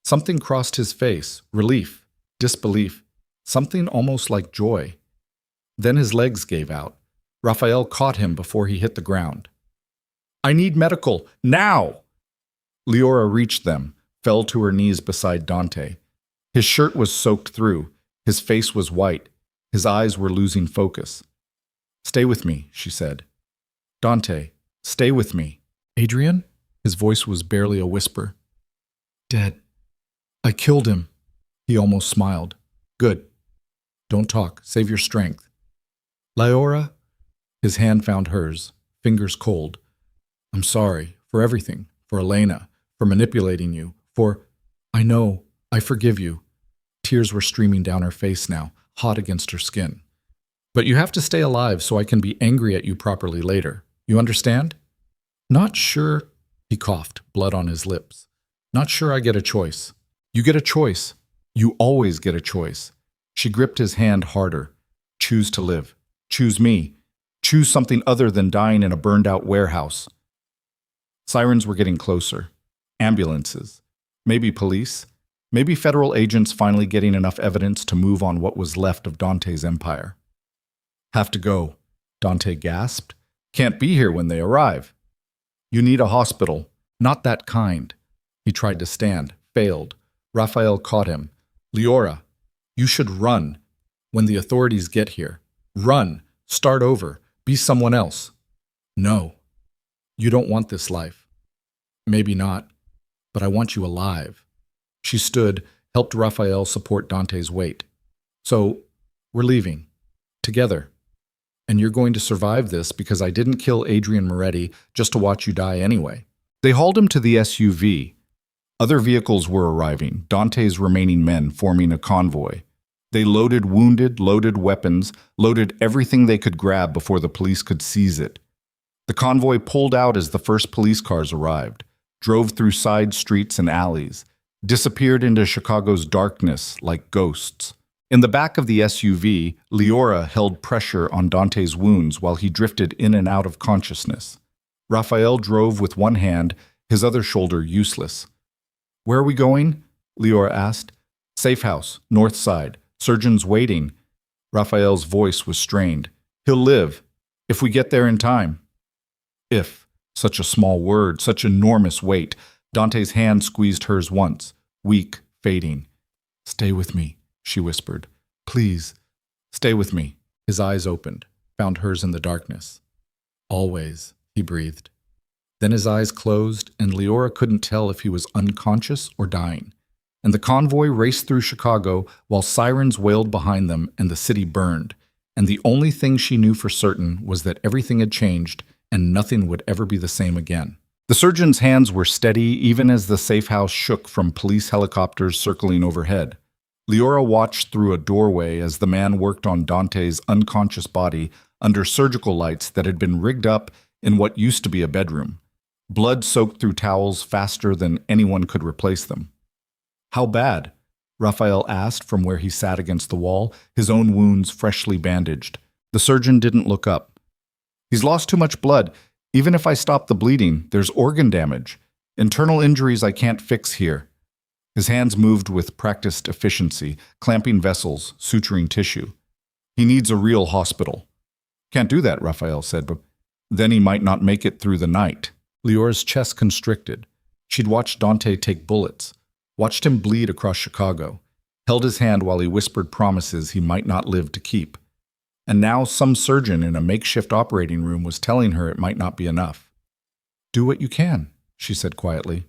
Something crossed his face, relief, disbelief, something almost like joy. Then his legs gave out. Raphael caught him before he hit the ground. "I need medical, now!" Leora reached them, fell to her knees beside Dante. His shirt was soaked through, his face was white, his eyes were losing focus. "Stay with me," she said. "Dante, stay with me." "Adrian?" His voice was barely a whisper. "Dead. I killed him." He almost smiled. "Good. Don't talk. Save your strength." "Leora?" His hand found hers, fingers cold. "I'm sorry for everything, for Elena, for manipulating you, for... I know. I forgive you." Tears were streaming down her face now, hot against her skin. "But you have to stay alive so I can be angry at you properly later. You understand?" "Not sure," he coughed, blood on his lips. "Not sure I get a choice." "You get a choice. You always get a choice." She gripped his hand harder. "Choose to live. Choose me. Choose something other than dying in a burned-out warehouse." Sirens were getting closer. Ambulances. Maybe police. Maybe federal agents finally getting enough evidence to move on what was left of Dante's empire. "Have to go," Dante gasped. "Can't be here when they arrive." "You need a hospital. Not that kind." He tried to stand, failed. Raphael caught him. "Leora, you should run. When the authorities get here. Run. Start over. Be someone else." "No. You don't want this life." "Maybe not. But I want you alive." She stood, helped Raphael support Dante's weight. "So, we're leaving. Together. And you're going to survive this because I didn't kill Adrian Moretti just to watch you die anyway." They hauled him to the SUV. Other vehicles were arriving, Dante's remaining men forming a convoy. They loaded wounded, loaded weapons, loaded everything they could grab before the police could seize it. The convoy pulled out as the first police cars arrived, drove through side streets and alleys, disappeared into Chicago's darkness like ghosts. In the back of the SUV, Leora held pressure on Dante's wounds while he drifted in and out of consciousness. Raphael drove with one hand, his other shoulder useless. "Where are we going?" Leora asked. "Safe house, north side. Surgeons waiting." Raphael's voice was strained. "He'll live, if we get there in time." If. Such a small word, such enormous weight. Dante's hand squeezed hers once, weak, fading. "Stay with me," she whispered. "Please, stay with me." His eyes opened, found hers in the darkness. "Always," he breathed. Then his eyes closed, and Leora couldn't tell if he was unconscious or dying. And the convoy raced through Chicago while sirens wailed behind them and the city burned. And the only thing she knew for certain was that everything had changed and nothing would ever be the same again. The surgeon's hands were steady even as the safe house shook from police helicopters circling overhead. Leora watched through a doorway as the man worked on Dante's unconscious body under surgical lights that had been rigged up in what used to be a bedroom. Blood soaked through towels faster than anyone could replace them. How bad? Raphael asked from where he sat against the wall, his own wounds freshly bandaged. The surgeon didn't look up. He's lost too much blood. Even if I stop the bleeding, there's organ damage. Internal injuries I can't fix here. His hands moved with practiced efficiency, clamping vessels, suturing tissue. He needs a real hospital. Can't do that, Raphael said, but then he might not make it through the night. Leora's chest constricted. She'd watched Dante take bullets, watched him bleed across Chicago, held his hand while he whispered promises he might not live to keep. And now some surgeon in a makeshift operating room was telling her it might not be enough. Do what you can, she said quietly.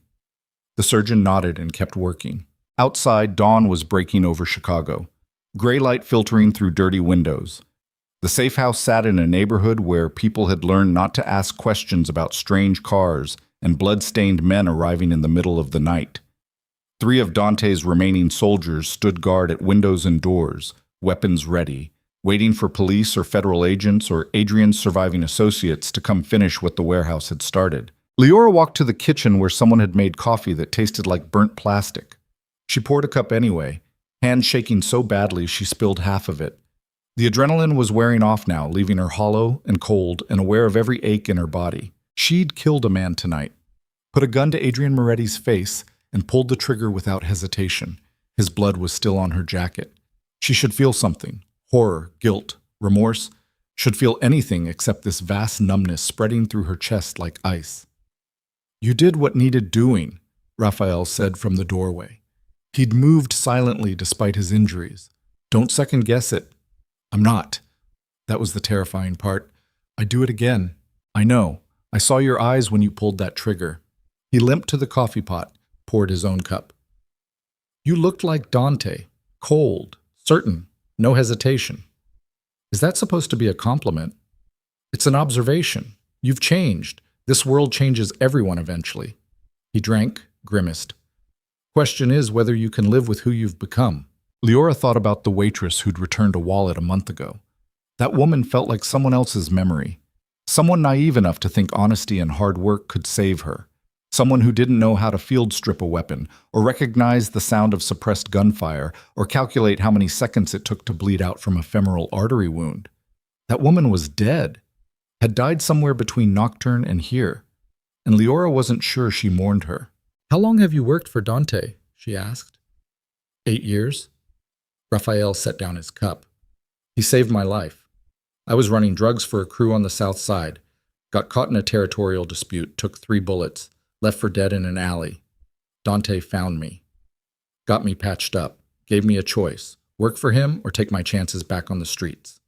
The surgeon nodded and kept working. Outside, dawn was breaking over Chicago, gray light filtering through dirty windows. The safe house sat in a neighborhood where people had learned not to ask questions about strange cars and blood-stained men arriving in the middle of the night. 3 of Dante's remaining soldiers stood guard at windows and doors, weapons ready, waiting for police or federal agents or Adrian's surviving associates to come finish what the warehouse had started. Leora walked to the kitchen where someone had made coffee that tasted like burnt plastic. She poured a cup anyway, hands shaking so badly she spilled half of it. The adrenaline was wearing off now, leaving her hollow and cold and aware of every ache in her body. She'd killed a man tonight, put a gun to Adrian Moretti's face, and pulled the trigger without hesitation. His blood was still on her jacket. She should feel something. Horror, guilt, remorse. Should feel anything except this vast numbness spreading through her chest like ice. You did what needed doing, Raphael said from the doorway. He'd moved silently despite his injuries. Don't second-guess it. I'm not. That was the terrifying part. I'd do it again. I know. I saw your eyes when you pulled that trigger. He limped to the coffee pot, poured his own cup. You looked like Dante. Cold, certain, no hesitation. Is that supposed to be a compliment? It's an observation. You've changed. This world changes everyone eventually. He drank, grimaced. Question is whether you can live with who you've become. Leora thought about the waitress who'd returned a wallet a month ago. That woman felt like someone else's memory. Someone naive enough to think honesty and hard work could save her. Someone who didn't know how to field strip a weapon, or recognize the sound of suppressed gunfire, or calculate how many seconds it took to bleed out from a femoral artery wound. That woman was dead, had died somewhere between Nocturne and here, and Leora wasn't sure she mourned her. How long have you worked for Dante? She asked. 8 years. Raphael set down his cup. He saved my life. I was running drugs for a crew on the south side, got caught in a territorial dispute, took 3 bullets, left for dead in an alley. Dante found me, got me patched up, gave me a choice, work for him or take my chances back on the streets.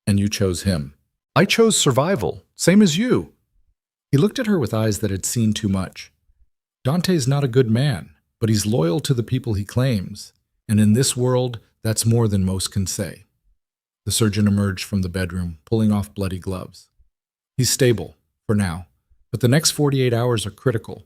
And you chose him. I chose survival, same as you. He looked at her with eyes that had seen too much. Dante's not a good man, but he's loyal to the people he claims, and in this world, that's more than most can say. The surgeon emerged from the bedroom, pulling off bloody gloves. He's stable, for now, but the next 48 hours are critical.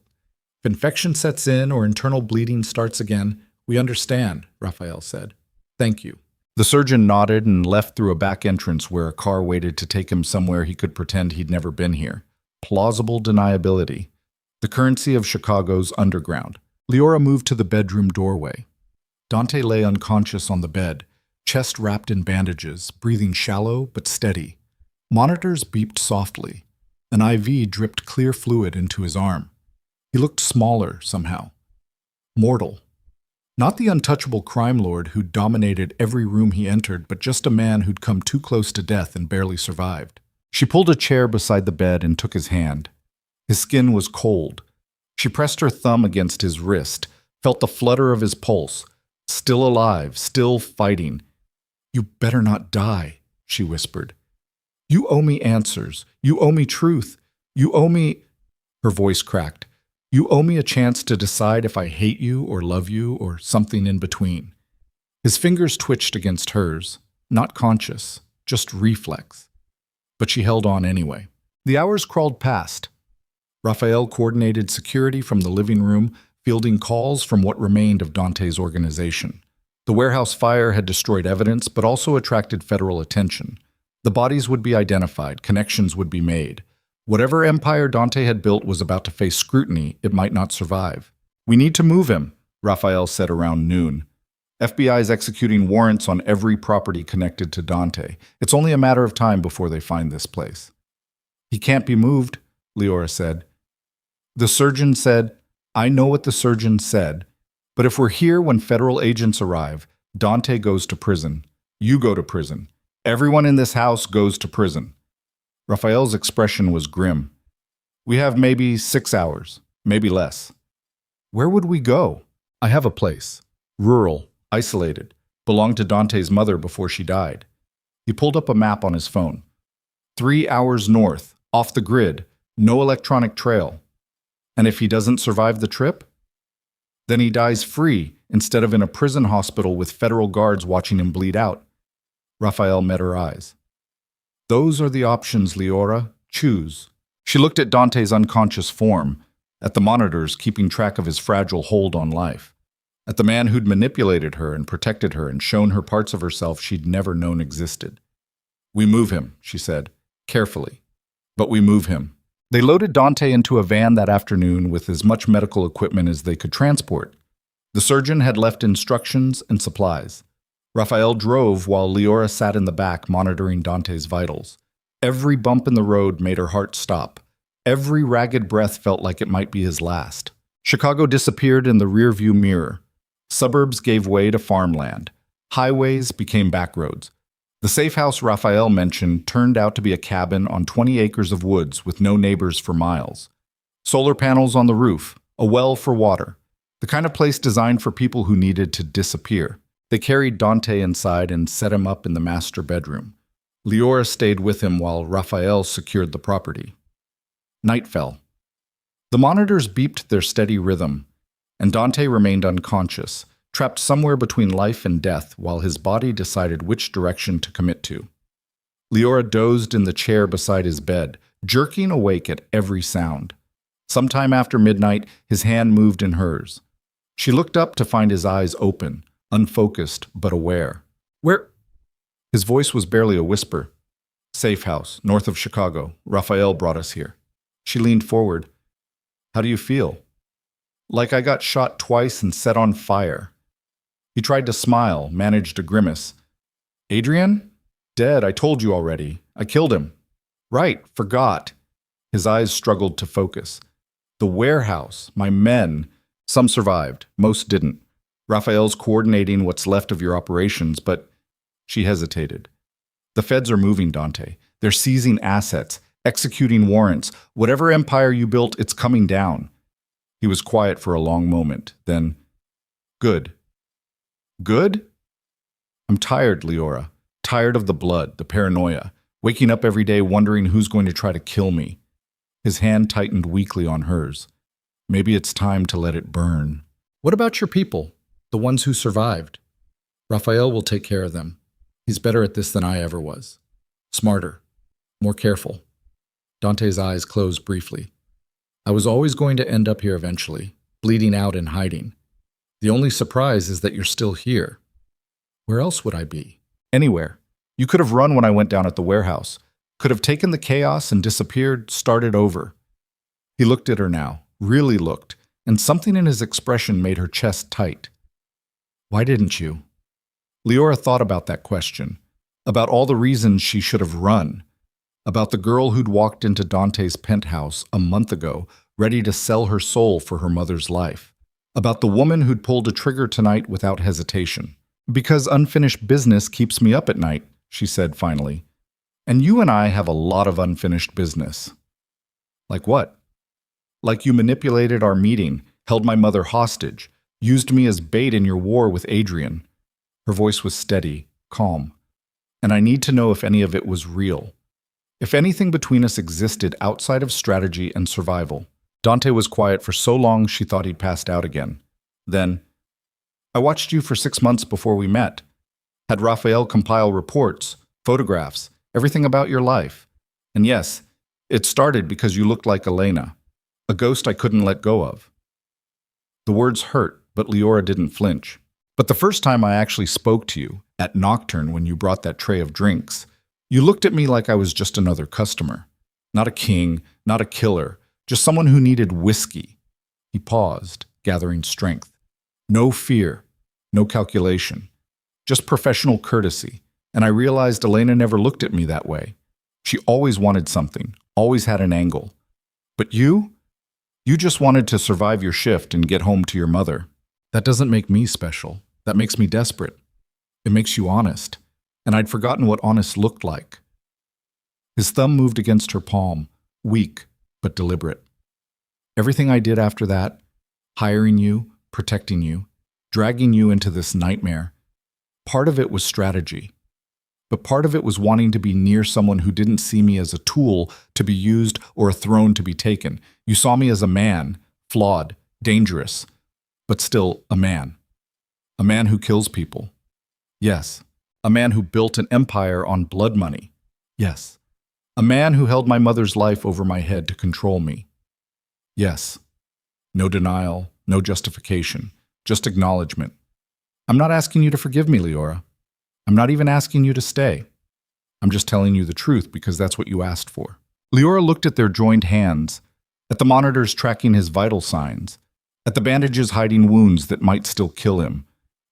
If infection sets in or internal bleeding starts again, we understand, Raphael said. Thank you. The surgeon nodded and left through a back entrance where a car waited to take him somewhere he could pretend he'd never been here. Plausible deniability. The currency of Chicago's underground. Leora moved to the bedroom doorway. Dante lay unconscious on the bed, chest wrapped in bandages, breathing shallow but steady. Monitors beeped softly. An IV dripped clear fluid into his arm. He looked smaller somehow. Mortal. Not the untouchable crime lord who'd dominated every room he entered, but just a man who'd come too close to death and barely survived. She pulled a chair beside the bed and took his hand. His skin was cold. She pressed her thumb against his wrist, felt the flutter of his pulse. Still alive, still fighting. You better not die, she whispered. You owe me answers. You owe me truth. You owe me... Her voice cracked. You owe me a chance to decide if I hate you or love you or something in between. His fingers twitched against hers, not conscious, just reflex. But she held on anyway. The hours crawled past. Raphael coordinated security from the living room, fielding calls from what remained of Dante's organization. The warehouse fire had destroyed evidence, but also attracted federal attention. The bodies would be identified, connections would be made. Whatever empire Dante had built was about to face scrutiny it might not survive. We need to move him, Raphael said around noon. FBI is executing warrants on every property connected to Dante. It's only a matter of time before they find this place. He can't be moved, Leora said. The surgeon said, I know what the surgeon said, but if we're here when federal agents arrive, Dante goes to prison. You go to prison. Everyone in this house goes to prison. Raphael's expression was grim. We have maybe 6 hours, maybe less. Where would we go? I have a place. Rural, isolated, belonged to Dante's mother before she died. He pulled up a map on his phone. 3 hours north, off the grid, no electronic trail. And if he doesn't survive the trip? Then he dies free instead of in a prison hospital with federal guards watching him bleed out. Raphael met her eyes. Those are the options, Leora. Choose. She looked at Dante's unconscious form, at the monitors keeping track of his fragile hold on life, at the man who'd manipulated her and protected her and shown her parts of herself she'd never known existed. We move him, she said, carefully. But we move him. They loaded Dante into a van that afternoon with as much medical equipment as they could transport. The surgeon had left instructions and supplies. Raphael drove while Leora sat in the back monitoring Dante's vitals. Every bump in the road made her heart stop. Every ragged breath felt like it might be his last. Chicago disappeared in the rearview mirror. Suburbs gave way to farmland. Highways became backroads. The safe house Raphael mentioned turned out to be a cabin on 20 acres of woods with no neighbors for miles. Solar panels on the roof, a well for water. The kind of place designed for people who needed to disappear. They carried Dante inside and set him up in the master bedroom. Leora stayed with him while Raphael secured the property. Night fell. The monitors beeped their steady rhythm, and Dante remained unconscious, trapped somewhere between life and death while his body decided which direction to commit to. Leora dozed in the chair beside his bed, jerking awake at every sound. Sometime after midnight, his hand moved in hers. She looked up to find his eyes open, unfocused but aware. Where? His voice was barely a whisper. Safe house, north of Chicago. Raphael brought us here. She leaned forward. How do you feel? Like I got shot twice and set on fire. He tried to smile, managed a grimace. Adrian? Dead, I told you already. I killed him. Right, forgot. His eyes struggled to focus. The warehouse, my men. Some survived, most didn't. Raphael's coordinating what's left of your operations, but she hesitated. The feds are moving, Dante. They're seizing assets, executing warrants. Whatever empire you built, it's coming down. He was quiet for a long moment. Then, good. Good? I'm tired, Leora. Tired of the blood, the paranoia. Waking up every day wondering who's going to try to kill me. His hand tightened weakly on hers. Maybe it's time to let it burn. What about your people? The ones who survived? Raphael will take care of them. He's better at this than I ever was. Smarter. More careful. Dante's eyes closed briefly. I was always going to end up here eventually, bleeding out and hiding. The only surprise is that you're still here. Where else would I be? Anywhere. You could have run when I went down at the warehouse. Could have taken the chaos and disappeared, started over. He looked at her now, really looked, and something in his expression made her chest tight. Why didn't you? Leora thought about that question, about all the reasons she should have run, about the girl who'd walked into Dante's penthouse a month ago, ready to sell her soul for her mother's life, about the woman who'd pulled a trigger tonight without hesitation. Because unfinished business keeps me up at night, she said finally. And you and I have a lot of unfinished business. Like what? Like you manipulated our meeting, held my mother hostage, used me as bait in your war with Adrian. Her voice was steady, calm. And I need to know if any of it was real. If anything between us existed outside of strategy and survival. Dante was quiet for so long she thought he'd passed out again. Then, I watched you for 6 months before we met. Had Raphael compile reports, photographs, everything about your life. And yes, it started because you looked like Elena, a ghost I couldn't let go of. The words hurt, but Leora didn't flinch. But the first time I actually spoke to you, at Nocturne when you brought that tray of drinks, you looked at me like I was just another customer. Not a king, not a killer, just someone who needed whiskey. He paused, gathering strength. No fear, no calculation, just professional courtesy. And I realized Elena never looked at me that way. She always wanted something, always had an angle. But you just wanted to survive your shift and get home to your mother. That doesn't make me special. That makes me desperate. It makes you honest. And I'd forgotten what honest looked like. His thumb moved against her palm, weak but deliberate. Everything I did after that, hiring you, protecting you, dragging you into this nightmare, part of it was strategy. But part of it was wanting to be near someone who didn't see me as a tool to be used or a throne to be taken. You saw me as a man, flawed, dangerous, but still a man. A man who kills people. Yes. A man who built an empire on blood money. Yes. A man who held my mother's life over my head to control me. Yes. No denial, no justification, just acknowledgement. I'm not asking you to forgive me, Leora. I'm not even asking you to stay. I'm just telling you the truth because that's what you asked for. Leora looked at their joined hands, at the monitors tracking his vital signs, at the bandages hiding wounds that might still kill him,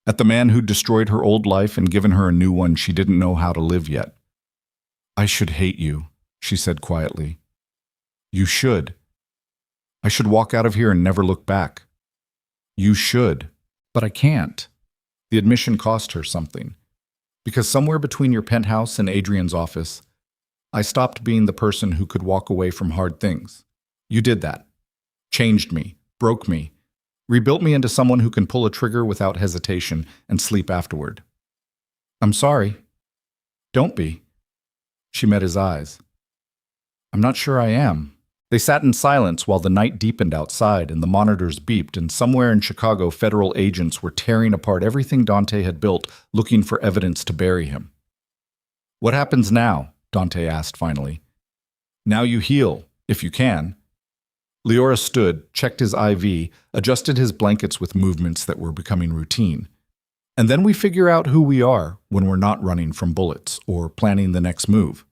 at the man who'd destroyed her old life and given her a new one she didn't know how to live yet. I should hate you, she said quietly. You should. I should walk out of here and never look back. You should. But I can't. The admission cost her something. Because somewhere between your penthouse and Adrian's office, I stopped being the person who could walk away from hard things. You did that. Changed me, broke me, rebuilt me into someone who can pull a trigger without hesitation and sleep afterward. I'm sorry. Don't be. She met his eyes. I'm not sure I am. They sat in silence while the night deepened outside and the monitors beeped, and somewhere in Chicago, federal agents were tearing apart everything Dante had built, looking for evidence to bury him. What happens now? Dante asked finally. Now you heal, if you can. Leora stood, checked his IV, adjusted his blankets with movements that were becoming routine. And then we figure out who we are when we're not running from bullets or planning the next move.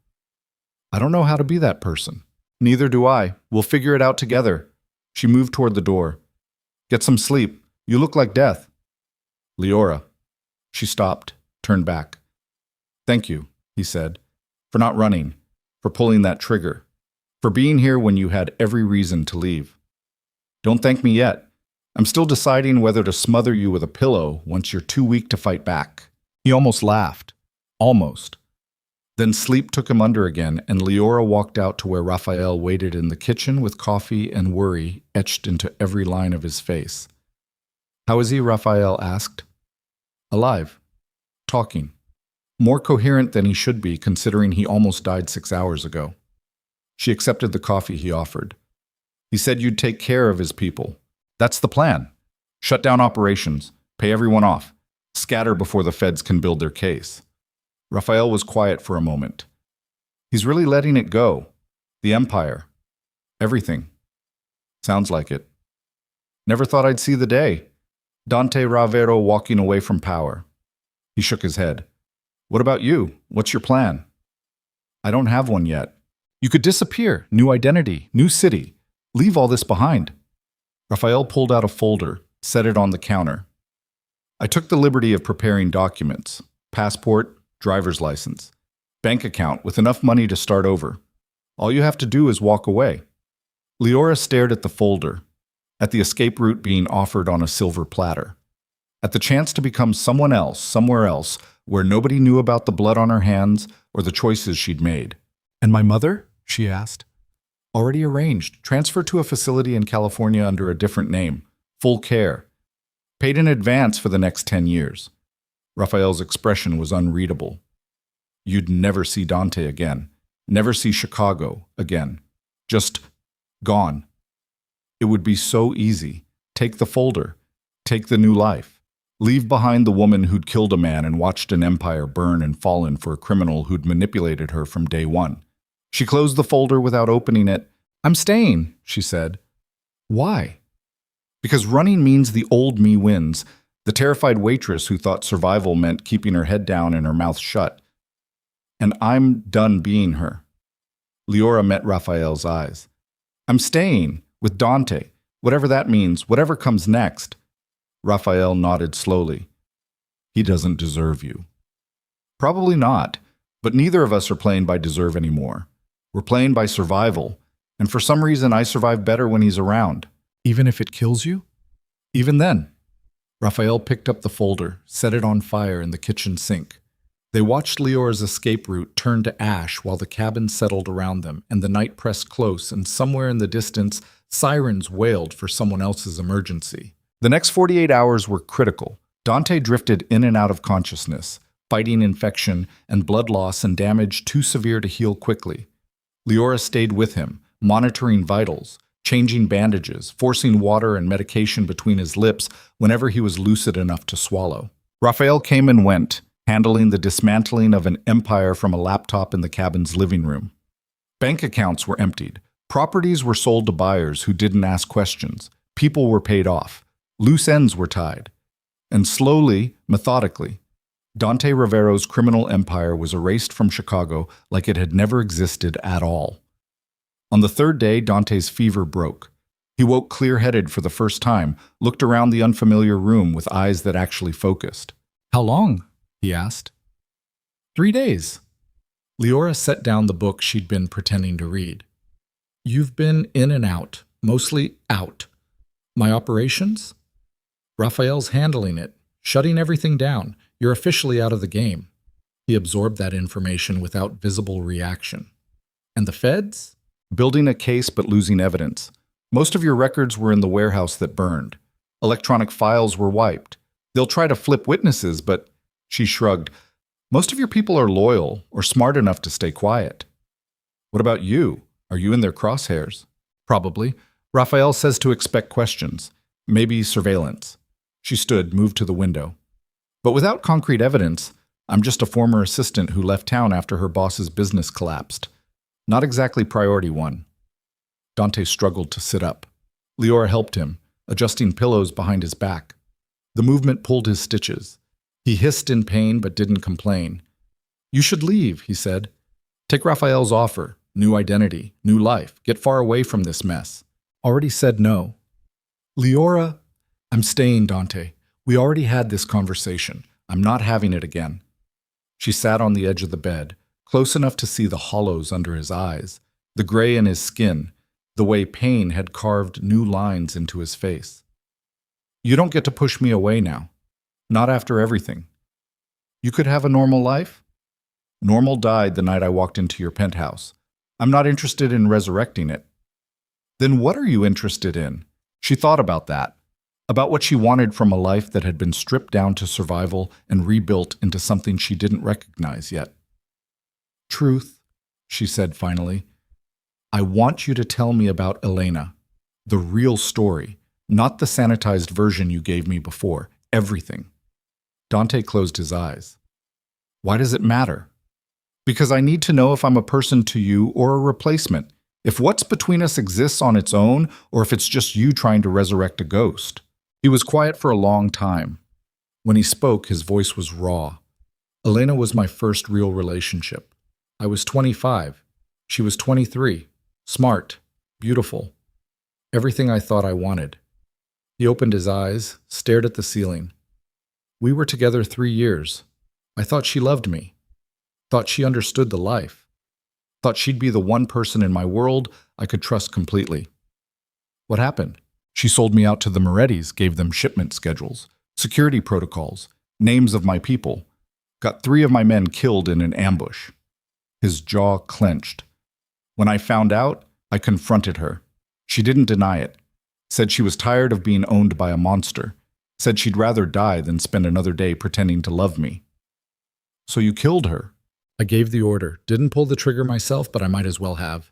I don't know how to be that person. Neither do I. We'll figure it out together. She moved toward the door. Get some sleep. You look like death. Leora. She stopped, turned back. Thank you, he said, for not running, for pulling that trigger, for being here when you had every reason to leave. Don't thank me yet. I'm still deciding whether to smother you with a pillow once you're too weak to fight back. He almost laughed. Almost. Then sleep took him under again, and Leora walked out to where Raphael waited in the kitchen with coffee and worry etched into every line of his face. How is he? Raphael asked. Alive. Talking. More coherent than he should be, considering he almost died 6 hours ago. She accepted the coffee he offered. He said you'd take care of his people. That's the plan. Shut down operations, pay everyone off, scatter before the feds can build their case. Raphael was quiet for a moment. He's really letting it go. The empire. Everything. Sounds like it. Never thought I'd see the day. Dante Ravero walking away from power. He shook his head. What about you? What's your plan? I don't have one yet. You could disappear. New identity, new city. Leave all this behind. Raphael pulled out a folder, set it on the counter. I took the liberty of preparing documents. Passport, driver's license, bank account with enough money to start over. All you have to do is walk away. Leora stared at the folder, at the escape route being offered on a silver platter, at the chance to become someone else, somewhere else, where nobody knew about the blood on her hands or the choices she'd made. And my mother? She asked. Already arranged, transferred to a facility in California under a different name, full care, paid in advance for the next 10 years. Raphael's expression was unreadable. You'd never see Dante again. Never see Chicago again. Just gone. It would be so easy. Take the folder. Take the new life. Leave behind the woman who'd killed a man and watched an empire burn and fallen for a criminal who'd manipulated her from day one. She closed the folder without opening it. I'm staying, she said. Why? Because running means the old me wins. The terrified waitress who thought survival meant keeping her head down and her mouth shut. And I'm done being her. Leora met Raphael's eyes. I'm staying with Dante, whatever that means, whatever comes next. Raphael nodded slowly. He doesn't deserve you. Probably not, but neither of us are playing by deserve anymore. We're playing by survival, and for some reason I survive better when he's around. Even if it kills you? Even then. Raphael picked up the folder, set it on fire in the kitchen sink. They watched Leora's escape route turn to ash while the cabin settled around them and the night pressed close, and somewhere in the distance, sirens wailed for someone else's emergency. The next 48 hours were critical. Dante drifted in and out of consciousness, fighting infection and blood loss and damage too severe to heal quickly. Leora stayed with him, monitoring vitals, changing bandages, forcing water and medication between his lips whenever he was lucid enough to swallow. Raphael came and went, handling the dismantling of an empire from a laptop in the cabin's living room. Bank accounts were emptied. Properties were sold to buyers who didn't ask questions. People were paid off. Loose ends were tied. And slowly, methodically, Dante Ravero's criminal empire was erased from Chicago like it had never existed at all. On the third day, Dante's fever broke. He woke clear-headed for the first time, looked around the unfamiliar room with eyes that actually focused. How long? He asked. 3 days. Leora set down the book she'd been pretending to read. You've been in and out, mostly out. My operations? Raphael's handling it, shutting everything down. You're officially out of the game. He absorbed that information without visible reaction. And the feds? Building a case but losing evidence. Most of your records were in the warehouse that burned. Electronic files were wiped. They'll try to flip witnesses, but... She shrugged. Most of your people are loyal or smart enough to stay quiet. What about you? Are you in their crosshairs? Probably. Raphael says to expect questions. Maybe surveillance. She stood, moved to the window. But without concrete evidence, I'm just a former assistant who left town after her boss's business collapsed. Not exactly priority one. Dante struggled to sit up. Leora helped him, adjusting pillows behind his back. The movement pulled his stitches. He hissed in pain but didn't complain. You should leave, he said. Take Raphael's offer. New identity, new life. Get far away from this mess. Already said no. Leora, I'm staying, Dante. We already had this conversation. I'm not having it again. She sat on the edge of the bed, close enough to see the hollows under his eyes, the gray in his skin, the way pain had carved new lines into his face. You don't get to push me away now. Not after everything. You could have a normal life? Normal died the night I walked into your penthouse. I'm not interested in resurrecting it. Then what are you interested in? She thought about that. About what she wanted from a life that had been stripped down to survival and rebuilt into something she didn't recognize yet. Truth, she said finally. I want you to tell me about Elena. The real story, not the sanitized version you gave me before. Everything. Dante closed his eyes. Why does it matter? Because I need to know if I'm a person to you or a replacement, if what's between us exists on its own or if it's just you trying to resurrect a ghost. He was quiet for a long time. When he spoke, his voice was raw. Elena was my first real relationship. I was 25. She was 23. Smart. Beautiful. Everything I thought I wanted. He opened his eyes, stared at the ceiling. We were together 3 years. I thought she loved me. Thought she understood the life. Thought she'd be the one person in my world I could trust completely. What happened? She sold me out to the Morettis, gave them shipment schedules, security protocols, names of my people. Got 3 of my men killed in an ambush. His jaw clenched. When I found out, I confronted her. She didn't deny it. Said she was tired of being owned by a monster. Said she'd rather die than spend another day pretending to love me. So you killed her? I gave the order. Didn't pull the trigger myself, but I might as well have.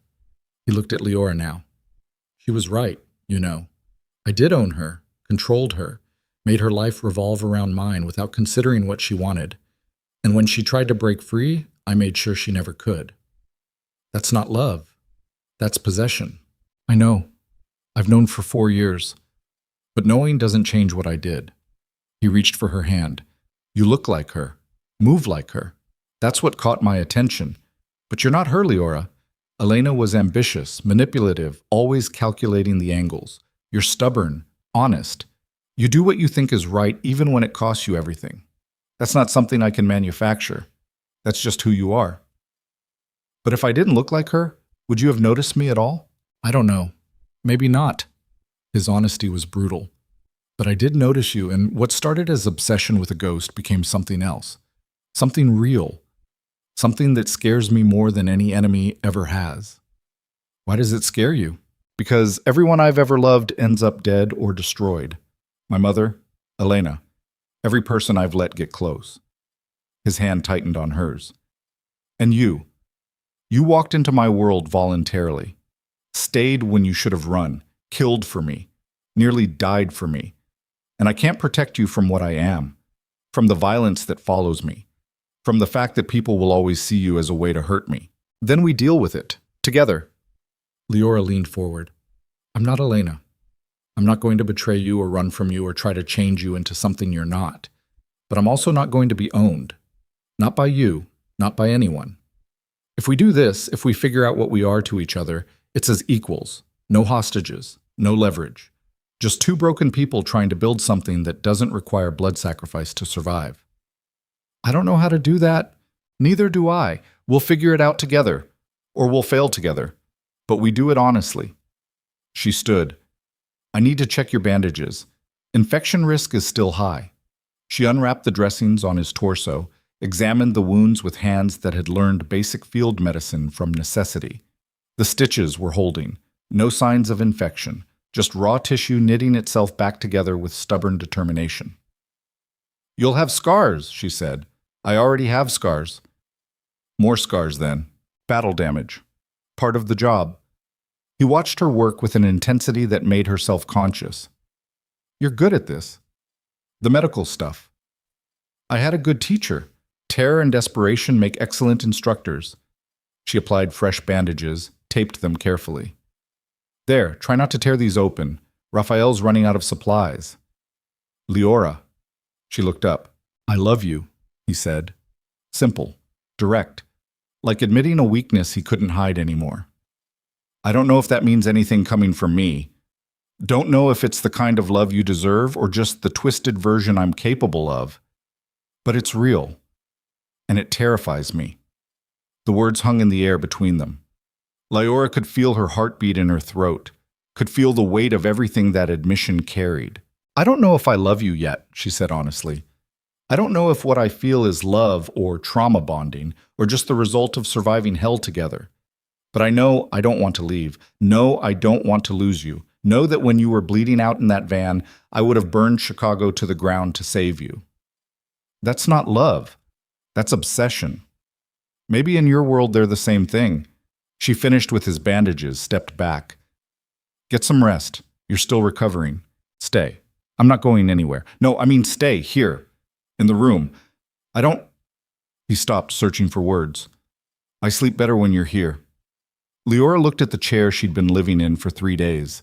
He looked at Leora now. She was right, you know. I did own her, controlled her, made her life revolve around mine without considering what she wanted. And when she tried to break free, I made sure she never could. That's not love. That's possession. I know. I've known for 4 years. But knowing doesn't change what I did. He reached for her hand. You look like her. Move like her. That's what caught my attention. But you're not her, Leora. Elena was ambitious, manipulative, always calculating the angles. You're stubborn, honest. You do what you think is right even when it costs you everything. That's not something I can manufacture. That's just who you are. But if I didn't look like her, would you have noticed me at all? I don't know. Maybe not. His honesty was brutal. But I did notice you, and what started as obsession with a ghost became something else. Something real. Something that scares me more than any enemy ever has. Why does it scare you? Because everyone I've ever loved ends up dead or destroyed. My mother, Elena. Every person I've let get close. His hand tightened on hers. And you. You walked into my world voluntarily. Stayed when you should have run. Killed for me. Nearly died for me. And I can't protect you from what I am. From the violence that follows me. From the fact that people will always see you as a way to hurt me. Then we deal with it. Together. Leora leaned forward. I'm not Elena. I'm not going to betray you or run from you or try to change you into something you're not. But I'm also not going to be owned. Not by you. Not by anyone. If we do this, if we figure out what we are to each other, it's as equals. No hostages. No leverage. Just two broken people trying to build something that doesn't require blood sacrifice to survive. I don't know how to do that. Neither do I. We'll figure it out together. Or we'll fail together. But we do it honestly. She stood. I need to check your bandages. Infection risk is still high. She unwrapped the dressings on his torso, examined the wounds with hands that had learned basic field medicine from necessity. The stitches were holding. No signs of infection. Just raw tissue knitting itself back together with stubborn determination. You'll have scars, she said. I already have scars. More scars then. Battle damage. Part of the job. He watched her work with an intensity that made her self-conscious. You're good at this. The medical stuff. I had a good teacher. Terror and desperation make excellent instructors. She applied fresh bandages, taped them carefully. There, try not to tear these open. Raphael's running out of supplies. Leora. She looked up. I love you, he said. Simple. Direct. Like admitting a weakness he couldn't hide anymore. I don't know if that means anything coming from me. Don't know if it's the kind of love you deserve or just the twisted version I'm capable of. But it's real. And it terrifies me. The words hung in the air between them. Leora could feel her heartbeat in her throat, could feel the weight of everything that admission carried. I don't know if I love you yet, she said honestly. I don't know if what I feel is love or trauma bonding, or just the result of surviving hell together. But I know I don't want to leave. No, I don't want to lose you. Know that when you were bleeding out in that van, I would have burned Chicago to the ground to save you. That's not love. That's obsession. Maybe in your world they're the same thing. She finished with his bandages, stepped back. Get some rest. You're still recovering. Stay. I'm not going anywhere. No, I mean stay here. In the room. I don't... He stopped, searching for words. I sleep better when you're here. Leora looked at the chair she'd been living in for 3 days.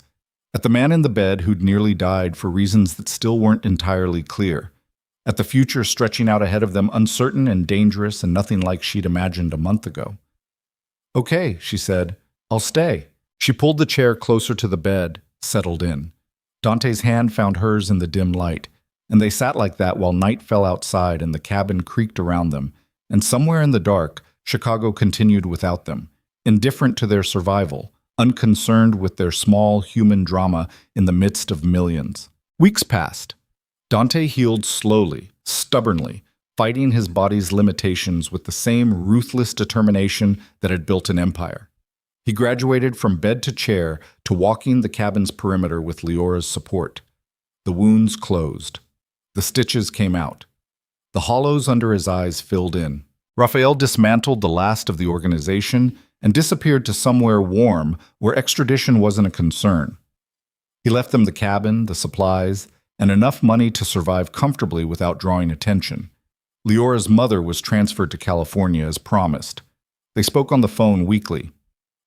At the man in the bed who'd nearly died for reasons that still weren't entirely clear. At the future stretching out ahead of them, uncertain and dangerous and nothing like she'd imagined a month ago. Okay, she said. I'll stay. She pulled the chair closer to the bed, settled in. Dante's hand found hers in the dim light, and they sat like that while night fell outside and the cabin creaked around them, and somewhere in the dark, Chicago continued without them, indifferent to their survival, unconcerned with their small human drama in the midst of millions. Weeks passed. Dante healed slowly, stubbornly, fighting his body's limitations with the same ruthless determination that had built an empire. He graduated from bed to chair to walking the cabin's perimeter with Leora's support. The wounds closed. The stitches came out. The hollows under his eyes filled in. Raphael dismantled the last of the organization and disappeared to somewhere warm where extradition wasn't a concern. He left them the cabin, the supplies, and enough money to survive comfortably without drawing attention. Leora's mother was transferred to California as promised. They spoke on the phone weekly.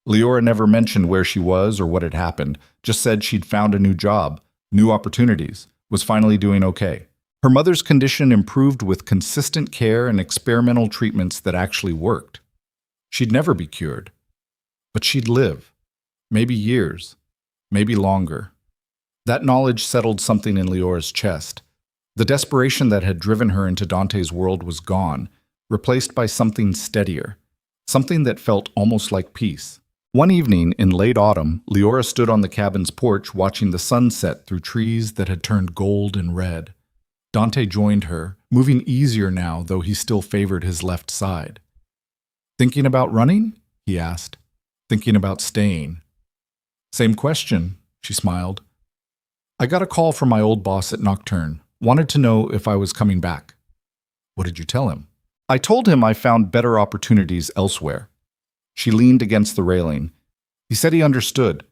Leora never mentioned where she was or what had happened, just said she'd found a new job, new opportunities, was finally doing okay. Her mother's condition improved with consistent care and experimental treatments that actually worked. She'd never be cured. But she'd live. Maybe years. Maybe longer. That knowledge settled something in Leora's chest. The desperation that had driven her into Dante's world was gone, replaced by something steadier, something that felt almost like peace. One evening in late autumn, Leora stood on the cabin's porch watching the sun set through trees that had turned gold and red. Dante joined her, moving easier now, though he still favored his left side. "Thinking about running?" he asked. "Thinking about staying?" "Same question," she smiled. "I got a call from my old boss at Nocturne. Wanted to know if I was coming back." "What did you tell him?" "I told him I found better opportunities elsewhere." She leaned against the railing. He said he understood.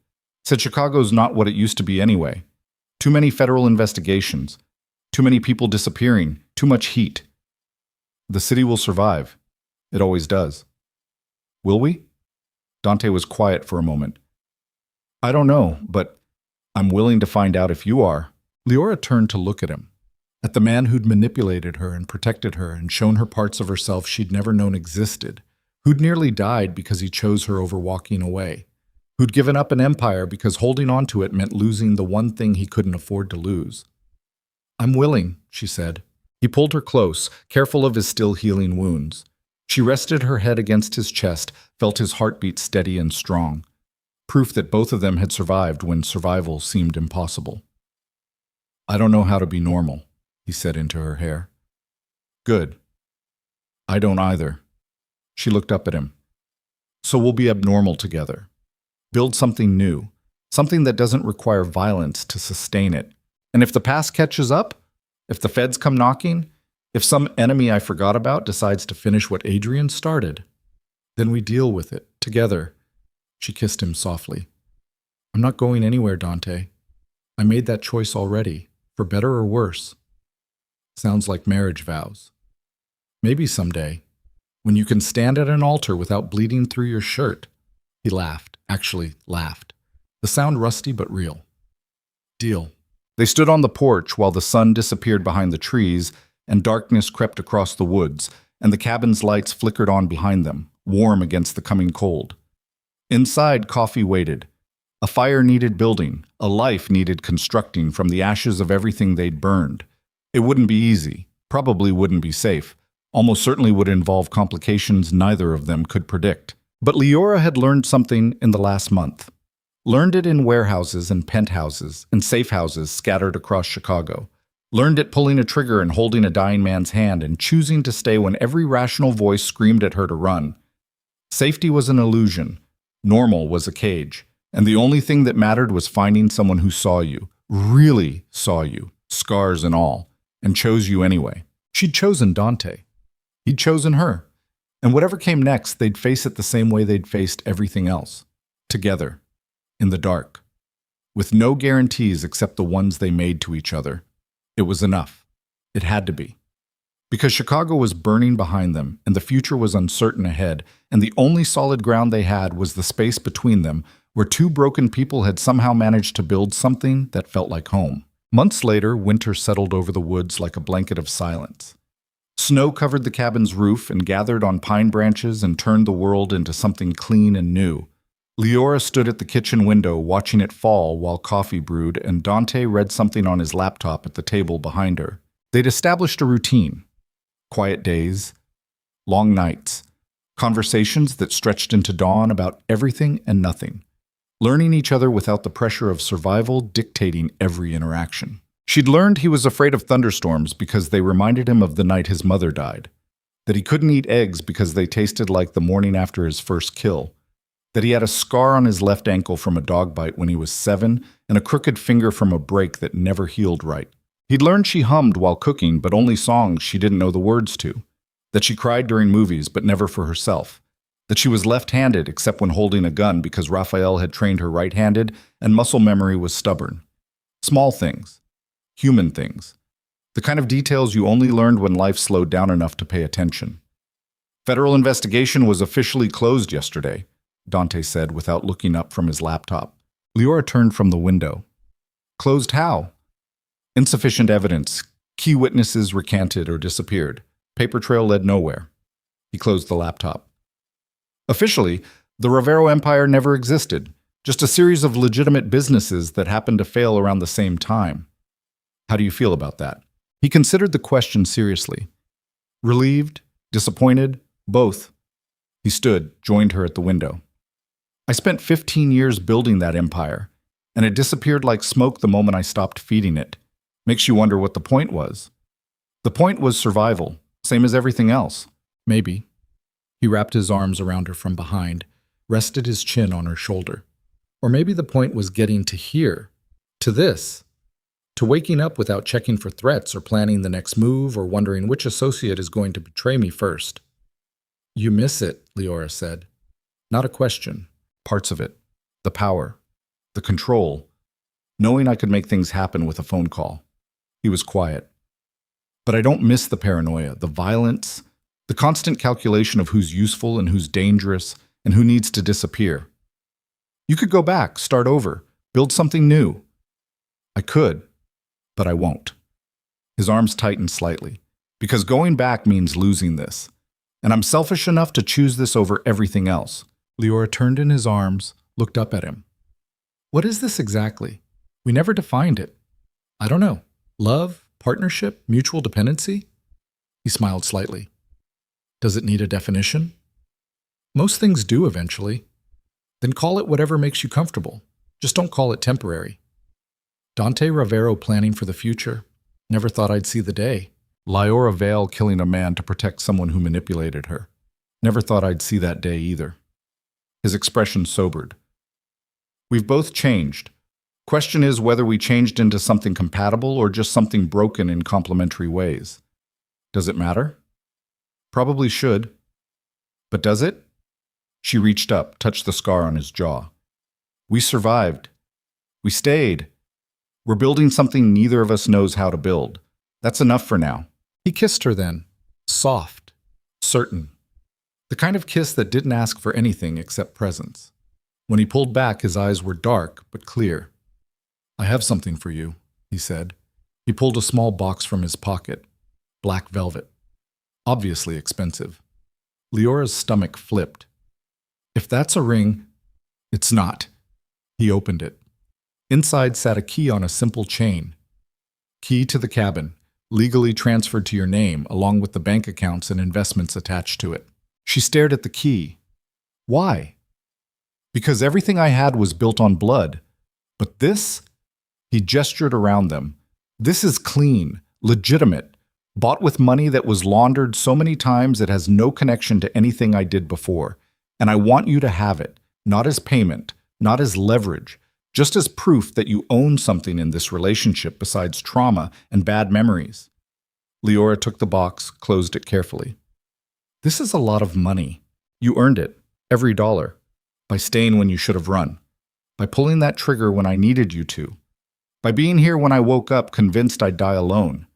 Said Chicago's not what it used to be anyway. Too many federal investigations. Too many people disappearing. Too much heat. "The city will survive. It always does." "Will we?" Dante was quiet for a moment. "I don't know, but I'm willing to find out if you are." Leora turned to look at him. At the man who'd manipulated her and protected her and shown her parts of herself she'd never known existed, who'd nearly died because he chose her over walking away, who'd given up an empire because holding on to it meant losing the one thing he couldn't afford to lose. "I'm willing," she said. He pulled her close, careful of his still healing wounds. She rested her head against his chest, felt his heartbeat steady and strong. Proof that both of them had survived when survival seemed impossible. "I don't know how to be normal," he said into her hair. "Good. I don't either." She looked up at him. "So we'll be abnormal together. Build something new, something that doesn't require violence to sustain it. And if the past catches up, if the feds come knocking, if some enemy I forgot about decides to finish what Adrian started, then we deal with it, together." She kissed him softly. "I'm not going anywhere, Dante. I made that choice already, for better or worse." Sounds like marriage vows. "Maybe someday, when you can stand at an altar without bleeding through your shirt." He laughed, actually laughed. The sound rusty but real. "Deal." They stood on the porch while the sun disappeared behind the trees and darkness crept across the woods, and the cabin's lights flickered on behind them, warm against the coming cold. Inside, coffee waited. A fire needed building, a life needed constructing from the ashes of everything they'd burned. It wouldn't be easy, probably wouldn't be safe, almost certainly would involve complications neither of them could predict. But Leora had learned something in the last month. Learned it in warehouses and penthouses and safe houses scattered across Chicago. Learned it pulling a trigger and holding a dying man's hand and choosing to stay when every rational voice screamed at her to run. Safety was an illusion. Normal was a cage. And the only thing that mattered was finding someone who saw you, really saw you, scars and all, and chose you anyway. She'd chosen Dante. He'd chosen her. And whatever came next, they'd face it the same way they'd faced everything else. Together. In the dark. With no guarantees except the ones they made to each other. It was enough. It had to be. Because Chicago was burning behind them, and the future was uncertain ahead, and the only solid ground they had was the space between them, where two broken people had somehow managed to build something that felt like home. Months later, winter settled over the woods like a blanket of silence. Snow covered the cabin's roof and gathered on pine branches and turned the world into something clean and new. Leora stood at the kitchen window watching it fall while coffee brewed, and Dante read something on his laptop at the table behind her. They'd established a routine. Quiet days, long nights, conversations that stretched into dawn about everything and nothing. Learning each other without the pressure of survival dictating every interaction. She'd learned he was afraid of thunderstorms because they reminded him of the night his mother died. That he couldn't eat eggs because they tasted like the morning after his first kill. That he had a scar on his left ankle from a dog bite when he was 7 and a crooked finger from a break that never healed right. He'd learned she hummed while cooking, but only songs she didn't know the words to. That she cried during movies, but never for herself. That she was left-handed except when holding a gun because Raphael had trained her right-handed and muscle memory was stubborn. Small things. Human things. The kind of details you only learned when life slowed down enough to pay attention. Federal investigation was officially closed yesterday, Dante said without looking up from his laptop. Leora turned from the window. Closed how? Insufficient evidence. Key witnesses recanted or disappeared. Paper trail led nowhere. He closed the laptop. Officially, The Ravero Empire never existed, just a series of legitimate businesses that happened to fail around the same time. How do you feel about that? He considered the question seriously. Relieved? Disappointed? Both. He stood, joined her at the window. I spent 15 years building that empire, and it disappeared like smoke the moment I stopped feeding it. Makes you wonder what the point was. The point was survival, same as everything else. Maybe. He wrapped his arms around her from behind, rested his chin on her shoulder. Or maybe the point was getting to here, to this, to waking up without checking for threats or planning the next move or wondering which associate is going to betray me first. You miss it, Leora said. Not a question. Parts of it. The power. The control. Knowing I could make things happen with a phone call. He was quiet. But I don't miss the paranoia, the violence, the constant calculation of who's useful and who's dangerous and who needs to disappear. You could go back, start over, build something new. I could, but I won't. His arms tightened slightly, because going back means losing this. And I'm selfish enough to choose this over everything else. Leora turned in his arms, looked up at him. What is this exactly? We never defined it. I don't know. Love, partnership, mutual dependency? He smiled slightly. Does it need a definition? Most things do eventually. Then call it whatever makes you comfortable. Just don't call it temporary. Dante Ravero planning for the future. Never thought I'd see the day. Leora Vale killing a man to protect someone who manipulated her. Never thought I'd see that day either. His expression sobered. We've both changed. Question is whether we changed into something compatible or just something broken in complementary ways. Does it matter? Probably should. But does it? She reached up, touched the scar on his jaw. We survived. We stayed. We're building something neither of us knows how to build. That's enough for now. He kissed her then. Soft. Certain. The kind of kiss that didn't ask for anything except presence. When he pulled back, his eyes were dark but clear. I have something for you, he said. He pulled a small box from his pocket. Black velvet. Obviously expensive. Leora's stomach flipped. If that's a ring, it's not. He opened it. Inside sat a key on a simple chain. Key to the cabin, legally transferred to your name, along with the bank accounts and investments attached to it. She stared at the key. Why? Because everything I had was built on blood. But this? He gestured around them. This is clean, legitimate, bought with money that was laundered so many times it has no connection to anything I did before. And I want you to have it, not as payment, not as leverage, just as proof that you own something in this relationship besides trauma and bad memories. Leora took the box, closed it carefully. This is a lot of money. You earned it, every dollar, by staying when you should have run, by pulling that trigger when I needed you to, by being here when I woke up convinced I'd die alone.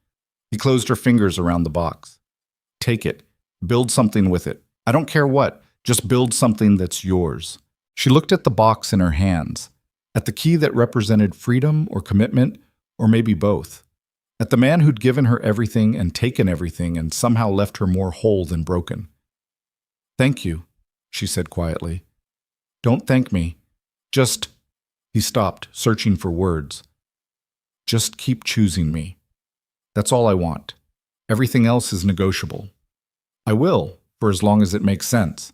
He closed her fingers around the box. Take it. Build something with it. I don't care what. Just build something that's yours. She looked at the box in her hands, at the key that represented freedom or commitment, or maybe both, at the man who'd given her everything and taken everything and somehow left her more whole than broken. Thank you, she said quietly. Don't thank me. Just... He stopped, searching for words. Just keep choosing me. That's all I want. Everything else is negotiable. I will, for as long as it makes sense.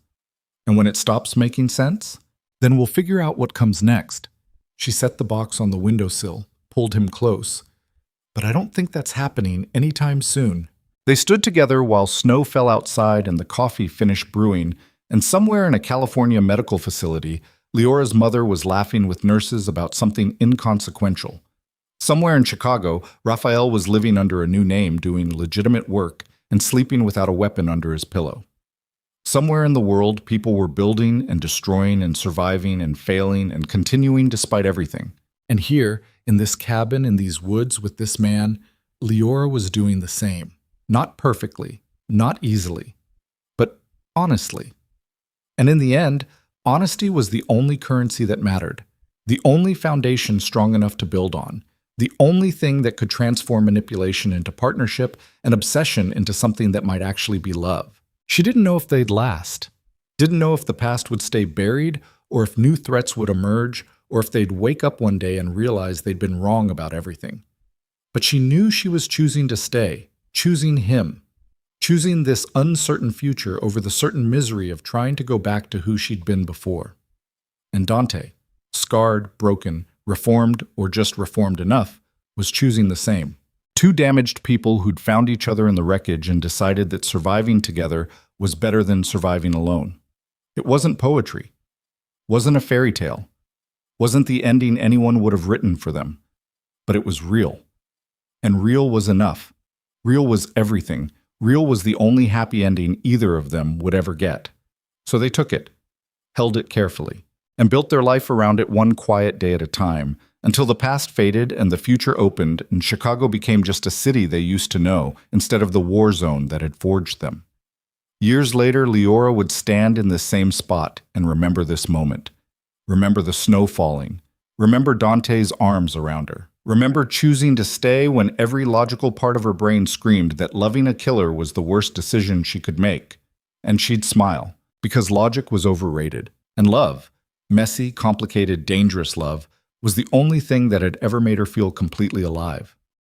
And when it stops making sense, then we'll figure out what comes next. She set the box on the windowsill, pulled him close. But I don't think that's happening anytime soon. They stood together while snow fell outside and the coffee finished brewing, and somewhere in a California medical facility, Leora's mother was laughing with nurses about something inconsequential. Somewhere in Chicago, Raphael was living under a new name, doing legitimate work, and sleeping without a weapon under his pillow. Somewhere in the world, people were building and destroying and surviving and failing and continuing despite everything. And here, in this cabin in these woods with this man, Leora was doing the same. Not perfectly, not easily, but honestly. And in the end, honesty was the only currency that mattered, the only foundation strong enough to build on, the only thing that could transform manipulation into partnership and obsession into something that might actually be love. She didn't know if they'd last. Didn't know if the past would stay buried, or if new threats would emerge, or if they'd wake up one day and realize they'd been wrong about everything. But she knew she was choosing to stay, choosing him, choosing this uncertain future over the certain misery of trying to go back to who she'd been before. And Dante, scarred, broken, reformed, or just reformed enough, was choosing the same. Two damaged people who'd found each other in the wreckage and decided that surviving together was better than surviving alone. It wasn't poetry, wasn't a fairy tale, wasn't the ending anyone would have written for them, but it was real. And real was enough. Real was everything. Real was the only happy ending either of them would ever get. So they took it, held it carefully, and built their life around it one quiet day at a time, until the past faded and the future opened and Chicago became just a city they used to know instead of the war zone that had forged them. Years later, Leora would stand in this same spot and remember this moment. Remember the snow falling. Remember Dante's arms around her. Remember choosing to stay when every logical part of her brain screamed that loving a killer was the worst decision she could make. And she'd smile, because logic was overrated. And love, messy, complicated, dangerous love, was the only thing that had ever made her feel completely alive.